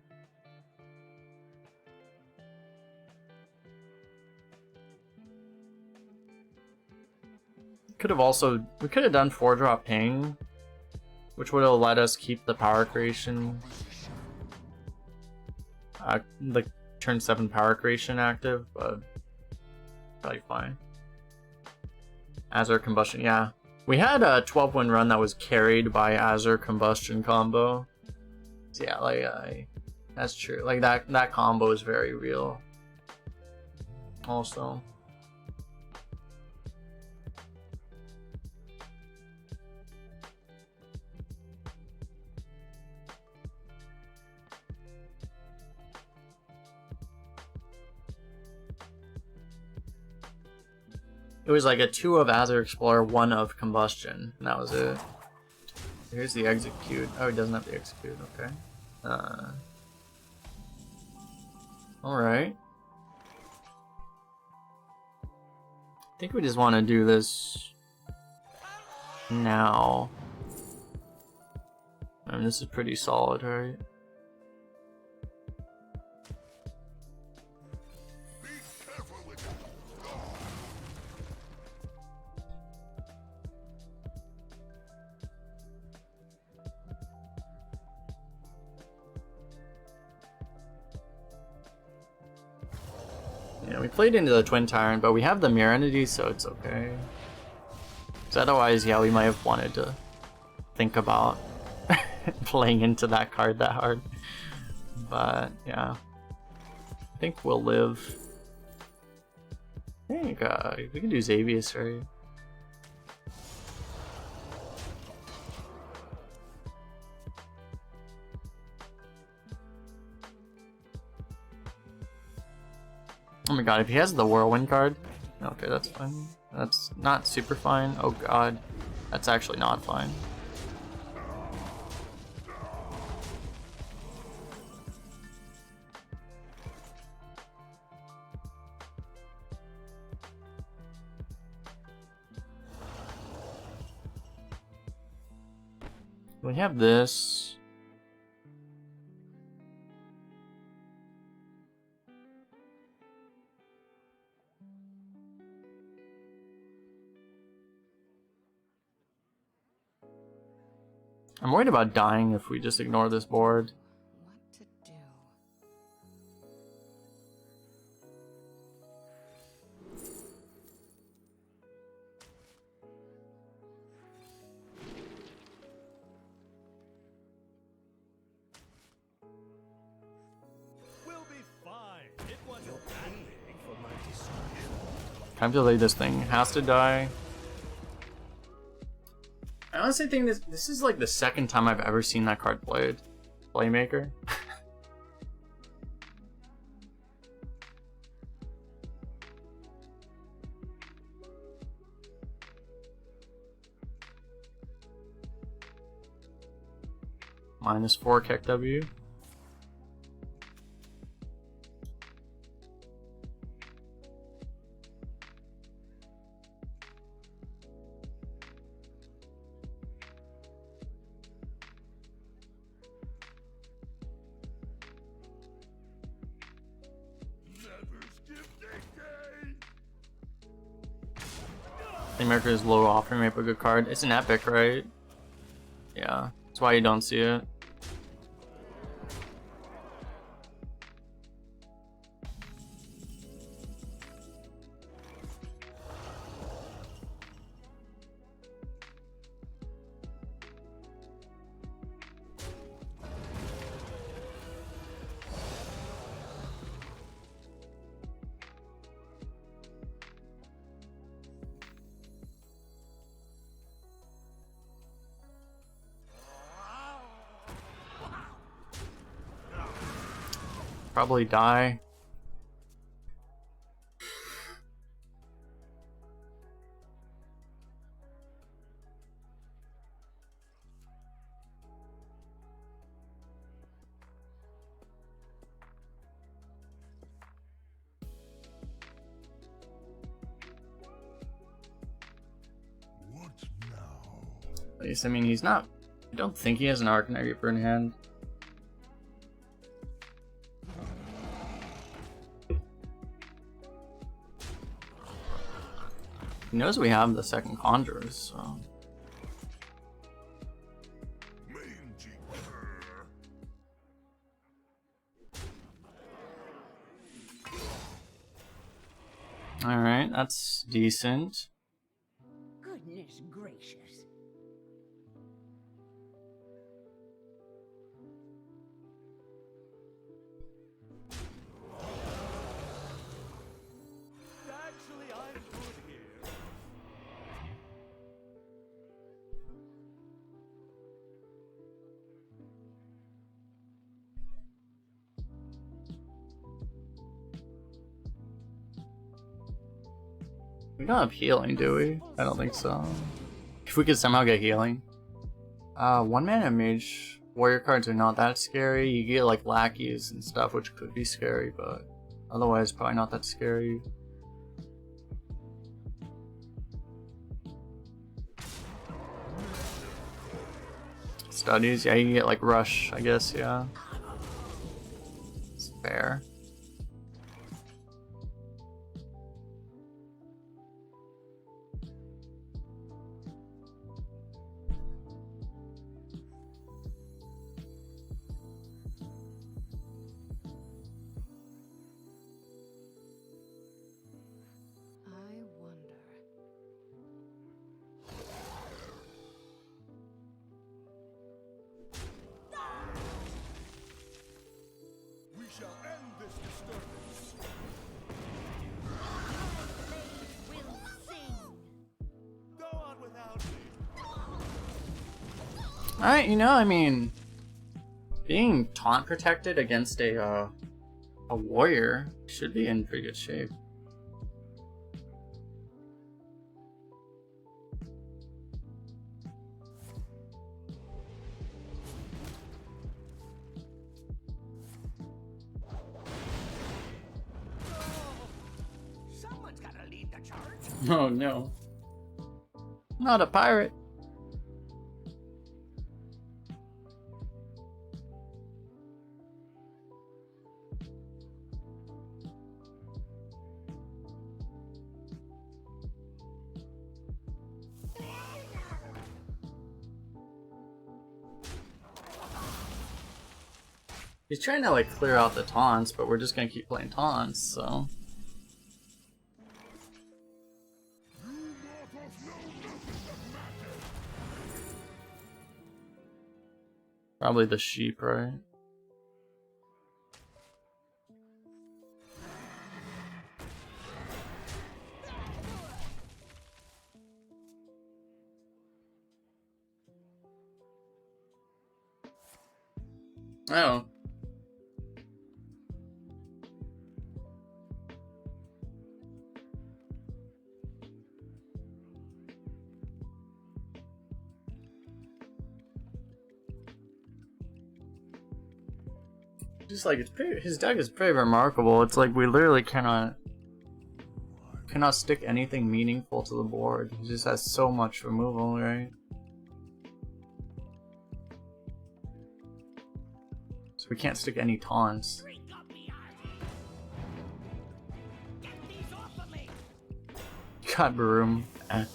Could have also... We could have done 4-drop ping. which would have let us keep the power creation, the turn 7 power creation active, but probably fine. Azure Combustion, yeah. We had a 12-win run that was carried by Azure Combustion combo. So yeah, like that's true. Like that combo is very real. Also. It was like a 2 of Azure Explorer, 1 of Combustion, and that was it. Here's the execute. Oh, he doesn't have the execute, okay. Alright. I think we just want to do this now. I mean, this is pretty solid, right? Yeah, we played into the Twin Tyrant, but we have the Mirror Entity, so it's okay. Because otherwise, yeah, we might have wanted to think about playing into that card that hard. But, yeah. I think we'll live. I think we can do Xavius, right? Oh my god, if he has the Whirlwind card, okay, that's fine. That's not super fine. Oh god, that's actually not fine. We have this. I'm worried about dying if we just ignore this board. What to do? We'll be fine. It wasn't You're that paying big. for my destruction. Time to delay this thing. Has to die. I honestly think this is like the second time I've ever seen that card played. Playmaker. -4 Keck W. Playmaker is low offering rate, but good card. It's an epic, right? Yeah, that's why you don't see it. Probably die. What now? At least, I mean, he's not. I don't think he has an Arcanite Reaper in hand. He knows we have the second Conjurers, so. Alright, that's decent. Goodness gracious. Actually, I'm good here. We don't have healing, do we? I don't think so. If we could somehow get healing. 1 mana mage. Warrior cards are not that scary. You get like lackeys and stuff, which could be scary, but otherwise probably not that scary. Studies, yeah, you can get like rush, I guess, yeah. It's fair. I wonder. We shall end this disturbance. Will sing. Go on without me. Alright, you know, I mean, being taunt protected against a warrior should be in pretty good shape. Someone's gotta lead the charge. Oh no. Not a pirate. He's trying to like clear out the taunts, but we're just gonna keep playing taunts, so. Probably the sheep, right? Oh. Just like it's pretty, his deck is pretty remarkable. It's like we literally cannot stick anything meaningful to the board. He just has so much removal, right? So we can't stick any taunts. Drink up me army. Get these off of me. God, Baroom. Eh.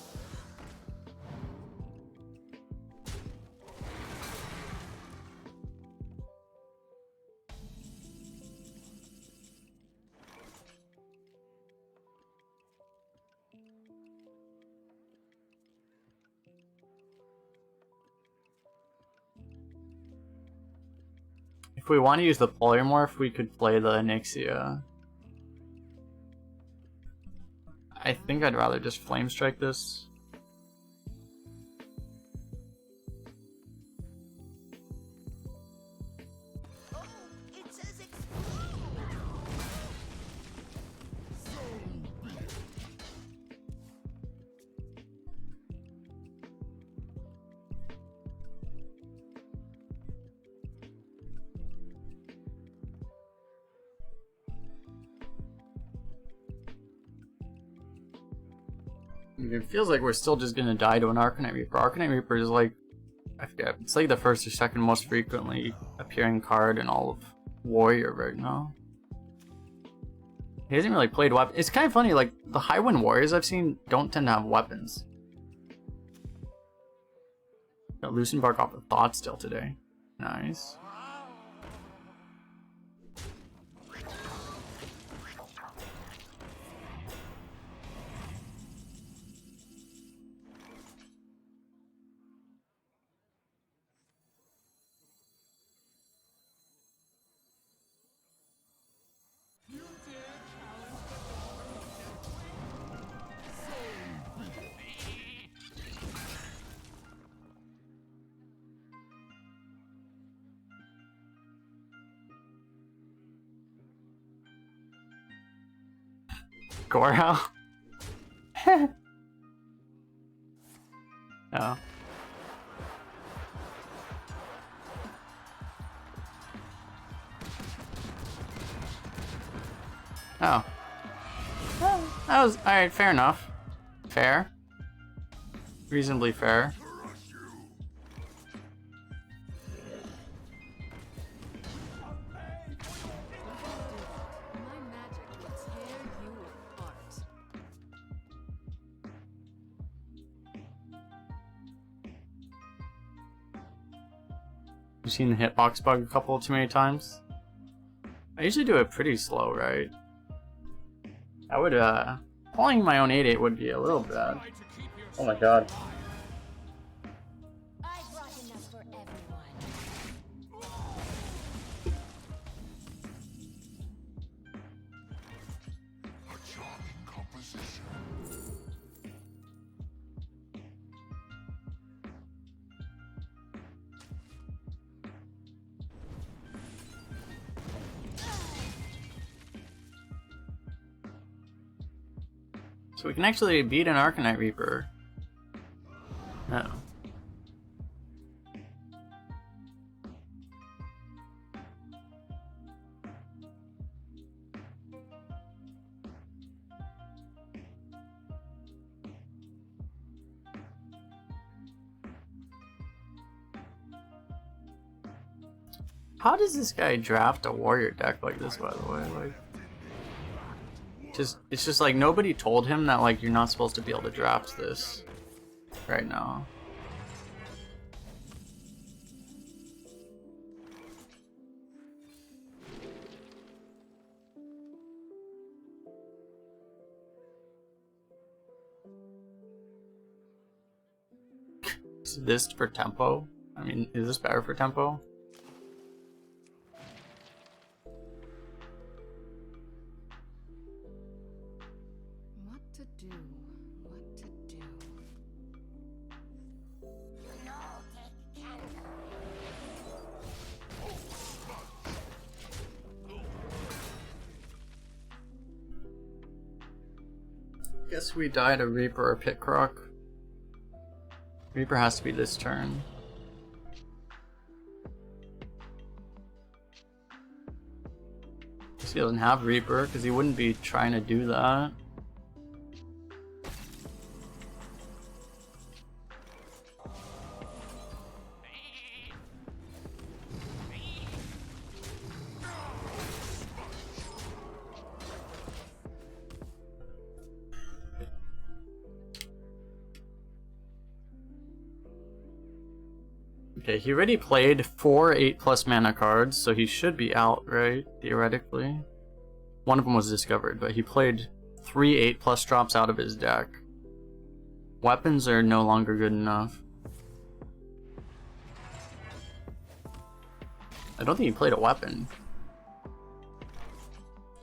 If we want to use the polymorph, we could play the Onyxia. I think I'd rather just flame strike this. Oh, it says explode. It feels like we're still just gonna die to an Arcanite Reaper. Arcanite Reaper is like, I forget, it's like the first or second most frequently appearing card in all of Warrior right now. He hasn't really played weapons. It's kind of funny, like, the high wind Warriors I've seen don't tend to have weapons. Got Lucent Bark off the Thought Still today. Nice. Goro. Oh. Oh. Well, that was alright, fair enough. Fair. Reasonably fair. My magic will tear you apart. You've seen the hitbox bug a couple too many times? I usually do it pretty slow, right? I would, pulling my own 8-8 would be a little bad. Oh my god. I brought enough for everyone. A charming composition. So we can actually beat an Arcanite Reaper. Oh. How does this guy draft a warrior deck like this, by the way? Like, it's just like nobody told him that like you're not supposed to be able to draft this right now. Is this for tempo? I mean, is this better for tempo? What to do? What to do? Guess we died a Reaper or Pit Croc. Reaper has to be this turn. Guess he doesn't have Reaper because he wouldn't be trying to do that. Okay, he already played 4 8+ mana cards, so he should be out, right? Theoretically. One of them was discovered, but he played 3 8+ drops out of his deck. Weapons are no longer good enough. I don't think he played a weapon.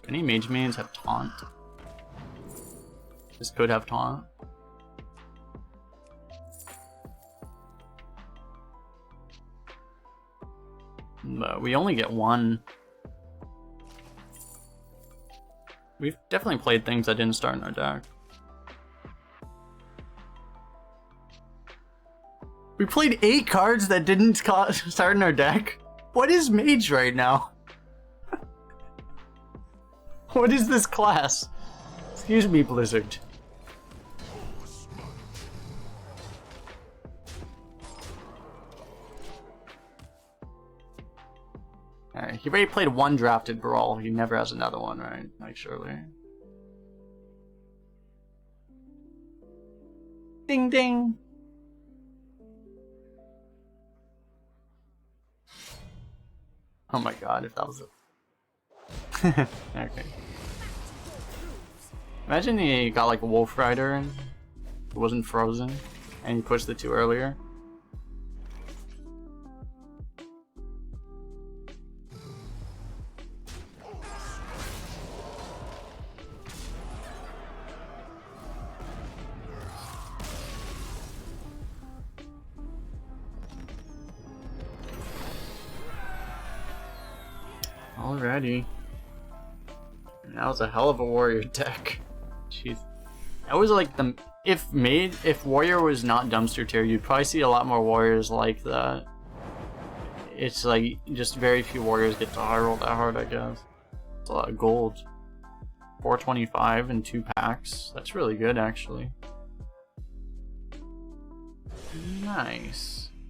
Any mage mains have taunt? This could have taunt. But we only get one. We've definitely played things that didn't start in our deck. We played 8 cards that didn't start in our deck? What is Mage right now? What is this class? Excuse me, Blizzard. Alright, he already played 1 drafted Brawl. He never has another one, right? Like, surely. Ding ding! Oh my god, if that was a... Okay. Imagine he got like a Wolf Rider and it wasn't frozen, and he pushed the 2 earlier. Alrighty. That was a hell of a warrior deck. That was like the if warrior was not dumpster tier, you'd probably see a lot more warriors like that. It's like just very few warriors get to high roll that hard, I guess. It's a lot of gold. 425 and 2 packs. That's really good, actually. Nice.